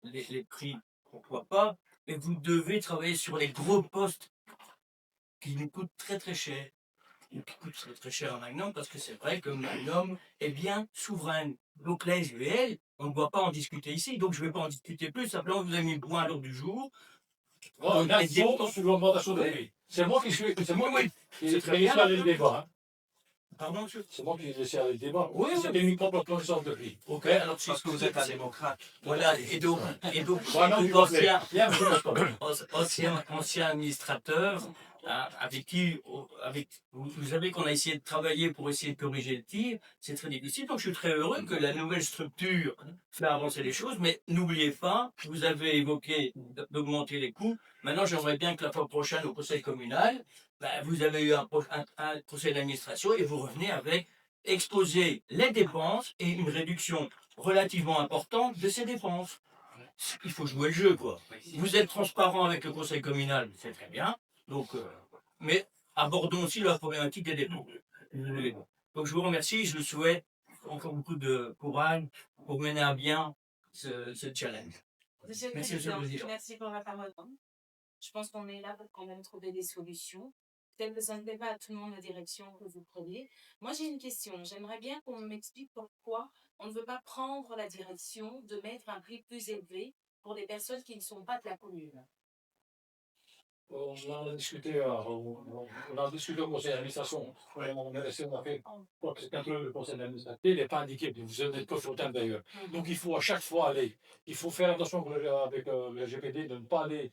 [SPEAKER 12] les prix, pourquoi pas, mais vous devez travailler sur les gros postes qui nous coûtent très très cher. Qui coûtent très très cher à Magnum, parce que c'est vrai que Magnum est bien souveraine. Donc la SBL, on ne doit pas en discuter ici, donc je ne vais pas en discuter plus, simplement vous avez mis le point à l'ordre du jour.
[SPEAKER 1] On a sur l'augmentation de prix. C'est moi qui suis. C'est moi qui ai laissé aller le débat. Hein.
[SPEAKER 12] Pardon, monsieur?
[SPEAKER 1] C'est moi qui ai laissé aller le débat.
[SPEAKER 12] Oui, oui.
[SPEAKER 1] C'est uniquement pour l'augmentation de prix.
[SPEAKER 12] Ok, alors
[SPEAKER 7] Parce que vous êtes un démocrate.
[SPEAKER 12] Voilà, et donc ancien administrateur, hein, avec vous savez qu'on a essayé de travailler pour essayer de corriger le tir, c'est très difficile, donc je suis très heureux que la nouvelle structure fait avancer les choses, mais n'oubliez pas, vous avez évoqué d'augmenter les coûts, maintenant j'aimerais bien que la fois prochaine au conseil communal, vous avez eu un conseil d'administration et vous revenez avec exposer les dépenses et une réduction relativement importante de ces dépenses. Il faut jouer le jeu, quoi. Vous êtes transparent avec le conseil communal, c'est très bien. Donc, mais abordons aussi la problématique des dépenses. Donc, je vous remercie. Je vous souhaite encore beaucoup de courage pour mener à bien ce challenge.
[SPEAKER 13] Monsieur le
[SPEAKER 12] Merci,
[SPEAKER 13] Président, merci pour la parole. Je pense qu'on est là pour quand même trouver des solutions. Peut-être que ça ne plaît pas à tout le monde la direction que vous prenez. Moi, j'ai une question. J'aimerais bien qu'on m'explique pourquoi on ne veut pas prendre la direction de mettre un prix plus élevé pour des personnes qui ne sont pas de la commune.
[SPEAKER 1] On en a discuté, on a discuté au conseil d'administration. On est resté, on a fait. Quand le conseil d'administration n'est pas indiqué, vous êtes consultant d'ailleurs. Donc il faut à chaque fois aller. Il faut faire attention avec le GPD de ne pas aller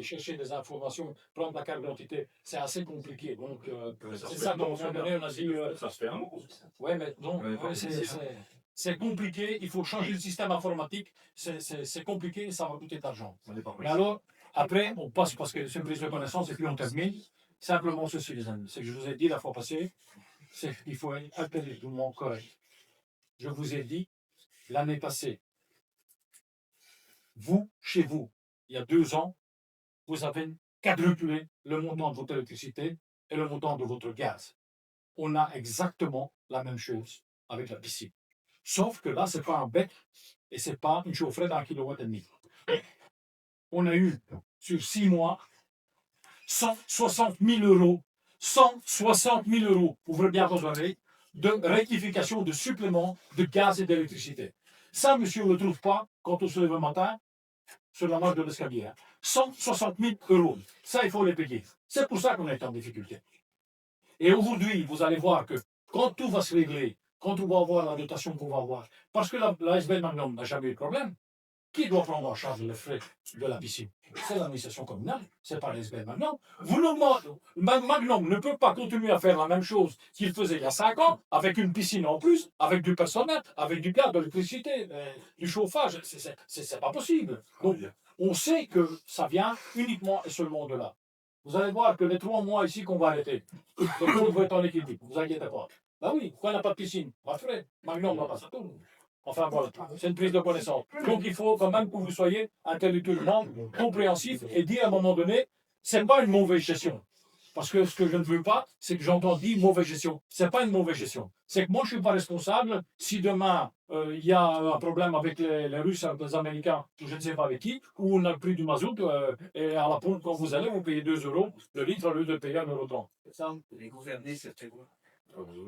[SPEAKER 1] chercher des informations, prendre la carte d'identité, c'est assez compliqué. Donc, c'est ça qu'on a donné, on a dit.
[SPEAKER 3] Ça se fait un mot.
[SPEAKER 1] Oui, mais donc, c'est compliqué, il faut changer le système informatique, c'est compliqué, ça va coûter d'argent. Mais alors, après, on passe, parce que c'est une prise de connaissance et puis on termine. Simplement ceci, les amis, c'est que je vous ai dit la fois passée, c'est qu'il faut appeler tout le monde correct. Je vous ai dit, l'année passée, vous, chez vous, il y a 2 ans, vous avez quadruplé le montant de votre électricité et le montant de votre gaz. On a exactement la même chose avec la piscine. Sauf que là, ce n'est pas un bec Et ce n'est pas une chaufferette d'un kilowatt et demi. On a eu, sur 6 mois, 160 000 euros, 160 000 euros, ouvrez bien vos oreilles, de rectification de supplément de gaz et d'électricité. Ça, monsieur, on ne le trouve pas quand on se lève le matin sur la marche de l'escalier. 160 000 euros. Ça, il faut les payer. C'est pour ça qu'on est en difficulté. Et aujourd'hui, vous allez voir que quand tout va se régler, quand on va avoir la dotation qu'on va avoir, parce que la SBL Magnum n'a jamais eu de problème, qui doit prendre en charge les frais de la piscine? C'est l'administration communale, c'est pas la SBL Magnum. Magnum ne peut pas continuer à faire la même chose qu'il faisait il y a 5 ans, avec une piscine en plus, avec du personnel, avec du gaz, de l'électricité, du chauffage. C'est pas possible. Donc, on sait que ça vient uniquement et seulement de là. Vous allez voir que les 3 mois ici qu'on va arrêter, le compte va être en équilibre, ne vous inquiétez pas. Ben oui, pourquoi on n'a pas de piscine? Pas de frais. Magnum, on va pas ça tourne. Enfin voilà, c'est une prise de connaissance. Donc il faut quand même que vous soyez intellectuellement compréhensif et dire à un moment donné, c'est pas une mauvaise gestion. Parce que ce que je ne veux pas, c'est que j'entends dire mauvaise gestion. C'est pas une mauvaise gestion. C'est que moi, je ne suis pas responsable si demain, il y a un problème avec les Russes, avec les Américains, ou je ne sais pas avec qui, où on a pris du mazout, et à la pompe, quand vous allez, vous payez 2 euros le litre au lieu de payer 1,30 €.
[SPEAKER 7] Les gouverner, c'est prévoir.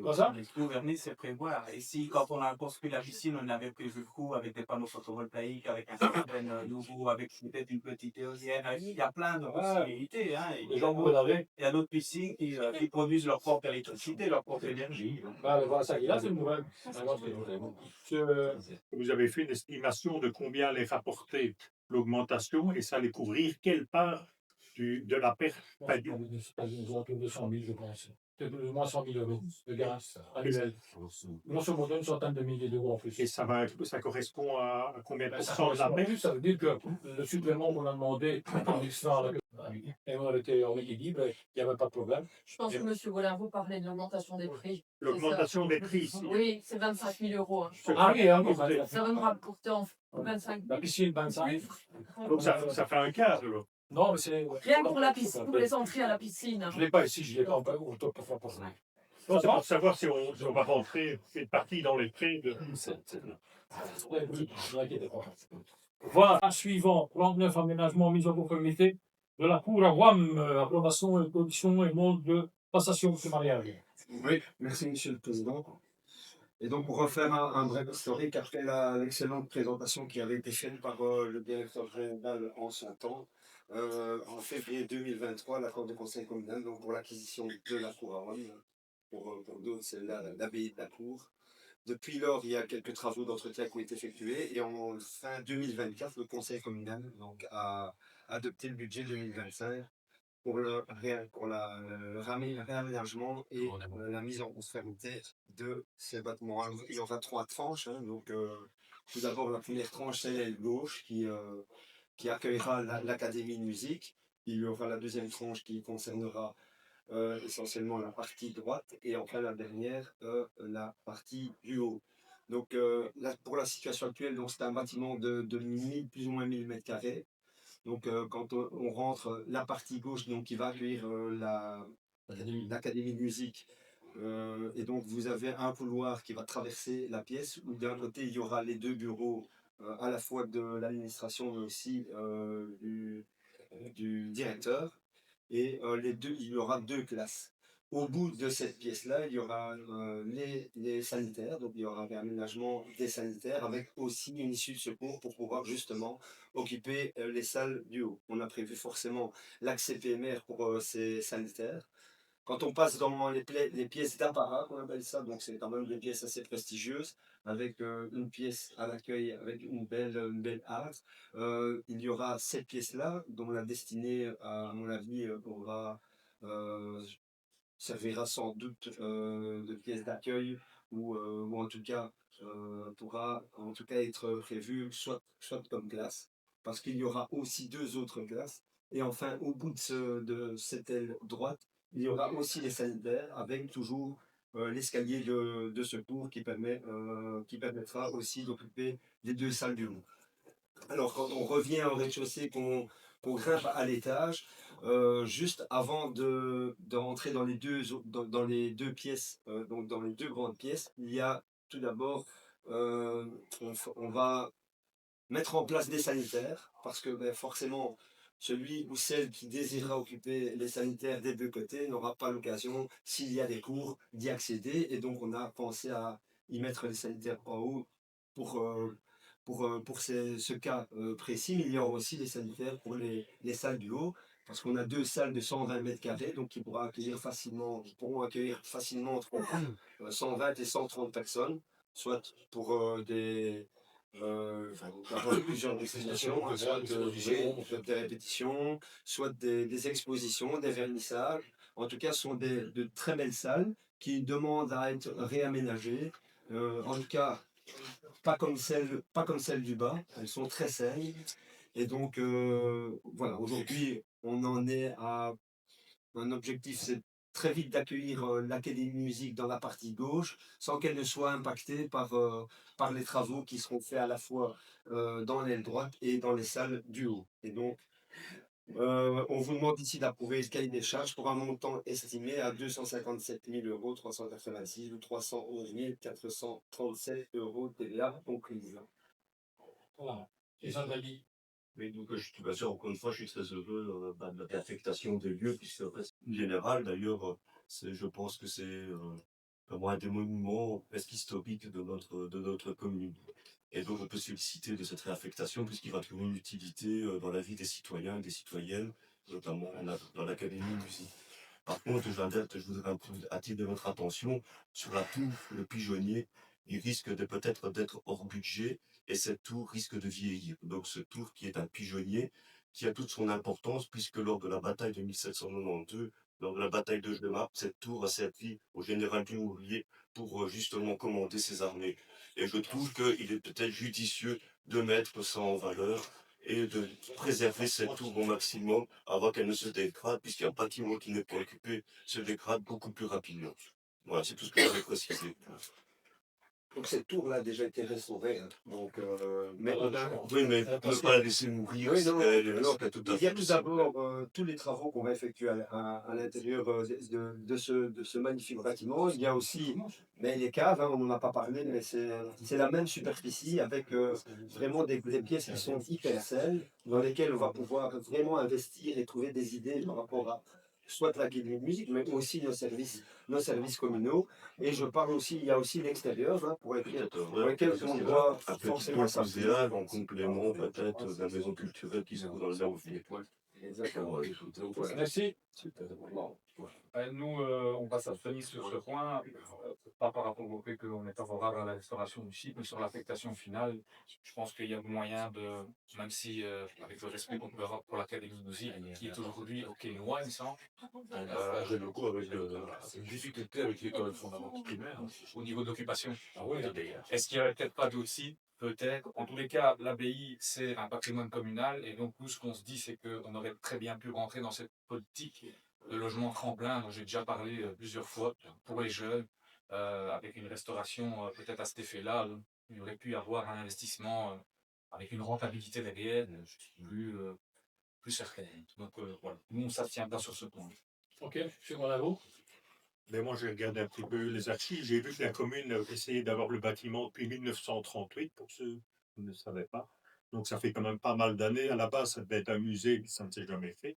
[SPEAKER 1] Quoi ça?
[SPEAKER 7] Les gouverner, c'est prévoir. Ici, quand on a construit la piscine, on avait prévu le coup avec des panneaux photovoltaïques, avec un système nouveau, avec peut-être une petite éolienne. Il y a plein de possibilités. Hein.
[SPEAKER 1] Les gens vous regardez.
[SPEAKER 7] Il y a d'autres piscines qui produisent leur propre électricité, leur propre énergie.
[SPEAKER 1] Voilà, ça, là, c'est une nouvelle.
[SPEAKER 3] Vous avez fait une estimation de combien allait rapporter l'augmentation et ça allait couvrir quelle part de la perte perdue?
[SPEAKER 1] Nous avons 200 000, je pense. C'est plus ou moins 100 000 euros de gaz annuel. Grosso modo, une centaine de milliers d'euros en plus.
[SPEAKER 3] Et ça correspond à combien de
[SPEAKER 1] Ça
[SPEAKER 3] pourcents de la
[SPEAKER 1] correspond
[SPEAKER 3] perte?
[SPEAKER 1] plus, ça veut dire que le supplément qu'on a demandé en extra, et on était en équilibre, il n'y avait pas de problème.
[SPEAKER 4] Je pense que M. Bollin, vous parlez de l'augmentation des prix.
[SPEAKER 3] L'augmentation des prix ici.
[SPEAKER 4] Oui, c'est 25 000 euros. Hein.
[SPEAKER 1] Ah oui, hein,
[SPEAKER 4] Ça va me rapporter en 25 000.
[SPEAKER 1] La piscine, 25 000.
[SPEAKER 3] Donc ça fait un quart alors.
[SPEAKER 1] Non, mais c'est.
[SPEAKER 4] Rien que pour la piscine, pour les entrées à la piscine. Hein.
[SPEAKER 1] Je ne l'ai pas ici, je l'ai pas au top pour faire passer.
[SPEAKER 3] Non, c'est pour savoir si on va rentrer une partie dans les frais de.
[SPEAKER 1] Voilà, suivant, 39 aménagements mis en conformité de la Cour à Guam, approbation et conditions et mode de passation de mariage.
[SPEAKER 6] Oui, merci Monsieur le Président. Et donc, pour refaire un bref historique, après l'excellente présentation qui avait été faite par le directeur général en son temps, en février 2023, l'accord de conseil communal donc pour l'acquisition de la Cour à Rome, pour d'autres, c'est l'abbaye de la Cour. Depuis lors, il y a quelques travaux d'entretien qui ont été effectués et en fin 2024, le conseil communal donc, a adopté le budget 2025 pour le réaménagement et la mise en conformité de ces bâtiments. Alors, il y aura 3 tranches. Hein, donc, tout d'abord, la première tranche, c'est l'aile gauche qui accueillera l'Académie de musique. Il y aura la deuxième tranche qui concernera essentiellement la partie droite et enfin la dernière, la partie du haut. Donc, pour la situation actuelle, c'est un bâtiment de plus ou moins 1000 mètres carrés. Donc, quand on rentre la partie gauche, donc, qui va accueillir l'Académie de musique, et donc vous avez un couloir qui va traverser la pièce, où d'un côté il y aura les 2 bureaux, à la fois de l'administration, mais aussi du directeur, et il y aura 2 classes. Au bout de cette pièce-là, il y aura les sanitaires, donc il y aura un aménagement des sanitaires avec aussi une issue de secours pour pouvoir justement occuper les salles du haut. On a prévu forcément l'accès PMR pour ces sanitaires. Quand on passe dans les pièces d'apparat, on appelle ça, donc c'est quand même des pièces assez prestigieuses, avec une pièce à l'accueil avec une belle halte. Il y aura cette pièce-là, dont la destinée, à mon avis, servira sans doute de pièce d'accueil ou en tout cas pourra en tout cas être prévu soit comme classe, parce qu'il y aura aussi 2 autres classes. Et enfin, au bout de cette aile droite, il y aura aussi les sanitaires avec toujours l'escalier de secours qui permettra aussi d'occuper les 2 salles du haut. Alors, quand on revient au rez-de-chaussée, qu'on grimpe à l'étage, juste avant de rentrer dans les deux pièces, donc dans les 2 grandes pièces, il y a tout d'abord, on va mettre en place des sanitaires, parce que ben, forcément, celui ou celle qui désirera occuper les sanitaires des deux côtés n'aura pas l'occasion, s'il y a des cours, d'y accéder. Et donc, on a pensé à y mettre les sanitaires en haut pour ce cas précis. Mais il y aura aussi des sanitaires pour les salles du haut, parce qu'on a 2 salles de 120 mètres carrés, donc qui pourront accueillir facilement entre 120 et 130 personnes, soit pour avoir plusieurs destinations, soit des répétitions, soit des expositions, des vernissages. En tout cas, ce sont de très belles salles qui demandent à être réaménagées. En tout cas, pas comme celles du bas, elles sont très saines. Et donc, voilà, aujourd'hui, on en est à un objectif, c'est très vite d'accueillir l'Académie de musique dans la partie gauche, sans qu'elle ne soit impactée par les travaux qui seront faits à la fois dans l'aile droite et dans les salles du haut. Et donc, on vous demande ici d'approuver le cahier des charges pour un montant estimé à 257 386 ou 311 437 € TVA comprise.
[SPEAKER 1] Voilà. Et ça, Dali.
[SPEAKER 14] Mais donc, je suis pas sûr, encore une fois, je suis très heureux de la réaffectation des lieux, puisque en général, d'ailleurs, je pense que c'est vraiment un des monuments presque historiques de notre commune. Et donc, on peut se féliciter de cette réaffectation, puisqu'il va trouver une utilité dans la vie des citoyens et des citoyennes, notamment dans l'Académie de musique. Par contre, je voudrais attirer votre attention sur la tour, le pigeonnier. Il risque peut-être d'être hors budget et cette tour risque de vieillir. Donc ce tour qui est un pigeonnier, qui a toute son importance puisque lors de la bataille de 1792, lors de la bataille de Jemappes, cette tour a servi au général Dumouriez pour justement commander ses armées. Et je trouve qu'il est peut-être judicieux de mettre ça en valeur et de préserver cette tour au maximum avant qu'elle ne se dégrade, puisqu'un bâtiment qui n'est pas occupé se dégrade beaucoup plus rapidement. Voilà, c'est tout ce que je voulais préciser.
[SPEAKER 6] Donc cette tour-là a déjà été restaurée. Hein. Donc, mais
[SPEAKER 14] oui, mais on ne peut pas la laisser mourir.
[SPEAKER 6] Oui, non,
[SPEAKER 14] Elle est
[SPEAKER 6] alors,
[SPEAKER 14] tout à
[SPEAKER 6] il y a
[SPEAKER 14] fait
[SPEAKER 6] tout d'abord tous les travaux qu'on va effectuer à l'intérieur de ce magnifique bâtiment. Il y a aussi les caves, hein, on n'en a pas parlé, mais c'est la même superficie avec vraiment des pièces qui sont hyper saines, dans lesquelles on va pouvoir vraiment investir et trouver des idées par rapport à soit l'Académie de musique, mais aussi nos services communaux. Et je parle aussi, il y a aussi l'extérieur, hein, pour lequel on doit forcément
[SPEAKER 14] s'appuyer en complément peut-être de la maison culturelle qui se trouve dans le Zéro Étoile.
[SPEAKER 6] Exactement.
[SPEAKER 1] Merci.
[SPEAKER 5] Bon. Nous, on passe à Fanny sur ce point, pas par rapport au fait qu'on est favorable à la restauration du site, mais sur l'affectation finale. Je pense qu'il y a moyen de, même si, avec le respect qu'on peut avoir pour l'Académie de musique, qui est aujourd'hui au Quénois, il me semble,
[SPEAKER 14] J'ai beaucoup avec une difficulté avec l'école fondamentale primaire.
[SPEAKER 5] au niveau de l'occupation.
[SPEAKER 14] Ah oui,
[SPEAKER 5] Est-ce qu'il n'y aurait peut-être pas d'autres sites? Peut-être. En tous les cas, l'abbaye, c'est un patrimoine communal. Et donc, nous, ce qu'on se dit, c'est qu'on aurait très bien pu rentrer dans cette politique de logement tremplin dont j'ai déjà parlé plusieurs fois pour les jeunes, avec une restauration peut-être à cet effet-là. Il y aurait pu y avoir un investissement avec une rentabilité derrière plus certaine. Donc, voilà. Nous, on s'abstiendra sur ce point.
[SPEAKER 1] Ok, je suis à vous.
[SPEAKER 3] Mais moi, j'ai regardé un petit peu les archives. J'ai vu que la commune a essayé d'avoir le bâtiment depuis 1938, pour ceux qui ne savaient pas. Donc, ça fait quand même pas mal d'années. À la base, ça devait être un musée, ça ne s'est jamais fait.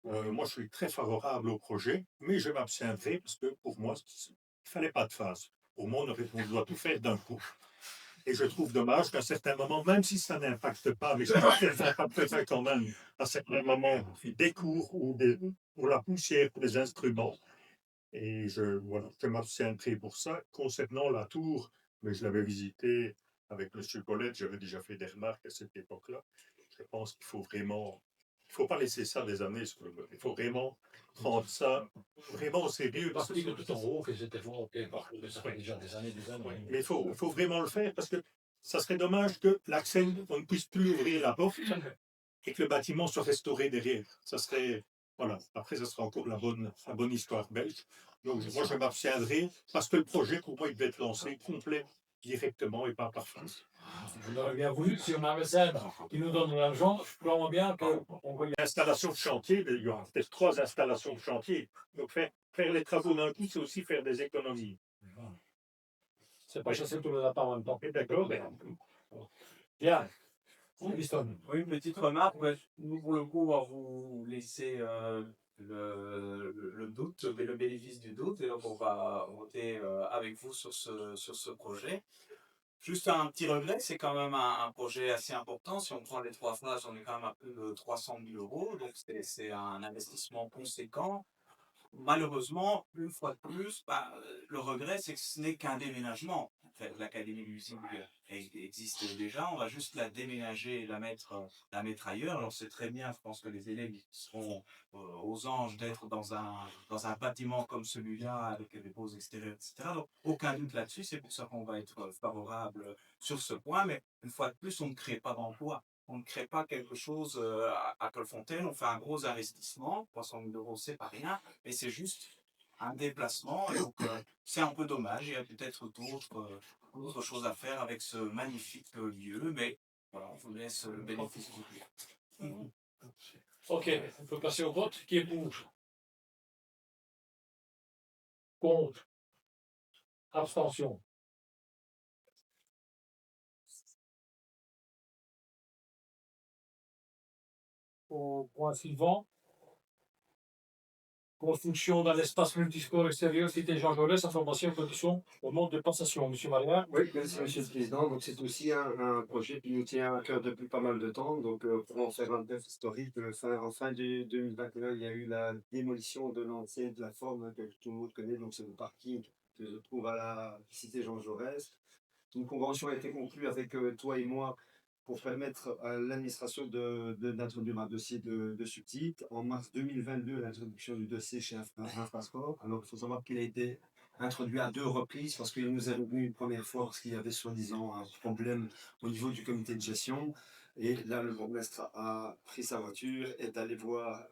[SPEAKER 3] Moi, je suis très favorable au projet, mais je m'abstiendrai parce que pour moi, il ne fallait pas de phase. Pour moi, on doit tout faire d'un coup. Et je trouve dommage qu'à certains moments, même si ça n'impacte pas, mais ça impacterait quand même à certains moments des cours ou pour la poussière, pour les instruments. Et je m'abstiendrai pour ça. Concernant la tour, mais je l'avais visitée avec M. Colette, j'avais déjà fait des remarques à cette époque-là. Je pense qu'il faut vraiment, il ne faut pas laisser ça des années. Il faut vraiment prendre ça vraiment au sérieux.
[SPEAKER 1] Parce que tout en haut, que c'était volonté, ça fait déjà des années.
[SPEAKER 3] Mais il faut vraiment le faire parce que ça serait dommage que l'accès, on ne puisse plus ouvrir la porte et que le bâtiment soit restauré derrière. Ça serait, voilà. Après, ça sera encore la bonne histoire belge. Donc, moi, je m'abstiendrai parce que le projet, pour moi, il devait être lancé complet, directement et pas par phase.
[SPEAKER 1] Je l'aurais bien voulu, si on a un mécène qui nous donne de l'argent, je crois bien qu'on va y aller.
[SPEAKER 3] Installation de chantier, il y aura peut-être 3 installations de chantier. Donc, faire les travaux d'un coup, c'est aussi faire des économies.
[SPEAKER 1] C'est pas chasser tous les lapins en même temps.
[SPEAKER 3] D'accord,
[SPEAKER 1] Bien.
[SPEAKER 7] Oui, une petite remarque. Ouais, nous, pour le coup, on va vous laisser le doute, mais le bénéfice du doute, et donc on va voter avec vous sur ce projet. Juste un petit regret, c'est quand même un projet assez important. Si on prend les 3 phases, on est quand même à plus de 300 000 euros, donc c'est un investissement conséquent. Malheureusement, une fois de plus, le regret, c'est que ce n'est qu'un déménagement. En fait, l'académie de musique existe déjà, on va juste la déménager et la mettre ailleurs. Alors c'est très bien, je pense que les élèves seront aux anges d'être dans un bâtiment comme celui-là, avec des pauses extérieures, etc. Donc aucun doute là-dessus, c'est pour ça qu'on va être favorable sur ce point, mais une fois de plus, on ne crée pas d'emploi. On ne crée pas quelque chose à Colfontaine, on fait un gros investissement, 300 000 euros, c'est pas rien, mais c'est juste un déplacement, et donc c'est un peu dommage. Il y a peut-être d'autres choses à faire avec ce magnifique lieu, mais voilà, on vous laisse le bénéfice du doute.
[SPEAKER 1] Ok, on peut passer au vote. Qui est pour? Contre? Abstention? Au point suivant. Construction d'un espace multisport extérieur, cité Jean Jaurès, information et conditions au nom de passation. Monsieur Maria.
[SPEAKER 6] Oui, merci Monsieur le Président. Donc c'est aussi un projet qui nous tient à cœur depuis pas mal de temps. Donc pour en faire un bref historique, en fin de 2021, il y a eu la démolition de l'ancienne plateforme que tout le monde connaît. Donc c'est le parking que je trouve à la cité Jean Jaurès. Une convention a été conclue avec toi et moi pour permettre à l'administration d'introduire un dossier de subside. En mars 2022, l'introduction du dossier chez Infrasport. Alors, il faut savoir qu'il a été introduit à 2 reprises parce qu'il nous est revenu une première fois parce qu'il y avait soi-disant un problème au niveau du comité de gestion. Et là, le bourgmestre a pris sa voiture et est allé voir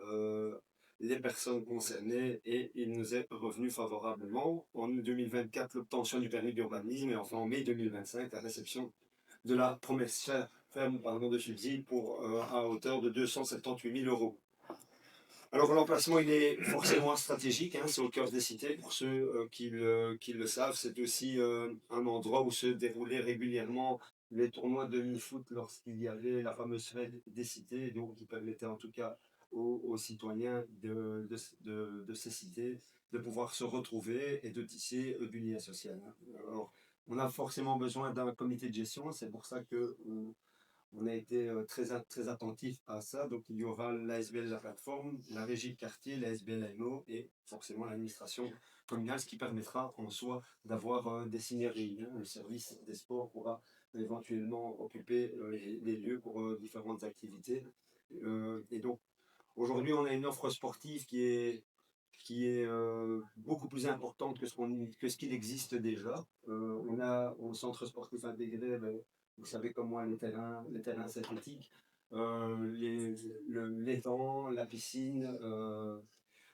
[SPEAKER 6] les personnes concernées et il nous est revenu favorablement. En 2024, l'obtention du permis d'urbanisme et enfin en mai 2025, la réception de la promesse ferme de subside à hauteur de 278 000 euros. Alors l'emplacement il est forcément stratégique, c'est au cœur des cités. Pour ceux qui le savent, c'est aussi un endroit où se déroulaient régulièrement les tournois de mini-foot lorsqu'il y avait la fameuse fête des cités, donc qui permettait en tout cas aux citoyens de ces cités de pouvoir se retrouver et de tisser du lien social. Alors, on a forcément besoin d'un comité de gestion, c'est pour ça que on a été très attentif à ça. Donc, il y aura l'ASBL, la plateforme, la régie de quartier, l'ASBL, l'AMO et forcément l'administration communale, ce qui permettra en soi d'avoir des synergies. Le service des sports pourra éventuellement occuper les lieux pour différentes activités. Et donc, aujourd'hui, on a une offre sportive qui est beaucoup plus importante que ce qu'il existe déjà. On a au centre sportif intégré, vous savez comme moi, les terrains synthétiques, l'étang, la piscine,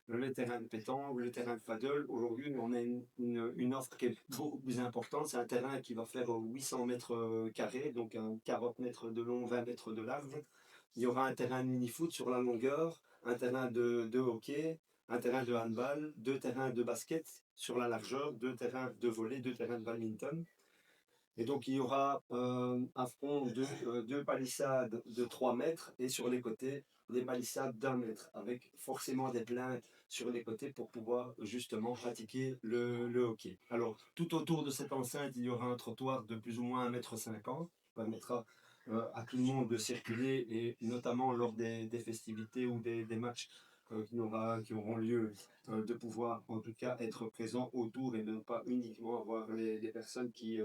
[SPEAKER 6] le terrain de pétanque, le terrain de paddle. Aujourd'hui, on a une offre qui est beaucoup plus importante. C'est un terrain qui va faire 800 mètres carrés, donc 40 mètres de long, 20 mètres de large. Il y aura un terrain de mini-foot sur la longueur, un terrain de hockey, un terrain de handball, 2 terrains de basket sur la largeur, 2 terrains de volley, 2 terrains de badminton. Et donc il y aura à front 2 palissades de 3 mètres et sur les côtés des palissades d'1 mètre avec forcément des plaintes sur les côtés pour pouvoir justement pratiquer le hockey. Alors tout autour de cette enceinte il y aura un trottoir de plus ou moins 1,50 m qui permettra à tout le monde de circuler et notamment lors des festivités ou des matchs qui auront lieu, de pouvoir en tout cas être présent autour et de ne pas uniquement avoir les personnes qui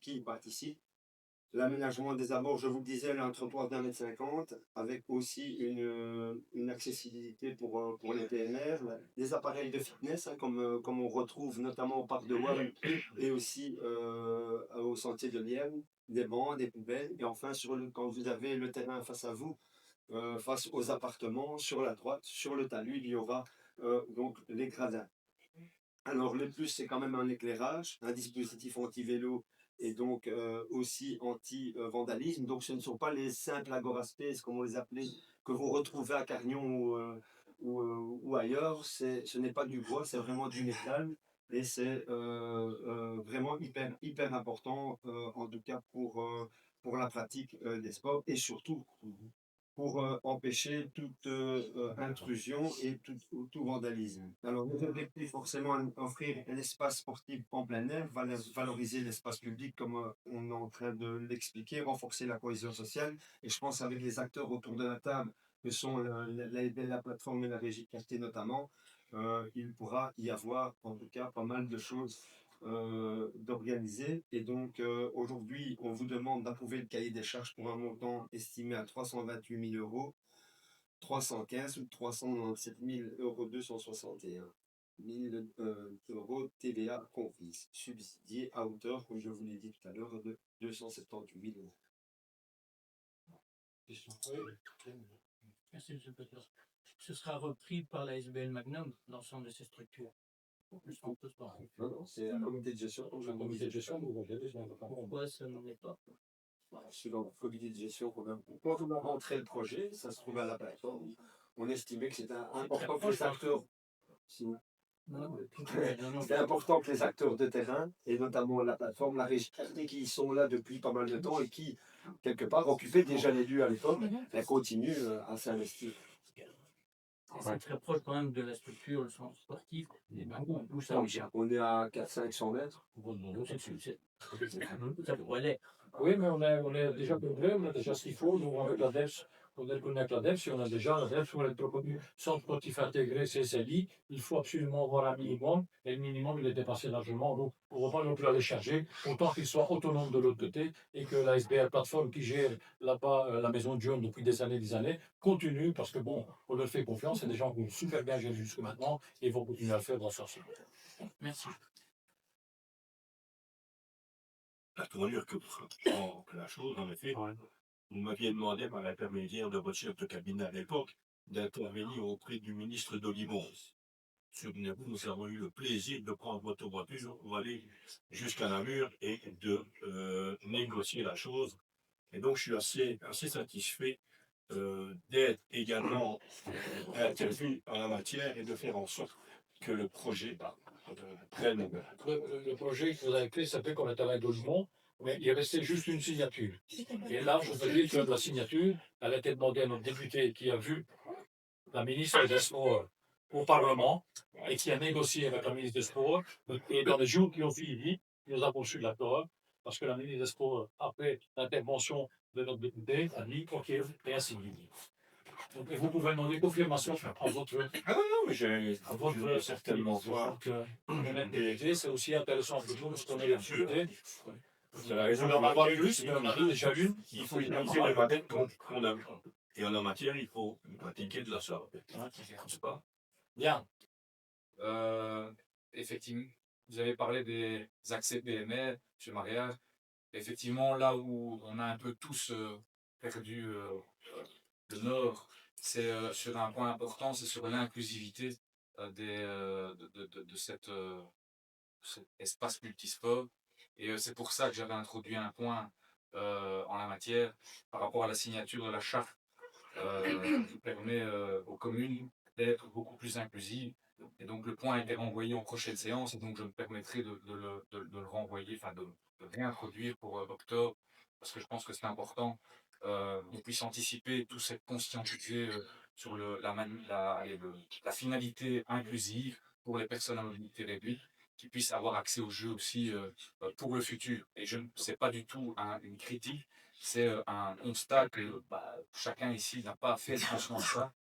[SPEAKER 6] y participent. L'aménagement des abords, je vous le disais, un trottoir d'1,50 m avec aussi une accessibilité pour les PMR, des appareils de fitness comme on retrouve notamment au parc de Wall et aussi au sentier de Lièvre, des bancs, des poubelles et enfin quand vous avez le terrain face à vous, face aux appartements, sur la droite, sur le talus, il y aura donc les gradins. Alors le plus c'est quand même un éclairage, un dispositif anti-vélo et donc aussi anti-vandalisme. Donc ce ne sont pas les simples agoraspaces comme on les appelait, que vous retrouvez à Carnion ou ailleurs. Ce n'est pas du bois, c'est vraiment du métal. Et c'est vraiment hyper important, en tout cas pour la pratique des sports et surtout pour empêcher toute intrusion et tout vandalisme. Alors, nos objectifs, forcément, offrir un espace sportif en plein air, valoriser l'espace public comme on est en train de l'expliquer, renforcer la cohésion sociale. Et je pense avec les acteurs autour de la table, que sont la plateforme et la régie de quartier notamment, il pourra y avoir en tout cas pas mal de choses d'organiser. Et donc aujourd'hui, on vous demande d'approuver le cahier des charges pour un montant estimé à 328 000 euros, 315 ou 397 000 euros 261 000 euros TVA comprise, subsidié à hauteur, comme je vous l'ai dit tout à l'heure, de 278 000 euros.
[SPEAKER 12] Merci, M. le Président. Ce sera repris par la SBL Magnum, l'ensemble de ces structures.
[SPEAKER 6] Non, non, c'est un comité de gestion.
[SPEAKER 1] Un comité de gestion, vous regardez,
[SPEAKER 12] Pourquoi ça n'en est pas?
[SPEAKER 6] Selon le comité de gestion, quand on a rentré le projet, ça se trouvait à la plateforme. On estimait que c'était important que les acteurs. C'était important que les acteurs de terrain, et notamment la plateforme, la régie, qui sont là depuis pas mal de temps et qui, quelque part, occupaient déjà les lieux à l'époque, continuent à s'investir.
[SPEAKER 12] C'est très proche quand même de la structure, le centre sportif. Où ça,
[SPEAKER 6] on est à 400-500 mètres.
[SPEAKER 12] Ça pourrait l'être.
[SPEAKER 1] Oui, mais on est déjà complet, on a déjà ce qu'il faut. Nous, avec la DEPS, on est connu avec la DEPS, et on a déjà la DEPS, on est reconnu centre sportif intégré CSLI. Il faut absolument avoir un minimum, et le minimum, il est dépassé largement. Donc, on ne va pas non plus aller charger, autant qu'il soit autonome de l'autre côté, et que la SBL plateforme qui gère là-bas la maison de John depuis des années, continue, parce que bon, on leur fait confiance, c'est des gens qui ont super bien géré jusque maintenant, et ils vont continuer à le faire dans ce sens.
[SPEAKER 12] Merci.
[SPEAKER 10] La tournure que prend la chose, en effet, vous m'aviez demandé par l'intermédiaire de votre chef de cabinet à l'époque d'intervenir auprès du ministre d'Olivon. Souvenez-vous, nous avons eu le plaisir de prendre votre voiture pour aller jusqu'à Namur et de négocier la chose. Et donc, je suis assez satisfait d'être également intervenu en la matière et de faire en sorte que le projet prenne.
[SPEAKER 1] Le projet que vous avez créé s'appelait qu'on était à Dolmont, mais il restait juste une signature. Et là, je veux dire que la signature, elle a été demandée à notre député qui a vu la ministre des Sports au Parlement et qui a négocié avec la ministre des Sports. Et dans les jours qui ont suivi, nous avons reçu l'accord parce que la ministre des Sports, après l'intervention de notre député, a dit OK, et a signé. Donc, vous pouvez demander confirmation à votre.
[SPEAKER 10] Ah non, mais je veux certainement voir.
[SPEAKER 1] C'est aussi intéressant pour nous parce qu'on est la député.
[SPEAKER 10] Vous avez raison.
[SPEAKER 1] On en a plus, mais on en a déjà une.
[SPEAKER 10] Il faut identifier les modèles qu'on a. Et en la matière, il faut pratiquer de la sorte. C'est pas
[SPEAKER 1] bien.
[SPEAKER 5] Effectivement, vous avez parlé des accès PMR chez Maria. Effectivement, là où on a un peu tous perdu le nord, c'est sur un point important, c'est sur l'inclusivité de cet espace multisport. Et c'est pour ça que j'avais introduit un point en la matière par rapport à la signature de la charte qui permet aux communes d'être beaucoup plus inclusives. Et donc le point a été renvoyé en prochaine séance, et donc je me permettrai de le renvoyer, enfin de réintroduire pour octobre, parce que je pense que c'est important qu'on puisse anticiper tout cette conscientisé sur la finalité inclusive pour les personnes à mobilité réduite, qui puissent avoir accès au jeu aussi pour le futur. Et je ne sais pas du tout une critique, c'est un constat que chacun ici n'a pas fait attention à ça.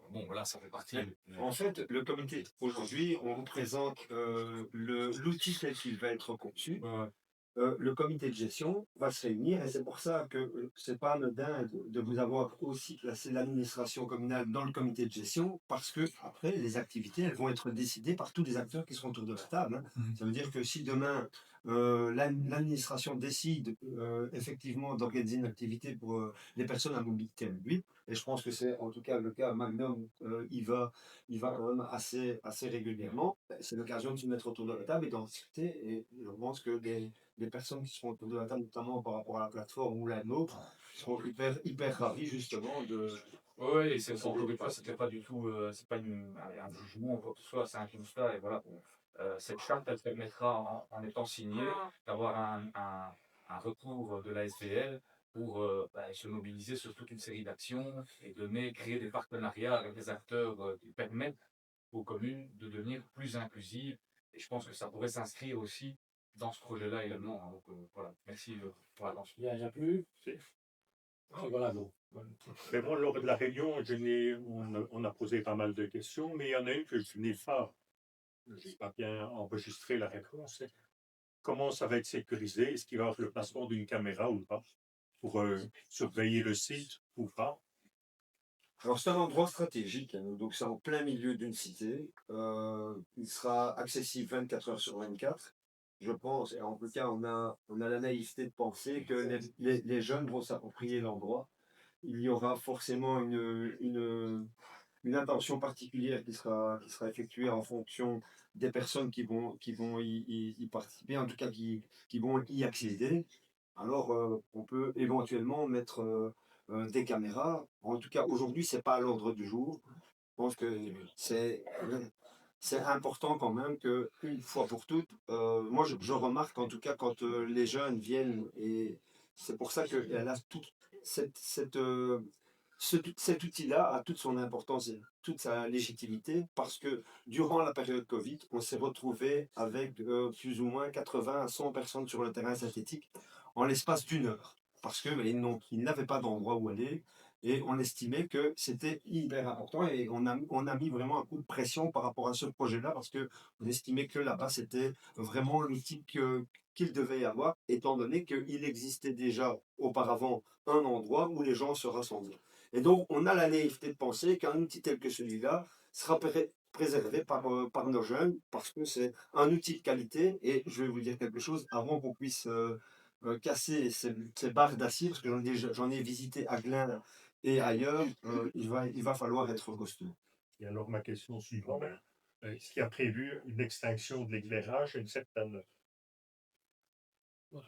[SPEAKER 5] Bon, voilà, ça fait partie.
[SPEAKER 6] En fait, le comité, aujourd'hui, on vous présente l'outil tel qu'il va être conçu. Le comité de gestion va se réunir, et c'est pour ça que c'est pas anodin de vous avoir aussi placé l'administration communale dans le comité de gestion, parce que après les activités, elles vont être décidées par tous les acteurs qui seront autour de la table. Hein. Ça veut dire que si demain l'administration décide effectivement d'organiser une activité pour les personnes à mobilité réduite, et je pense que c'est en tout cas le cas Magnum, il va quand même assez régulièrement, c'est l'occasion de se mettre autour de la table et d'en discuter, et je pense que les personnes qui seront autour de la table, notamment par rapport à la plateforme ou la nôtre, seront hyper ravis justement de...
[SPEAKER 5] Oui, et c'est encore une fois, c'était pas du tout, c'est pas un jugement ou quoi que ce soit, c'est un constat, et voilà. cette charte, elle permettra, en étant signée, d'avoir un recours de la SBL pour se mobiliser sur toute une série d'actions et de créer des partenariats avec des acteurs qui permettent aux communes de devenir plus inclusives. Et je pense que ça pourrait s'inscrire aussi dans ce projet-là également. Donc voilà, merci pour l'attention.
[SPEAKER 1] Il n'y a plus. Voilà, bon.
[SPEAKER 3] Mais bon, lors de la réunion, on a posé pas mal de questions, mais il y en a une que je n'ai pas bien enregistré la réponse. C'est comment ça va être sécurisé? Est-ce qu'il va y avoir le placement d'une caméra ou pas pour surveiller le site ou pas?
[SPEAKER 6] Alors, c'est un endroit stratégique, hein, donc c'est en plein milieu d'une cité. Il sera accessible 24 heures sur 24, je pense. Et en tout cas, on a la naïveté de penser que les jeunes vont s'approprier l'endroit. Il y aura forcément une attention particulière qui sera effectuée en fonction des personnes qui vont y participer, en tout cas qui vont y accéder. Alors, on peut éventuellement mettre des caméras. En tout cas, aujourd'hui, c'est pas à l'ordre du jour. Je pense que c'est important quand même que une fois pour toutes, moi je remarque en tout cas quand les jeunes viennent, et c'est pour ça qu'elle a toute cet outil-là a toute son importance et toute sa légitimité, parce que durant la période Covid, on s'est retrouvé avec plus ou moins 80 à 100 personnes sur le terrain synthétique en l'espace d'une heure, parce qu'ils n'avaient pas d'endroit où aller, et on estimait que c'était hyper important, et on a mis vraiment un coup de pression par rapport à ce projet-là, parce qu'on estimait que là-bas, c'était vraiment l'outil qu'il devait y avoir, étant donné qu'il existait déjà auparavant un endroit où les gens se rassemblaient. Et donc, on a la naïveté de penser qu'un outil tel que celui-là sera préservé par nos jeunes, parce que c'est un outil de qualité. Et je vais vous dire quelque chose, avant qu'on puisse casser ces barres d'acier, parce que j'en ai visité à Glin et ailleurs, il va falloir être costaud.
[SPEAKER 3] Et alors, ma question suivante, est-ce qu'il y a prévu une extinction de l'éclairage à une certaine...
[SPEAKER 1] Ça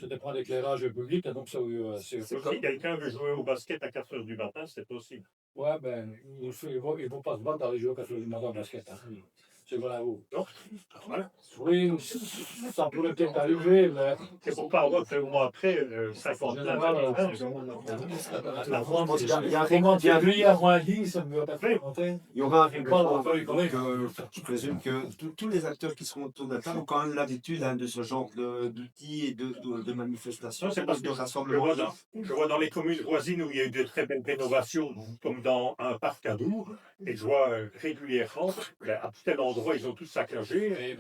[SPEAKER 1] dépend de l'éclairage public, donc ça, c'est
[SPEAKER 3] Si quelqu'un veut jouer au basket à 4 heures du matin, c'est possible.
[SPEAKER 1] Ouais, ben, il ne faut pas se battre d'aller jouer à 4 heures du matin au basket. Hein. C'est voilà où.
[SPEAKER 3] Voilà.
[SPEAKER 1] Oui, ça pourrait peut-être arriver, mais.
[SPEAKER 3] C'est pour pas avoir un mois après 50
[SPEAKER 1] Il y
[SPEAKER 6] aura un règlement. Je présume que tous les acteurs qui seront autour de la table ont quand même l'habitude de ce genre d'outils et de manifestations.
[SPEAKER 3] C'est parce que je vois dans les communes voisines où il y a eu de très belles rénovations, comme dans un parc à Dour, et je vois régulièrement, à tel endroit, ils ont tous saccagé.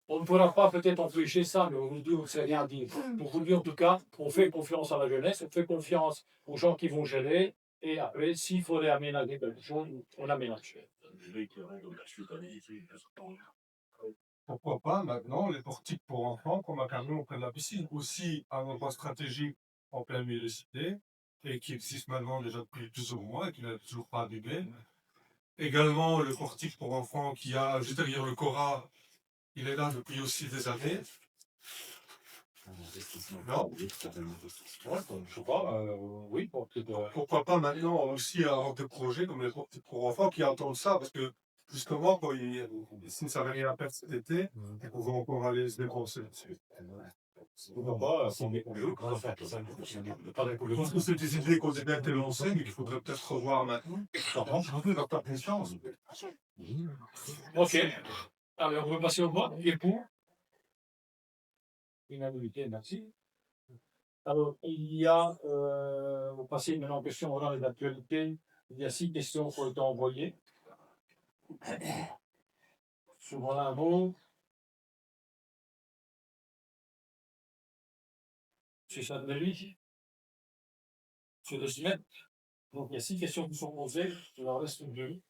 [SPEAKER 1] On ne pourra pas peut-être empêcher ça, mais aujourd'hui, on ne sait rien dire. Pour vous dire, en tout cas, on fait confiance à la jeunesse, on fait confiance aux gens qui vont gérer, et après, s'il faudrait aménager quelque chose, on aménage.
[SPEAKER 15] Pourquoi pas maintenant les portiques pour enfants qu'on a camion auprès de la piscine, aussi un endroit stratégique en plein milieu de cité, et qui existe maintenant déjà depuis plusieurs mois et qui n'a toujours pas arrivé. Également le portique pour enfants qui a juste derrière le Cora, il est là depuis aussi des années. Non.
[SPEAKER 1] Je sais pas, oui,
[SPEAKER 15] pourquoi pas maintenant aussi avoir des projets comme les portiques pour enfants qui entendent ça, parce que justement, quand s'ils ne savaient rien à faire cet été, ils pouvaient encore aller se dépenser.
[SPEAKER 1] Pourquoi pas,
[SPEAKER 15] Je pense que c'est des idées qui ont déjà été lancées, mais qu'il faudrait peut-être revoir maintenant. Un peu dans ta conscience.
[SPEAKER 1] Ok. Alors, on va passer au vote. Qui est pour? Unanimité, merci. Alors, il y a, on va passer maintenant aux questions orales d'actualité. Il y a 6 questions qui ont été envoyées. Souvent là, bon. C'est ça de lui. C'est de semaines. Donc, il y a 6 questions qui sont posées. Il en reste 2.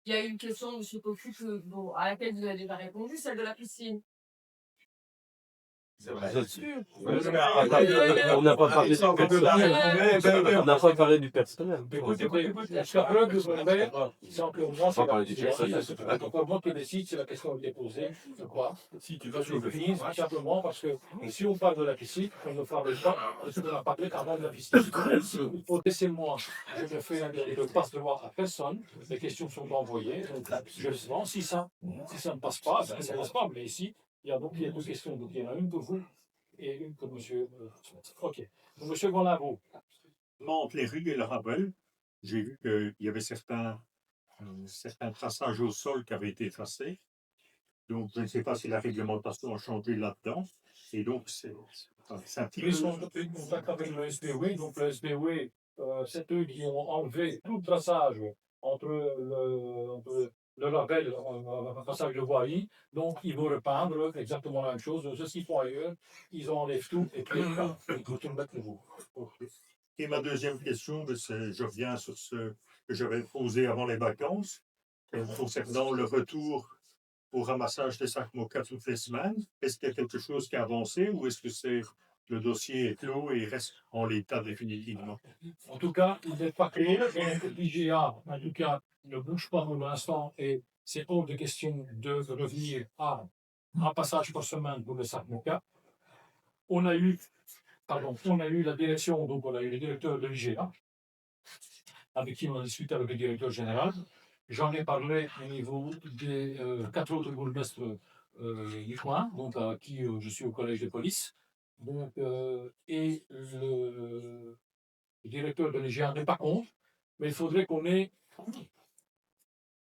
[SPEAKER 4] Il y a une question, M. Kofu, à laquelle vous avez déjà répondu, celle de la piscine.
[SPEAKER 5] C'est vrai.
[SPEAKER 11] On n'a pas parlé du personnel. On n'a pas parlé du personnel.
[SPEAKER 1] Jusqu'à preuve du contraire, simplement, c'est
[SPEAKER 11] parler du personnel.
[SPEAKER 1] moi qui décide, c'est la question qui est posée, je crois. Si tu veux, je le finis, simplement parce que si on parle de la piscine, on ne parle pas de ce qu'on a parlé avant de la piscine. Laissez-moi, je ne fais le passe-droit à personne, les questions sont envoyées, donc je le sens. Si ça ne passe pas, ben, ça ne passe pas, mais ici, il y a deux questions, donc il y en a une pour vous et une pour monsieur. Ok. Donc, monsieur Gonlavo.
[SPEAKER 3] Entre les rues et le Rabel, j'ai vu qu'il y avait certains traçages au sol qui avaient été tracés. Donc, je ne sais pas si la réglementation a changé là-dedans. Et donc, c'est un petit peu...
[SPEAKER 1] Ils sont en contact avec le SBW, donc le SBW, c'est eux qui ont enlevé tout le traçage entre le label, le passage de voirie. Donc, ils vont repeindre exactement la même chose. C'est ce qu'ils font ailleurs. Ils enlèvent tout et puis ils vont tout mettre nouveau.
[SPEAKER 3] Et ma deuxième question, je reviens sur ce que j'avais posé avant les vacances, concernant le retour au ramassage des sacs Moka toutes les semaines. Est-ce qu'il y a quelque chose qui a avancé ou est-ce que le dossier est clos et il reste en l'état définitivement?
[SPEAKER 1] En tout cas, il n'est pas clos. L'IGA, en tout cas, ne bouge pas pour l'instant et c'est hors de question de revenir à un passage par semaine pour le sac Moka. On a eu la direction, donc on a eu le directeur de l'IGA, avec qui on a discuté avec le directeur général. J'en ai parlé au niveau des 4 autres bourgmestres du coin, donc à qui je suis au collège de police. Donc, et le directeur de l'IGA n'est pas contre, mais il faudrait qu'on ait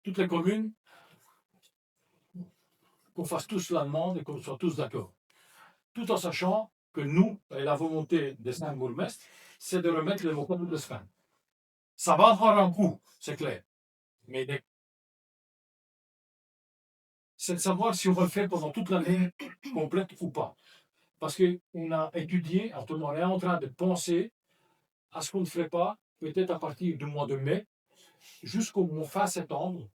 [SPEAKER 1] toutes les communes, qu'on fasse tous la demande et qu'on soit tous d'accord. Tout en sachant que nous, et la volonté des 5 bourgmestres, c'est de remettre les mots toutes les semaines. Ça va avoir un coût, c'est clair. Mais c'est de savoir si on va le faire pendant toute l'année complète ou pas. Parce qu'on a étudié, on est en train de penser à ce qu'on ne ferait pas, peut-être à partir du mois de mai, jusqu'au mois fin septembre,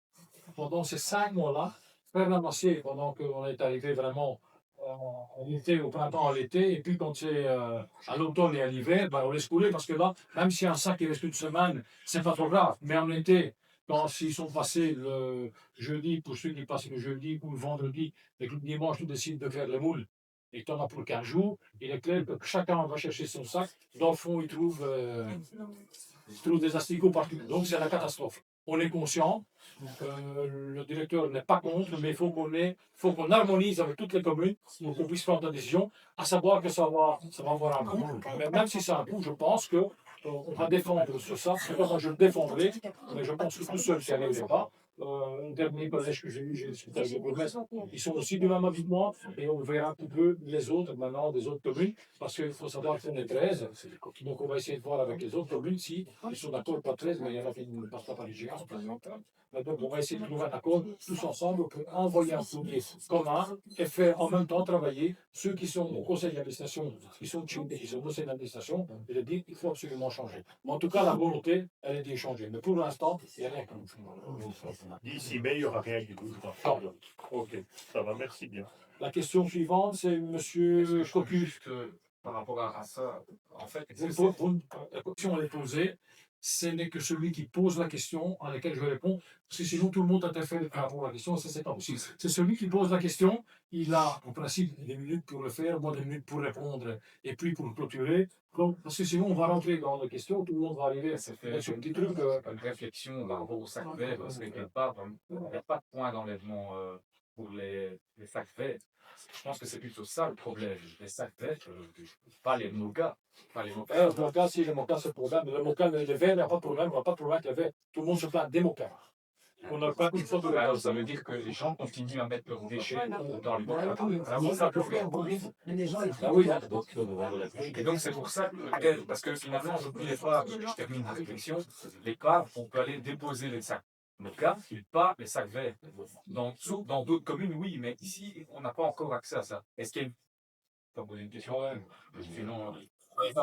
[SPEAKER 1] pendant ces 5 mois-là, faire ramasser pendant qu'on est arrivé vraiment en été, au printemps, à l'été, et puis quand c'est à l'automne et à l'hiver, ben on laisse couler parce que là, même si un sac il reste une semaine, c'est pas trop grave. Mais en été, quand s'ils sont passés le jeudi, pour ceux qui passent le jeudi ou le vendredi, et que le dimanche, tu décides de faire le moule, et que tu en as pour 15 jours, il est clair que chacun va chercher son sac. Dans le fond, il trouve des asticots partout. Donc, c'est la catastrophe. On est conscient, le directeur n'est pas contre, mais il faut qu'on harmonise avec toutes les communes pour qu'on puisse prendre la décision, à savoir que ça va avoir un coût. Mais même si c'est un coût, je pense que on va défendre sur ça. Moi, je le défendrai, mais je pense que tout seul, ça n'arriverait pas. Le dernier collège que j'ai eu, j'ai discuté avec les bourgmestres, ils sont aussi du même avis que moi, et on verra un petit peu les autres, maintenant, des autres communes, parce qu'il faut savoir qu'on est 13, donc on va essayer de voir avec les autres communes si ils sont d'accord, pas 13, mais il y en a qui ne passent pas par les géants, par exemple. Donc on va essayer de trouver un accord tous ensemble pour envoyer un courrier commun et faire en même temps travailler ceux qui sont au conseil d'administration, qui sont chez qui sont au conseil d'administration, et de dire qu'il faut absolument changer. Mais en tout cas, la volonté, elle est d'y changer. Mais pour l'instant, il n'y a rien qui bouge.
[SPEAKER 3] D'ici mai, il n'y aura rien qui bouge. Ok, ça va, merci bien.
[SPEAKER 1] La question suivante, c'est M. Cocu.
[SPEAKER 5] Par rapport à ça, en fait,
[SPEAKER 1] La question elle est posée, ce n'est que celui qui pose la question à laquelle je réponds, parce que sinon tout le monde interfère par rapport à la question, ça c'est pas possible. C'est celui qui pose la question, il a en principe des minutes pour le faire, moi des minutes pour répondre, et puis pour clôturer. Donc, parce que sinon on va rentrer dans la question, tout le monde va arriver
[SPEAKER 5] c'est fait
[SPEAKER 1] sur un petit truc.
[SPEAKER 5] une réflexion par rapport au sac vert, parce que quelque part, il n'y a pas de point d'enlèvement pour les sacs verts. Je pense que c'est plutôt ça le problème. Les sacs verts, pas les mokas.
[SPEAKER 1] Le moka, si le moka, c'est le problème. Le moka, le verre, il n'y a pas de problème, on n'a pas de problème avec le verre. Tout le monde se plaint des mokas. On n'a pas une fois de
[SPEAKER 5] Alors, ça veut dire que les gens continuent à mettre leurs déchets dans le moka.
[SPEAKER 1] Ah oui,
[SPEAKER 5] et donc c'est pour ça que, parce que finalement, n'oubliez pas, je termine ma réflexion, les caves, on peut aller déposer les sacs moka, mais pas les sacs verts. Dans d'autres communes, oui, mais ici, on n'a pas encore accès à ça. Est-ce qu'il y a une... poser une question? Sinon,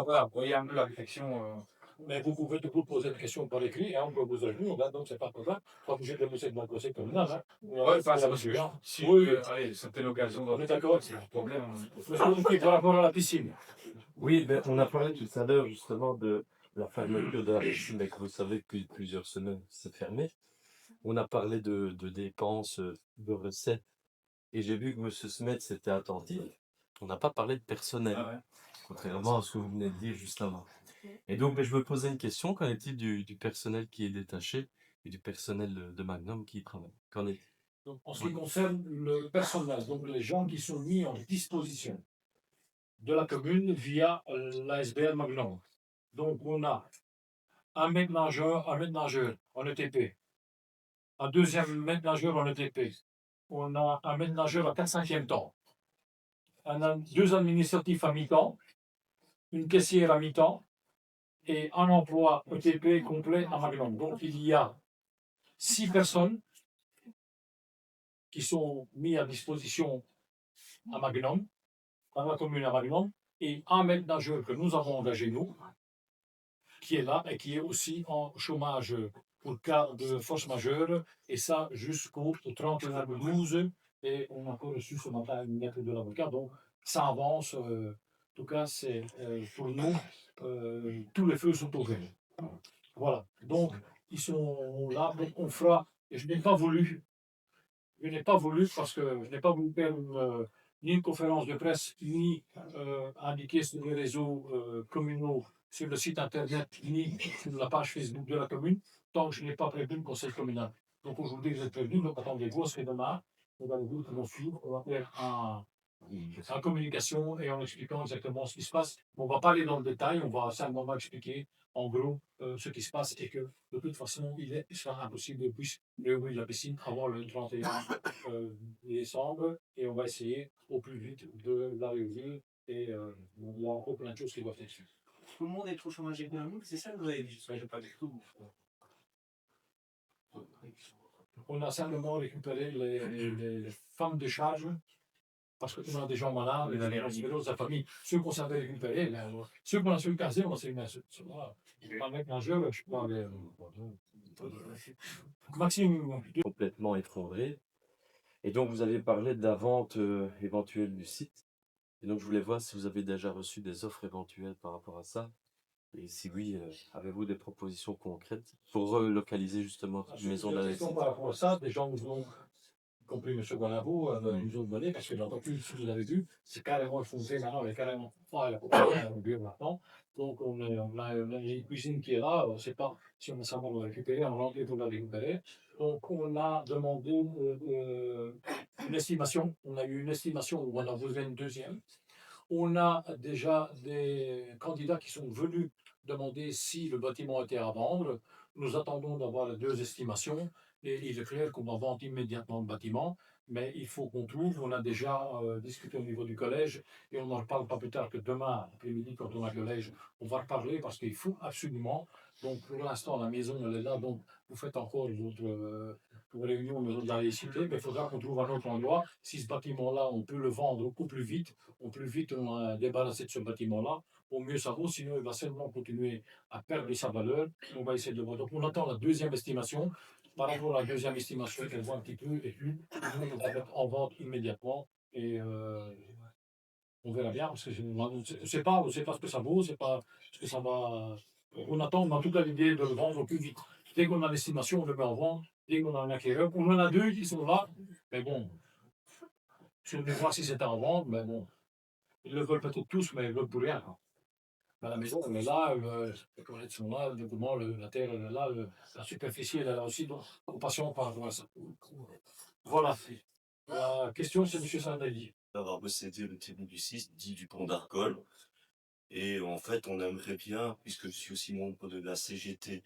[SPEAKER 5] voilà, vous voyez un peu la réflexion
[SPEAKER 1] Mais vous pouvez toujours poser des questions par écrit, hein, on peut vous ajouter, donc c'est pas de problème. Pas obligé de laisser de mon conseil communal. Hein.
[SPEAKER 5] Ouais, enfin, ça va
[SPEAKER 1] suffit.
[SPEAKER 5] suffire. Si,
[SPEAKER 1] Oui,
[SPEAKER 5] allez, c'était l'occasion
[SPEAKER 1] on est d'accord.
[SPEAKER 5] c'est un problème.
[SPEAKER 1] Monsieur Mounki, par rapport à la piscine.
[SPEAKER 16] Oui, ben, on a parlé tout à l'heure justement de la fermeture de la piscine, mais que vous savez que depuis plusieurs semaines, c'est fermé. On a parlé de dépenses, de recettes, et j'ai vu que M. Smet était attentif. On n'a pas parlé de personnel,
[SPEAKER 5] Ah ouais.
[SPEAKER 16] contrairement à ce que vous venez de dire juste avant. Et donc, ben, je me posais une question, qu'en est-il du personnel qui est détaché et du personnel de Magnum qui y travaille? Qu'en est-il?
[SPEAKER 1] Donc, en ce qui concerne le personnel, donc les gens qui sont mis en disposition de la commune via l'ASBL Magnum. Donc, on a un maître nageur en ETP, un deuxième maître nageur en ETP, on a un maître nageur à 4/5e temps, deux administratifs à mi-temps, une caissière à mi-temps et un emploi ETP complet à Magnum. Donc, il y a 6 personnes qui sont mises à disposition à Magnum, dans la commune à Magnum, et un maître nageur que nous avons engagé, nous, qui est là et qui est aussi en chômage pour cas de force majeure, et ça jusqu'au 31/12. Et on a encore reçu ce matin une lettre de l'avocat, donc ça avance. En tout cas, c'est pour nous, tous les feux sont ouverts. Voilà, donc ils sont là, donc on fera, et je n'ai pas voulu parce que je n'ai pas voulu faire ni une conférence de presse, ni indiquer sur les réseaux communaux, sur le site internet, ni sur la page Facebook de la commune, tant que je n'ai pas prévenu le conseil communal. Donc aujourd'hui, vous êtes prévenus, donc attendez-vous, on se fait demain, on va vous suivre, on va faire en communication et en expliquant exactement ce qui se passe. On ne va pas aller dans le détail, on va simplement expliquer en gros ce qui se passe et que de toute façon, il sera impossible de puisse réouvrir la piscine avant le 31 décembre et on va essayer au plus vite de la réouvrir et il y a encore plein de choses qui doivent être faites.
[SPEAKER 7] Tout le monde est au chômage économique, c'est ça que vous avez dit? Je ne sais pas du tout.
[SPEAKER 1] On a simplement récupéré les femmes de charge parce qu'on a des gens malades, les gens de sa famille. Ceux qu'on savait récupérer, ceux qu'on a su caser, on s'est mis à ceux. Pas avec un jeu, je parle. Maxime.
[SPEAKER 16] Complètement effondré. Et donc, vous avez parlé de la vente éventuelle du site. Et donc, je voulais voir si vous avez déjà reçu des offres éventuelles par rapport à ça. Et si oui, avez-vous des propositions concrètes pour relocaliser justement une maison d'investissement?
[SPEAKER 1] Par rapport à ça, des gens nous ont, y compris M. Guanabo, nous ont donné, parce que l'entreprise, si vous l'avez vu, c'est carrément effondré maintenant, elle est carrément pas maintenant. Donc on a une cuisine qui est là, on ne sait pas si on va savoir la récupérer, on rentre pour la récupérer. Donc on a demandé une estimation, on a eu une estimation où on a besoin une deuxième. On a déjà des candidats qui sont venus demander si le bâtiment était à vendre. Nous attendons d'avoir les 2 estimations et il est clair qu'on va vendre immédiatement le bâtiment, mais il faut qu'on trouve. On a déjà discuté au niveau du collège et on n'en reparle pas plus tard que demain après-midi quand on a le collège. On va reparler parce qu'il faut absolument. Donc pour l'instant, la maison elle est là, donc vous faites encore votre réunion au niveau de la laïcité, mais il faudra qu'on trouve un autre endroit. Si ce bâtiment-là, on peut le vendre au plus vite on a débarrassé de ce bâtiment-là, au mieux ça vaut, sinon il va seulement continuer à perdre sa valeur. On va essayer de voir. Donc on attend la deuxième estimation. Par rapport à la deuxième estimation, qu'elle voit un petit peu, et puis on va mettre en vente immédiatement. Et on verra bien, parce que je ne sais pas ce que ça vaut, c'est pas ce que ça va. On attend, on a toute l'idée de le vendre au plus vite. Dès qu'on a l'estimation, on le met en vente. Dès qu'on a un acquéreur, on en a 2 qui sont là, mais bon, si on veut voir si c'est en vente, mais bon, ils le veulent peut-être tous, mais ils ne veulent pour rien. Ben, la maison, elle est là, les toilettes sont là, la terre, elle est là, la superficie, elle est là aussi, donc on patiente par rapport à ça. Voilà. La question, c'est M. Sandali.
[SPEAKER 14] D'avoir possédé le terrain du 6, dit du pont d'Arcole. Et en fait, on aimerait bien, puisque je suis aussi membre de la CGTP,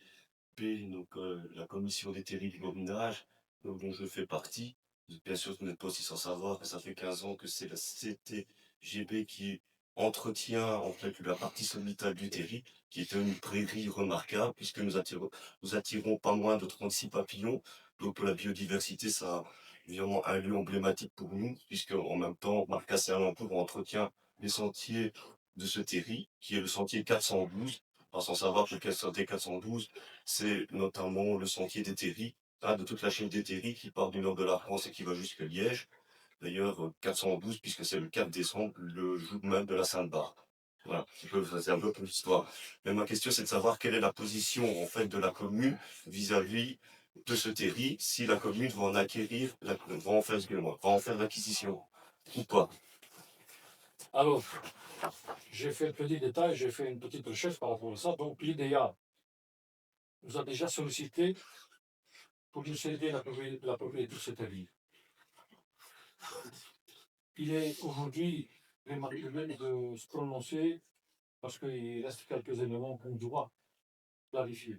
[SPEAKER 14] donc la commission des terrils du bobinage, dont je fais partie. Bien sûr, vous n'êtes pas aussi sans savoir que ça fait 15 ans que c'est la CTGB qui entretient en fait la partie sommitale du terri, qui est une prairie remarquable, puisque nous attirons pas moins de 36 papillons. Donc pour la biodiversité, ça a évidemment un lieu emblématique pour nous, puisque en même temps, Marcassé-Alentour entretient les sentiers de ce terri, qui est le sentier 412, Parce qu'on savoir que le sentier 412, c'est notamment le sentier des terris, de toute la chaîne des terris qui part du nord de la France et qui va jusqu'à Liège. D'ailleurs, 412, puisque c'est le 4 décembre, le jour même de la Sainte-Barbe. Voilà, c'est un peu pour l'histoire. Mais ma question, c'est de savoir quelle est la position, en fait, de la commune vis-à-vis de ce terri, si la commune va en acquérir, va en faire l'acquisition, ou pas.
[SPEAKER 1] Alors, j'ai fait le petit détail, j'ai fait une petite recherche par rapport à ça. Donc, l'IDEA nous a déjà sollicité pour nous céder la propriété de cette terri. Il est aujourd'hui prématuré de se prononcer parce qu'il reste quelques éléments qu'on doit clarifier,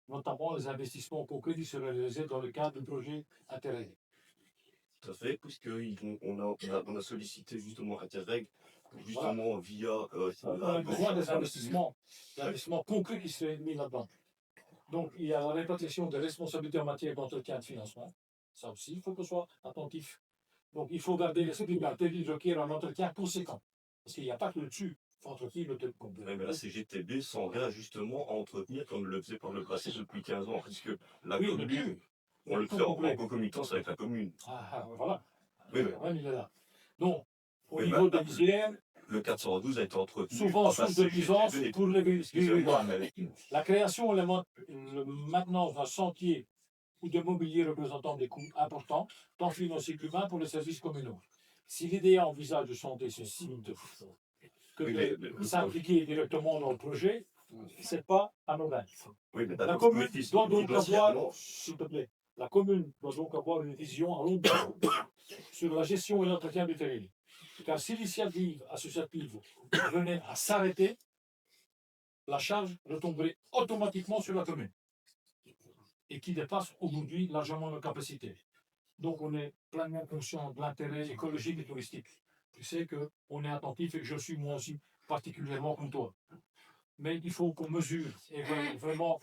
[SPEAKER 1] notamment les investissements concrets qui seraient réalisés dans le cadre du projet Interreg.
[SPEAKER 14] Tout à fait, puisqu'on a sollicité justement Interreg, justement via...
[SPEAKER 1] on a besoin des investissements concrets qui seraient mis là-dedans. Donc, il y a la répartition des responsabilités en matière d'entretien et de financement. Ça aussi, il faut qu'on soit attentif. Donc, il faut garder l'esprit que la TELI requiert un entretien conséquent. Parce qu'il n'y a pas que le dessus. Il faut entretenir le TELI complet.
[SPEAKER 14] Oui, mais la CGTB s'engage justement à entretenir, comme le faisait par le passé depuis 15 ans, puisque la commune, on le fait en concomitance avec la commune.
[SPEAKER 1] Voilà.
[SPEAKER 14] Oui,
[SPEAKER 1] le problème, il est là. Donc, au niveau de l'ISIR,
[SPEAKER 14] le 412 a été entretenu.
[SPEAKER 1] souvent source de nuisance pour les riverains. La création et le maintenance d'un sentier ou de mobilier représentant des coûts importants, tant financiers qu'humains, pour les services communaux. Si l'IDEA envisage de sonder ce site, que de s'impliquer directement dans le projet, ce n'est pas anodin.
[SPEAKER 14] Oui, mais
[SPEAKER 1] la commune doit donc avoir, s'il te plaît, la commune doit donc avoir une vision à long terme sur la gestion et l'entretien du terrain. Car si l'initiative associative venait à s'arrêter, la charge retomberait automatiquement sur la commune et qui dépasse aujourd'hui largement nos capacités. Donc on est pleinement conscient de l'intérêt écologique et touristique. Tu sais qu'on est attentif et que je suis moi aussi particulièrement comme toi. Mais il faut qu'on mesure et vraiment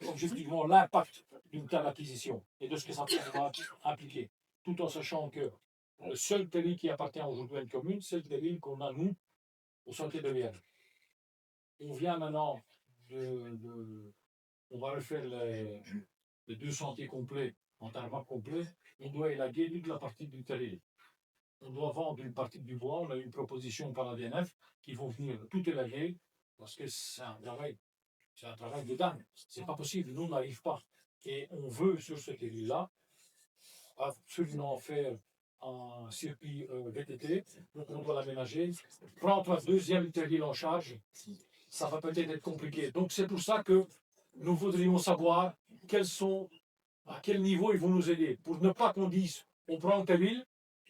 [SPEAKER 1] objectivement l'impact d'une telle acquisition et de ce que ça pourra impliquer, tout en sachant que le seul terrain qui appartient aujourd'hui à une commune, c'est le terrain qu'on a nous au sentier de Liège. On vient maintenant on va refaire les 2 sentiers complets en tarmac complet. On doit élaguer toute la partie du terrain. On doit vendre une partie du bois. On a eu une proposition par la DNF qui vont venir tout élaguer parce que c'est un travail de dingue. C'est pas possible. Nous, on n'arrive pas. Et on veut, sur ce terrain-là, absolument faire un circuit VTT. Donc, on doit l'aménager. Prendre un deuxième terrain en charge, ça va peut-être être compliqué. Donc, c'est pour ça que nous voudrions savoir à quel niveau ils vont nous aider. Pour ne pas qu'on dise, on prend telle île,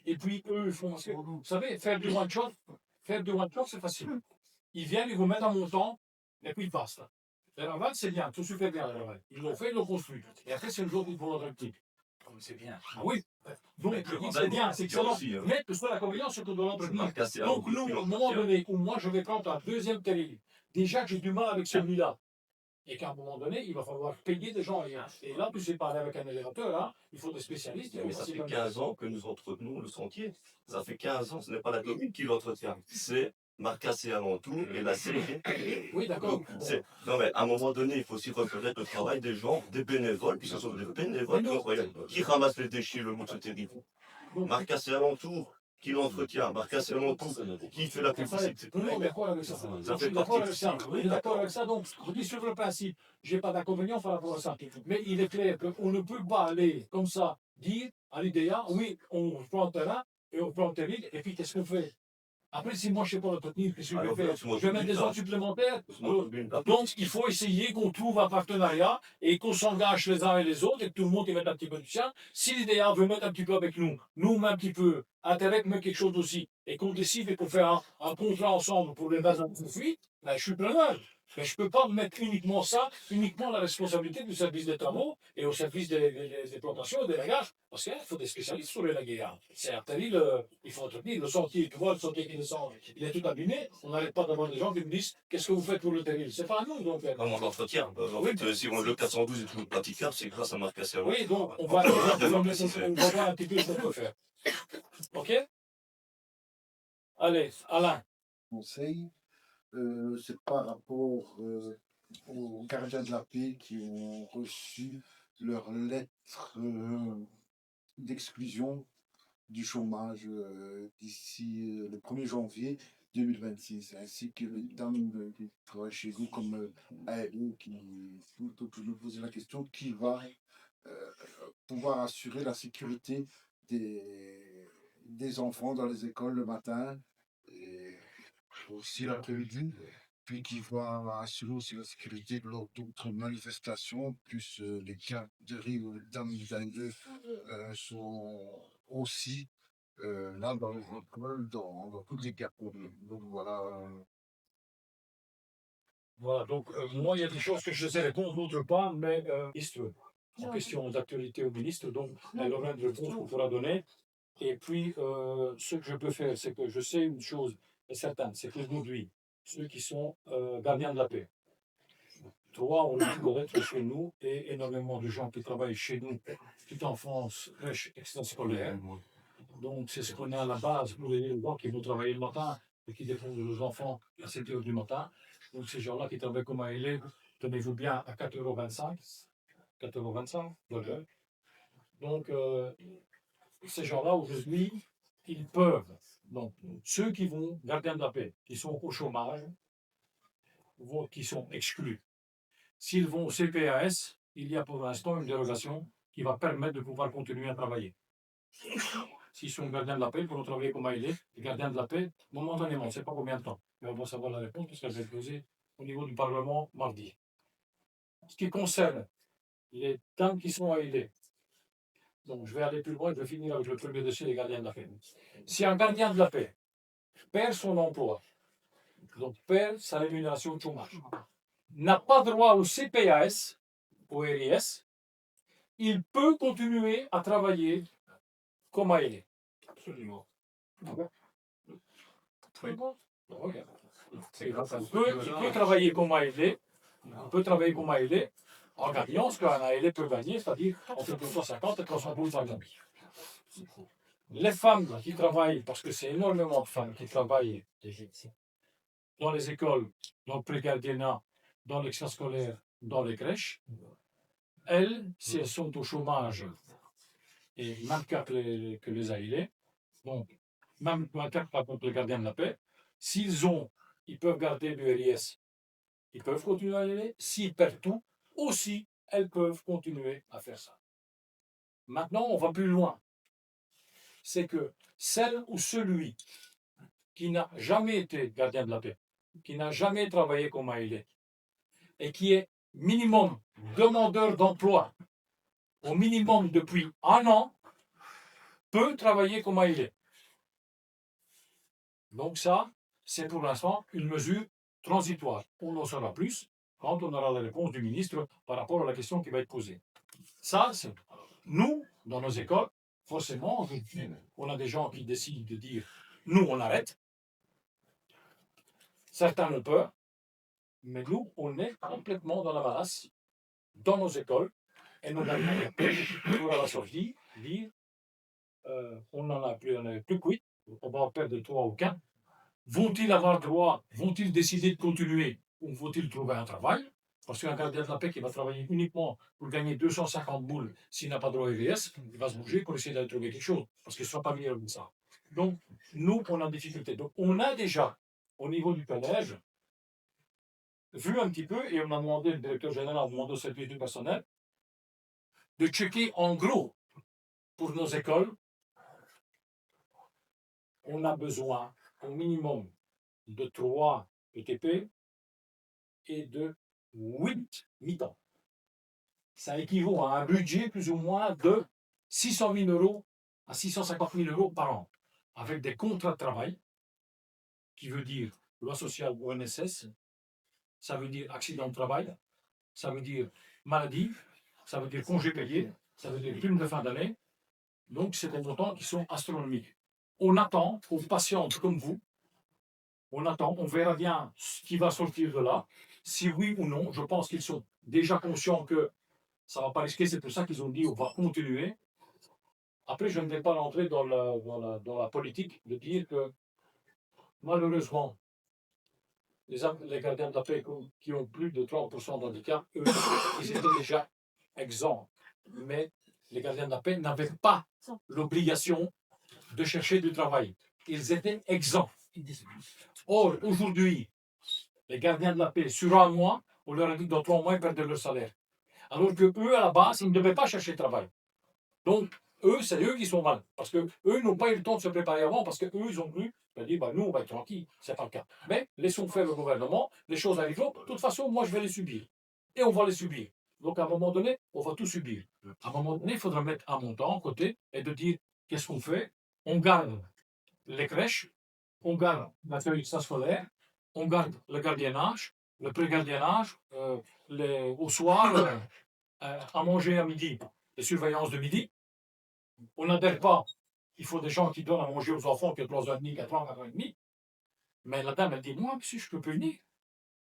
[SPEAKER 1] et puis eux, ils font... Vous savez, faire du one-shot, c'est facile. Ils viennent, ils vous mettent un montant, et puis ils passent. Les Raval, c'est bien, tout super bien, les Raval. Ils l'ont fait, ils l'ont construit. Et après, c'est le jour qu'ils vont leur petit.
[SPEAKER 7] C'est bien.
[SPEAKER 1] Ah oui. Donc, c'est bien, c'est excellent. Mais que soit l'inconvénient, c'est qu'on doit l'entretenir. Donc, nous, à un moment donné, où moi, je vais prendre un deuxième terrain, déjà que j'ai du mal avec celui-là, et qu'à un moment donné, il va falloir payer des gens. Et là, tu sais parler avec un élévateur, hein, il faut des spécialistes.
[SPEAKER 14] Mais ça fait 15 ans que nous entretenons le sentier. Ça fait 15 ans, ce n'est pas la commune qui l'entretient, c'est Marcasse et Alentour et la CGT.
[SPEAKER 1] Oui, d'accord.
[SPEAKER 14] Non, mais à un moment donné, il faut aussi reconnaître le travail des gens, des bénévoles, puis ce sont des bénévoles qui ramassent les déchets le long de ce territoire. Marcasse et Alentour qui l'entretient, Marcasse et Alentour qui fait la publicité.
[SPEAKER 1] On est d'accord avec ça. Je suis d'accord avec ça. On est d'accord avec ça. Donc, je dis sur le principe, je n'ai pas d'inconvénient par rapport à ça. Mais il est clair qu'on ne peut pas aller comme ça, dire à l'IDEA, oui, on prend le terrain et on prend le terrain, et puis qu'est-ce qu'on fait? Après, si moi je ne sais pas l'entretenir, qu'est-ce que je vais faire? Je vais mettre des heures supplémentaires. Donc, il faut essayer qu'on trouve un partenariat et qu'on s'engage les uns et les autres et que tout le monde y mette un petit peu du sien. Si l'IDEA veut mettre un petit peu avec nous, nous un petit peu, Interreg met quelque chose aussi, et qu'on décide et qu'on fait un contrat ensemble pour les bases de profit, ben, je suis preneur. Mais je ne peux pas mettre uniquement ça, uniquement la responsabilité du service des travaux et au service des plantations et des lagages. Parce qu'il faut des spécialistes sur les lagages. C'est il faut entretenir le sentier. Tu vois, le sentier qui descend, il est tout abîmé. On n'arrête pas d'avoir des gens qui me disent qu'est-ce que vous faites pour le terril? C'est pas à nous. Donc,
[SPEAKER 14] comment on l'entretient? Si le 412 est toujours praticable, c'est grâce à Marcasse et Alentour.
[SPEAKER 1] Oui, donc on va voir un petit peu ce qu'on peut faire. Ok? Allez, Alain.
[SPEAKER 17] Conseil.
[SPEAKER 6] c'est par rapport aux gardiens de la paix qui ont reçu leur lettre d'exclusion du chômage d'ici le 1er janvier 2026, ainsi que les dames qui travaillent chez vous comme ALE, donc je me posais la question, qui va pouvoir assurer la sécurité des enfants dans les écoles le matin et aussi l'après-midi, puis qui va assurer aussi la sécurité lors d'autres manifestations, plus les garderies ou les dames d'ALE sont aussi là dans les écoles, dans toutes les garderies. Donc voilà.
[SPEAKER 1] Voilà, donc moi, il y a des choses que je sais répondre, d'autres pas, mais en question d'actualité au ministre, donc elle aura une réponse qu'on pourra donner. Et puis, ce que je peux faire, c'est que je sais une chose est certaine, c'est qu'aujourd'hui, ceux qui sont gardiens de la paix, toi, on a être chez nous et énormément de gens qui travaillent chez nous, petite enfance, crèche extrascolaire. Donc, c'est ce qu'on a à la base pour les gens qui vont travailler le matin et qui déposent leurs enfants à 7 h du matin. Donc, ces gens-là qui travaillent comme un élève, tenez-vous bien, à 4,25 €. 4,25 €, voilà. Donc, ces gens-là, aujourd'hui, ils peuvent. Donc, ceux qui vont, gardiens de la paix, qui sont au chômage, qui sont exclus. S'ils vont au CPAS, il y a pour l'instant une dérogation qui va permettre de pouvoir continuer à travailler. S'ils sont gardiens de la paix, ils pourront travailler comme ALE. Les gardiens de la paix, momentanément, on ne sait pas combien de temps. Mais on va savoir la réponse parce qu'elle va être posée au niveau du Parlement mardi. Ce qui concerne les dames qui sont ALE, donc je vais aller plus loin, je vais finir avec le premier dossier des gardiens de la paix. Si un gardien de la paix perd son emploi, donc perd sa rémunération de chômage, n'a pas droit au CPAS, au RIS, il peut continuer à travailler comme ALE. Absolument. Oui. Il peut travailler comme ALE, en gagnant ce qu'un ALE peut gagner, c'est-à-dire entre 250 et 300 € par exemple. Les femmes qui travaillent, parce que c'est énormément de femmes qui travaillent dans les écoles, dans le pré-gardiennat, dans l'extrascolaire, dans les crèches, elles, si elles sont au chômage, et même cas que les ALE, donc même cas contre les gardiens de la paix, ils peuvent garder le RIS, ils peuvent continuer à aller. S'ils perdent tout, aussi, elles peuvent continuer à faire ça. Maintenant, on va plus loin. C'est que celle ou celui qui n'a jamais été gardien de la paix, qui n'a jamais travaillé comme ALE, et qui est minimum demandeur d'emploi, au minimum depuis 1 an, peut travailler comme ALE. Donc ça, c'est pour l'instant une mesure transitoire. On en saura plus quand on aura la réponse du ministre par rapport à la question qui va être posée. Ça, c'est nous, dans nos écoles, forcément, on a des gens qui décident de dire « nous, on arrête ». Certains ont peur, mais nous, on est complètement dans la menace, dans nos écoles, et nos gamins pour à la sortie dire on n'en a plus, on n'est plus quitte, on va en perdre 3 ou 4. Vont-ils avoir droit, vont-ils décider de continuer ou vont-ils trouver un travail? Parce qu'un gardien de la paix qui va travailler uniquement pour gagner 250 boules s'il n'a pas droit au RIS, il va se bouger pour essayer de trouver quelque chose, parce qu'il ne sera pas meilleur que ça. Donc, nous, on a des difficultés. Donc, on a déjà, au niveau du collège, vu un petit peu, et on a demandé, le directeur général a demandé au service du personnel, de checker en gros pour nos écoles. On a besoin au minimum de 3 ETP et de 8 mi-temps. Ça équivaut à un budget plus ou moins de 600 000 € à 650 000 € par an, avec des contrats de travail, qui veut dire loi sociale ou ONSS, ça veut dire accident de travail, ça veut dire maladie, ça veut dire congé payé, ça veut dire prime de fin d'année. Donc, c'est des montants qui sont astronomiques. On attend, on patiente comme vous, on attend, on verra bien ce qui va sortir de là, si oui ou non. Je pense qu'ils sont déjà conscients que ça ne va pas risquer, c'est pour ça qu'ils ont dit on va continuer. Après, je ne vais pas rentrer dans la politique de dire que malheureusement, les gardiens de la paix qui ont plus de 30% d'handicap, eux, ils étaient déjà exempts. Mais les gardiens de la paix n'avaient pas l'obligation de chercher du travail. Ils étaient exempts. Or, aujourd'hui, les gardiens de la paix, sur un mois, on leur a dit que dans 3 mois, ils perdent leur salaire. Alors que eux, à la base, ils ne devaient pas chercher de travail. Donc, eux, c'est eux qui sont mal. Parce qu'eux n'ont pas eu le temps de se préparer avant, parce qu'eux, ils ont cru, dit, bah, nous, on va être tranquille. C'est pas le cas. Mais laissons faire le gouvernement, les choses arriveront. De toute façon, moi, je vais les subir. Et on va les subir. Donc, à un moment donné, on va tout subir. À un moment donné, il faudra mettre un montant à côté et de dire, qu'est-ce qu'on fait? On garde les crèches, on garde l'accueil extrascolaire, on garde le gardiennage, le pré-gardiennage, au soir, à manger à midi, les surveillances de midi. On n'adhère pas. Il faut des gens qui donnent à manger aux enfants qui ont 3 ans et demi, 4 ans, 4 ans et demi. Mais la dame, elle dit, moi, si je peux punir.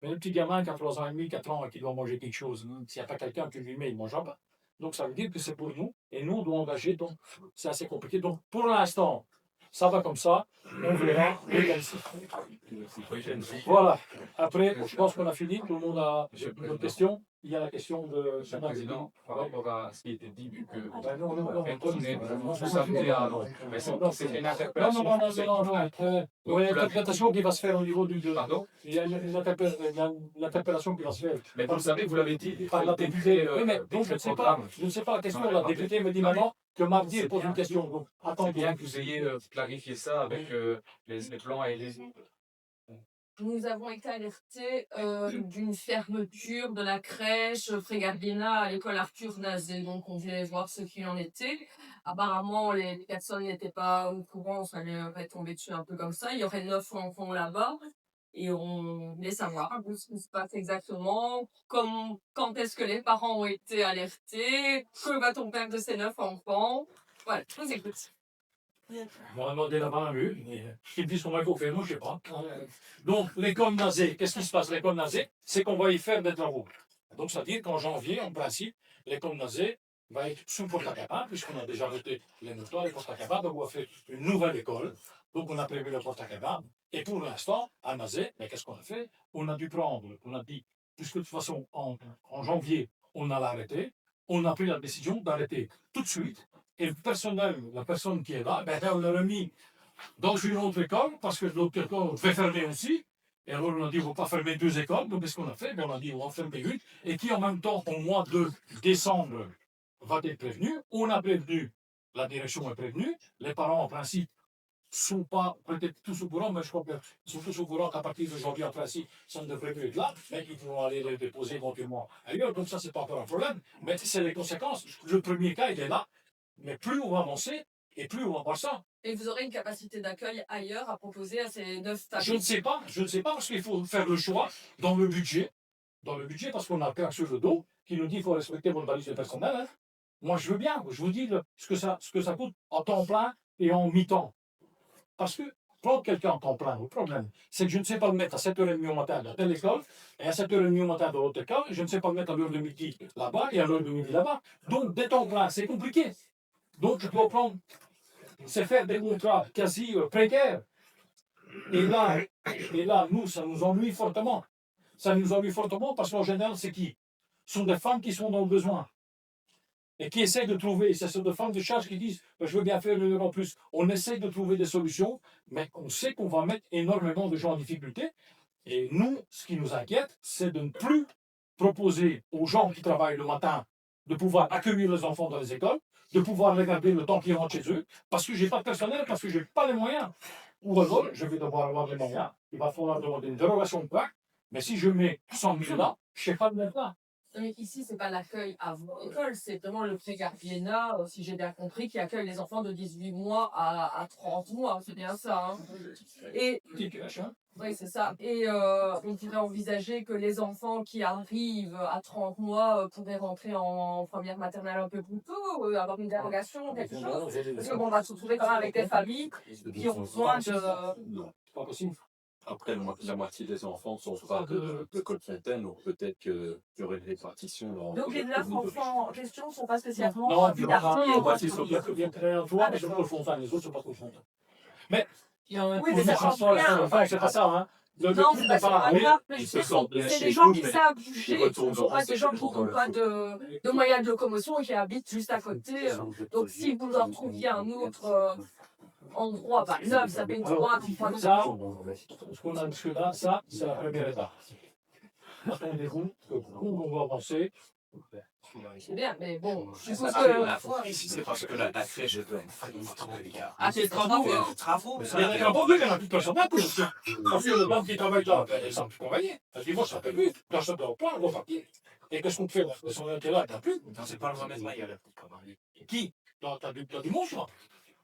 [SPEAKER 1] Mais le petit gamin qui a 3 ans et demi, 4 ans et qui doit manger quelque chose, s'il n'y a pas quelqu'un qui lui met, il ne mangera pas. Donc ça veut dire que c'est pour nous. Et nous, on doit engager. Donc c'est assez compliqué. Donc pour l'instant, ça va comme ça. On verra. Voilà. Après, je pense qu'on a fini. Tout le monde a une question. Il y a la question de...
[SPEAKER 5] Monsieur le Président, par rapport à ce qui était dit, vu que
[SPEAKER 1] non,
[SPEAKER 5] vous savez, mais c'est une interpellation.
[SPEAKER 1] Non, il y a une interprétation qui va se faire au niveau du...
[SPEAKER 5] Pardon?
[SPEAKER 1] Il y a une interpellation qui va se faire.
[SPEAKER 5] Mais vous le savez, vous l'avez dit
[SPEAKER 1] Par la députée. Oui, mais donc je ne sais pas la question. La députée me dit maintenant que mardi, elle pose une question. Donc
[SPEAKER 5] C'est
[SPEAKER 1] attendez.
[SPEAKER 5] bien que vous ayez clarifié ça avec les plans et les...
[SPEAKER 4] Nous avons été alertés d'une fermeture de la crèche Frégardiena à l'école Arthur Nazé. Donc, on voulait voir ce qu'il en était. Apparemment, les personnes n'étaient pas au courant, ça allait tomber dessus un peu comme ça. Il y aurait 9 enfants là-bas. Et on voulait savoir ce qui se passe exactement, quand est-ce que les parents ont été alertés, que va-t-on faire de ces 9 enfants. Voilà, je vous écoute.
[SPEAKER 1] On va demander là-bas un mur. Ils disent qu'on va faut faire, nous, je ne sais pas. Donc, l'école Nazé, qu'est-ce qui se passe? L'école Nazé, c'est qu'on va y faire des travaux. Donc, c'est-à-dire qu'en janvier, en principe, l'école Nazé va être sous porte-à-cabane, puisqu'on a déjà arrêté les notoires, les porte-à-cabane, donc on va faire une nouvelle école. Donc, on a prévu le porte-à-cabane. Et pour l'instant, à Nazé, mais qu'est-ce qu'on a fait? On a dû prendre, on a dit, puisque de toute façon, en janvier, on allait arrêter, on a pris la décision d'arrêter tout de suite. Et le personnel, la personne qui est là, ben, on l'a remis dans une autre école, parce que l'autre école devait fermer aussi. Et alors on a dit, on ne va pas fermer 2 écoles. Donc qu'est-ce qu'on a fait? Ben, on a dit, on va en fermer une. Et qui en même temps, au mois de décembre, va être prévenu. On a prévenu, la direction est prévenue. Les parents, en principe, ne sont pas peut-être tous au courant, mais je crois qu'ils sont tous au courant qu'à partir de janvier, en principe, ça ne devrait plus être là, mais qu'ils pourront aller les déposer éventuellement ailleurs. Donc ça, c'est pas encore un problème. Mais c'est les conséquences. Le premier cas, il est là. Mais plus on va avancer, et plus on va voir ça.
[SPEAKER 4] Et vous aurez une capacité d'accueil ailleurs à proposer à ces 9 stages?
[SPEAKER 1] Je ne sais pas, parce qu'il faut faire le choix dans le budget, parce qu'on a un cas sur le dos qui nous dit qu'il faut respecter votre valise de personnel. Hein. Moi, je veux bien, je vous dis ce que ça coûte en temps plein et en mi-temps. Parce que prendre quelqu'un en temps plein, le problème, c'est que je ne sais pas le mettre à 7h30 au matin dans telle école, et à 7h30 au matin dans l'autre école, et je ne sais pas le mettre à l'heure de midi là-bas et à l'heure de midi là-bas. Donc, des temps pleins, c'est compliqué. Donc, je dois prendre, c'est faire des contrats quasi précaires. Et là, nous, ça nous ennuie fortement. Ça nous ennuie fortement parce qu'en général, c'est qui? Ce sont des femmes qui sont dans le besoin. Et qui essayent de trouver, ce sont des femmes de charge qui disent je veux bien faire une heure en plus. On essaye de trouver des solutions, mais on sait qu'on va mettre énormément de gens en difficulté. Et nous, ce qui nous inquiète, c'est de ne plus proposer aux gens qui travaillent le matin de pouvoir accueillir les enfants dans les écoles, de pouvoir les garder le temps qu'ils rentrent chez eux, parce que je n'ai pas de personnel, parce que je n'ai pas les moyens. Ou alors, je vais devoir avoir les moyens. Il va falloir demander une dérogation de PAC, mais si je mets 100 000 là, je ne sais pas le mettre là.
[SPEAKER 4] Mais ici, ce n'est pas l'accueil avant l'école, c'est vraiment le pré-gardiennat, si j'ai bien compris, qui accueille les enfants de 18 mois à 30 mois, c'est bien ça. Hein. Et, oui, c'est ça. Et on pourrait envisager que les enfants qui arrivent à 30 mois pourraient rentrer en première maternelle un peu plus tôt, avoir une dérogation, quelque chose. Parce qu'on va se retrouver quand même avec des familles qui ont besoin de...
[SPEAKER 1] C'est pas possible.
[SPEAKER 11] Après, la moitié des enfants ne sont pas de Colfontaine, donc peut-être qu'il y aurait une répartition.
[SPEAKER 4] Donc les 9 enfants en question ne sont pas spécialement...
[SPEAKER 1] Non, il y a bien créé un toit, mais c'est pas Colfontaine, les autres ne sont pas Colfontaine. Mais,
[SPEAKER 4] oui, mais ça change rien.
[SPEAKER 1] c'est pas ça, hein.
[SPEAKER 4] Non, c'est pas grave, mais je sais que c'est des gens qui savent bouger,
[SPEAKER 11] ils retournent
[SPEAKER 4] ce sont pas
[SPEAKER 11] dans-
[SPEAKER 4] des gens qui n'ont pas de moyens de locomotion et qui habitent juste à côté. Donc, si vous leur trouviez un autre endroit, par exemple, ça fait une droite, une fois
[SPEAKER 1] Ça, ce qu'on a jusque-là, ça, c'est la première étape. Attendez-vous que plus on va avancer,
[SPEAKER 4] c'est bien, mais bon, je suppose que.
[SPEAKER 5] Ici, c'est parce que la crèche est vraiment trop délicate.
[SPEAKER 4] Ah, c'est travaux.
[SPEAKER 5] Travaux,
[SPEAKER 1] il y a des travaux, il y en a plus personne n'a plus. Parce que le banque qui travaille là, elle s'en plus travailler. Elle dit, moi, ça fait plus. Personne ne pas, on va partir. Et qu'est-ce qu'on fait de son intérêt? T'as plus.
[SPEAKER 5] Non, c'est pas le remède Maïa, pour travailler.
[SPEAKER 1] Qui? T'as du monde, toi.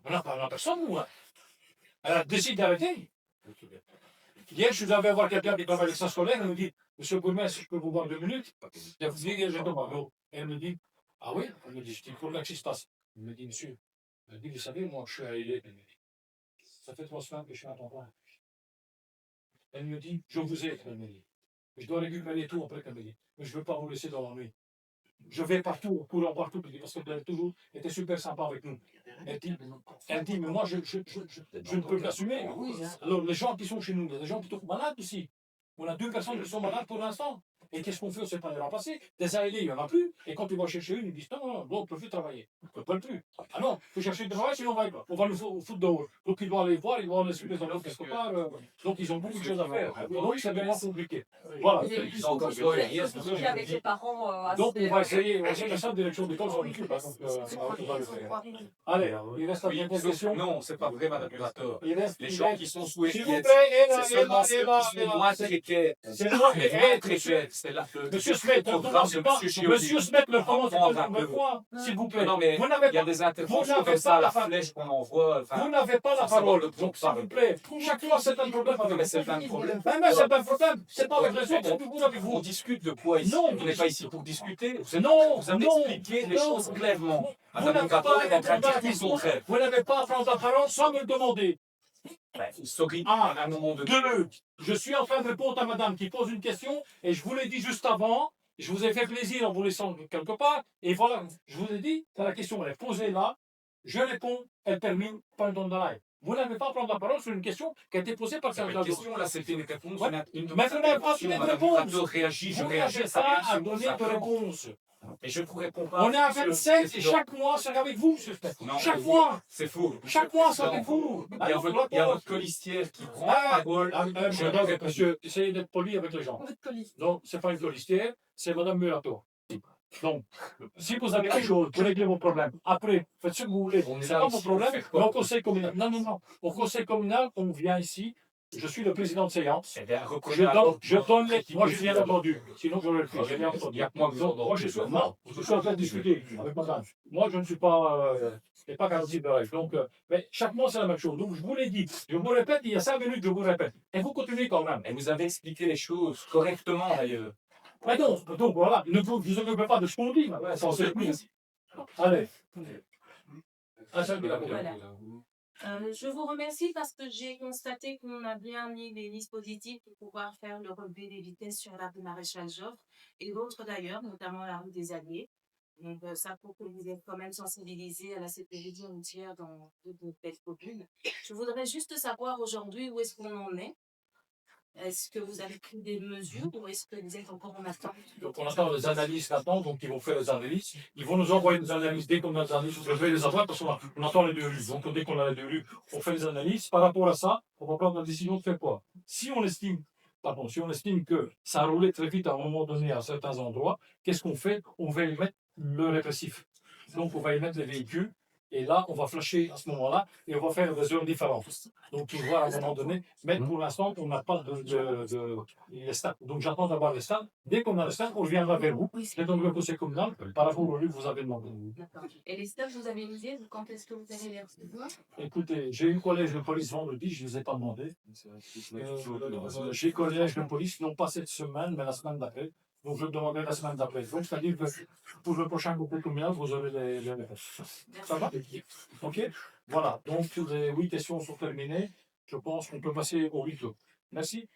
[SPEAKER 1] On n'a pas personne, ou? Elle a décidé d'arrêter. Hier, je devais avoir quelqu'un qui travaille avec sa scolaire, elle me dit, monsieur Bourmès, si je peux vous voir 2 minutes? Je dis, je demande. Elle me dit, ah oui? Elle me dit, je dis, pour que ça se passe. Elle me dit, monsieur, elle me dit, vous savez, moi, je suis à Hélène. Elle me dit, ça fait 3 semaines que je suis à temps plein. Elle me dit, je vous ai, elle me dit. Je dois récupérer tout après, elle me dit. Mais je ne veux pas vous laisser dans la nuit. Je vais partout, courant partout, parce qu'elle a toujours été super sympa avec nous. Elle dit, mais moi, je ne peux l'assumer. Alors, les gens qui sont chez nous, il y a des gens qui sont malades ici. On a 2 personnes qui sont malades pour l'instant. Et qu'est-ce qu'on fait? On ne sait pas les remplacer. Des ALD, il n'y en a plus. Et quand tu vas chercher une, ils disent non, on ne peut plus travailler. On ne peut plus. Ah non, il faut chercher du travail, sinon on va nous foutre dehors. Donc ils doivent aller voir, ils doivent aller suivre les enfants quelque part. Donc ils ont beaucoup de choses à faire. Donc c'est vraiment compliqué. Voilà.
[SPEAKER 4] Ils sont comme ça, avec les parents.
[SPEAKER 1] Donc on va essayer de ça, direction d'école sur YouTube. Donc on va le faire. Allez, il reste la dernière question.
[SPEAKER 5] Non, c'est pas vrai, madame Curator. Les gens qui sont sous
[SPEAKER 1] S'il vous
[SPEAKER 5] étiquette,
[SPEAKER 1] plaît,
[SPEAKER 5] c'est seulement ceux qui sont moins précaires.
[SPEAKER 1] C'est moi qui
[SPEAKER 5] Très précaires. C'est là que.
[SPEAKER 1] Monsieur Smet, Monsieur Smet, le comment s'il vous plaît.
[SPEAKER 5] Non, mais
[SPEAKER 1] Vous n'avez
[SPEAKER 5] il y a
[SPEAKER 1] pas,
[SPEAKER 5] des interventions comme ça, la flèche qu'on envoie.
[SPEAKER 1] vous n'avez pas la parole. Donc, s'il vous plaît, chaque fois c'est un problème.
[SPEAKER 5] Mais c'est un problème.
[SPEAKER 1] Mais c'est pas un problème. C'est pas avec les autres, c'est vous avec
[SPEAKER 5] On
[SPEAKER 1] vous.
[SPEAKER 5] discute de quoi ici?
[SPEAKER 1] Non.
[SPEAKER 5] On n'est pas ici pour discuter.
[SPEAKER 1] Non,
[SPEAKER 5] Vous avez
[SPEAKER 1] non,
[SPEAKER 5] expliqué les
[SPEAKER 1] non.
[SPEAKER 5] choses clairement.
[SPEAKER 1] Vous
[SPEAKER 5] Madame
[SPEAKER 1] n'avez
[SPEAKER 5] Curator
[SPEAKER 1] pas
[SPEAKER 5] est en train de dire son rêve.
[SPEAKER 1] Vous n'avez pas à prendre la parole sans me le demander.
[SPEAKER 5] Sorry,
[SPEAKER 1] Un,
[SPEAKER 5] à un moment donné.
[SPEAKER 1] deux, je suis en train de répondre à madame qui pose une question et je vous l'ai dit juste avant. Je vous ai fait plaisir en vous laissant quelque part. Et voilà, je vous ai dit, la question elle est posée là. Je réponds, elle termine par une live. Vous n'avez pas à prendre la parole sur une question qui a été posée par
[SPEAKER 5] Cette
[SPEAKER 1] quelqu'un d'autre.
[SPEAKER 5] question là, c'était une réponse.
[SPEAKER 1] Ouais. Mais vous n'avez pas donné de
[SPEAKER 5] Madame
[SPEAKER 1] réponse.
[SPEAKER 5] Curator réagit, je
[SPEAKER 1] Vous
[SPEAKER 5] réagis
[SPEAKER 1] n'avez
[SPEAKER 5] à sa
[SPEAKER 1] pas à
[SPEAKER 5] réaction.
[SPEAKER 1] donner
[SPEAKER 5] ça
[SPEAKER 1] de
[SPEAKER 5] prend.
[SPEAKER 1] réponse.
[SPEAKER 5] Mais je ne vous réponds pas.
[SPEAKER 1] On est à
[SPEAKER 5] monsieur le
[SPEAKER 1] 27 et
[SPEAKER 5] président.
[SPEAKER 1] chaque mois c'est avec vous, monsieur Smet.
[SPEAKER 5] Non,
[SPEAKER 1] Chaque
[SPEAKER 5] c'est
[SPEAKER 1] mois.
[SPEAKER 5] faux. C'est faux.
[SPEAKER 1] Chaque mois c'est avec vous.
[SPEAKER 5] Il y a votre colistière qui prend la parole. Je
[SPEAKER 1] Madame,
[SPEAKER 5] réponds.
[SPEAKER 1] monsieur, essayez d'être poli avec les gens. Non, c'est pas une colistière, c'est madame Murato. Donc, si vous avez quelque chose pour régler vos problèmes, après, faites ce que vous voulez.
[SPEAKER 5] On est
[SPEAKER 1] C'est
[SPEAKER 5] là
[SPEAKER 1] pas
[SPEAKER 5] aussi
[SPEAKER 1] mon
[SPEAKER 5] pour
[SPEAKER 1] problème.
[SPEAKER 5] faire
[SPEAKER 1] Mais
[SPEAKER 5] quoi?
[SPEAKER 1] au conseil communal, non. Au conseil communal, on vient ici. Je suis le président de séance.
[SPEAKER 5] Eh bien, reprenez
[SPEAKER 1] Je
[SPEAKER 5] la
[SPEAKER 1] donne,
[SPEAKER 5] parole.
[SPEAKER 1] je donne les. Moi, je viens entendu. Sinon, je le fais. J'ai bien
[SPEAKER 5] Il
[SPEAKER 1] entendu.
[SPEAKER 5] y a que moi que vous
[SPEAKER 1] Donc, moi, je suis en train de discuter avec madame. Moi, je ne suis pas. Je n'ai pas garanti de rêve. Donc, mais chaque mois, c'est la même chose. Donc, je vous l'ai dit. Je vous répète, il y a 5 minutes, je vous répète. Et vous continuez quand même.
[SPEAKER 5] Et vous avez expliqué les choses correctement d'ailleurs.
[SPEAKER 1] Mais non, donc voilà, ne vous occupez pas de ce qu'on dit.
[SPEAKER 5] Ouais,
[SPEAKER 1] Sans
[SPEAKER 5] c'est
[SPEAKER 1] surprise. Allez.
[SPEAKER 13] Voilà. Je vous remercie parce que j'ai constaté qu'on a bien mis des dispositifs pour pouvoir faire le relevé des vitesses sur la rue Maréchal Joffre et d'autres d'ailleurs, notamment la rue des Alliés. Donc ça pour que vous êtes quand même sensibilisés à la sécurité routière dans toutes nos belles communes. Je voudrais juste savoir aujourd'hui où est-ce qu'on en est. Est-ce que vous avez pris des mesures ou est-ce que vous êtes encore en attente?
[SPEAKER 1] Donc, on attend les analyses maintenant, donc ils vont faire les analyses. Ils vont nous envoyer des analyses dès qu'on a les analyses. Je vais les avoir parce qu'on attend les 2 rues. Donc, dès qu'on a les 2 rues, on fait les analyses. Par rapport à ça, on va prendre la décision de faire quoi? Si on estime que ça a roulé très vite à un moment donné à certains endroits, qu'est-ce qu'on fait? On va y mettre le répressif. Donc, on va y mettre les véhicules. Et là, on va flasher à ce moment-là et on va faire des heures différentes. Donc, il va à un moment donné. Mais pour l'instant, on n'a pas les stats. Donc, j'attends d'avoir les stats. Dès qu'on a les stats, on reviendra vers vous. C'est donc le conseil communal par rapport au lieu que vous avez demandé.
[SPEAKER 13] D'accord. Et les stocks, vous avez une idée de quand est-ce que vous allez les recevoir?
[SPEAKER 1] Écoutez, j'ai eu le collège de police vendredi, je ne les ai pas demandé. J'ai collège de police, non pas cette semaine, mais la semaine d'après. Donc, je le demanderai la semaine d'après. Donc, c'est-à-dire que pour le prochain groupe communal, vous aurez les réponses. Ça va? OK? Voilà. Donc, les 8 questions sont terminées. Je pense qu'on peut passer au 8 autres. Merci.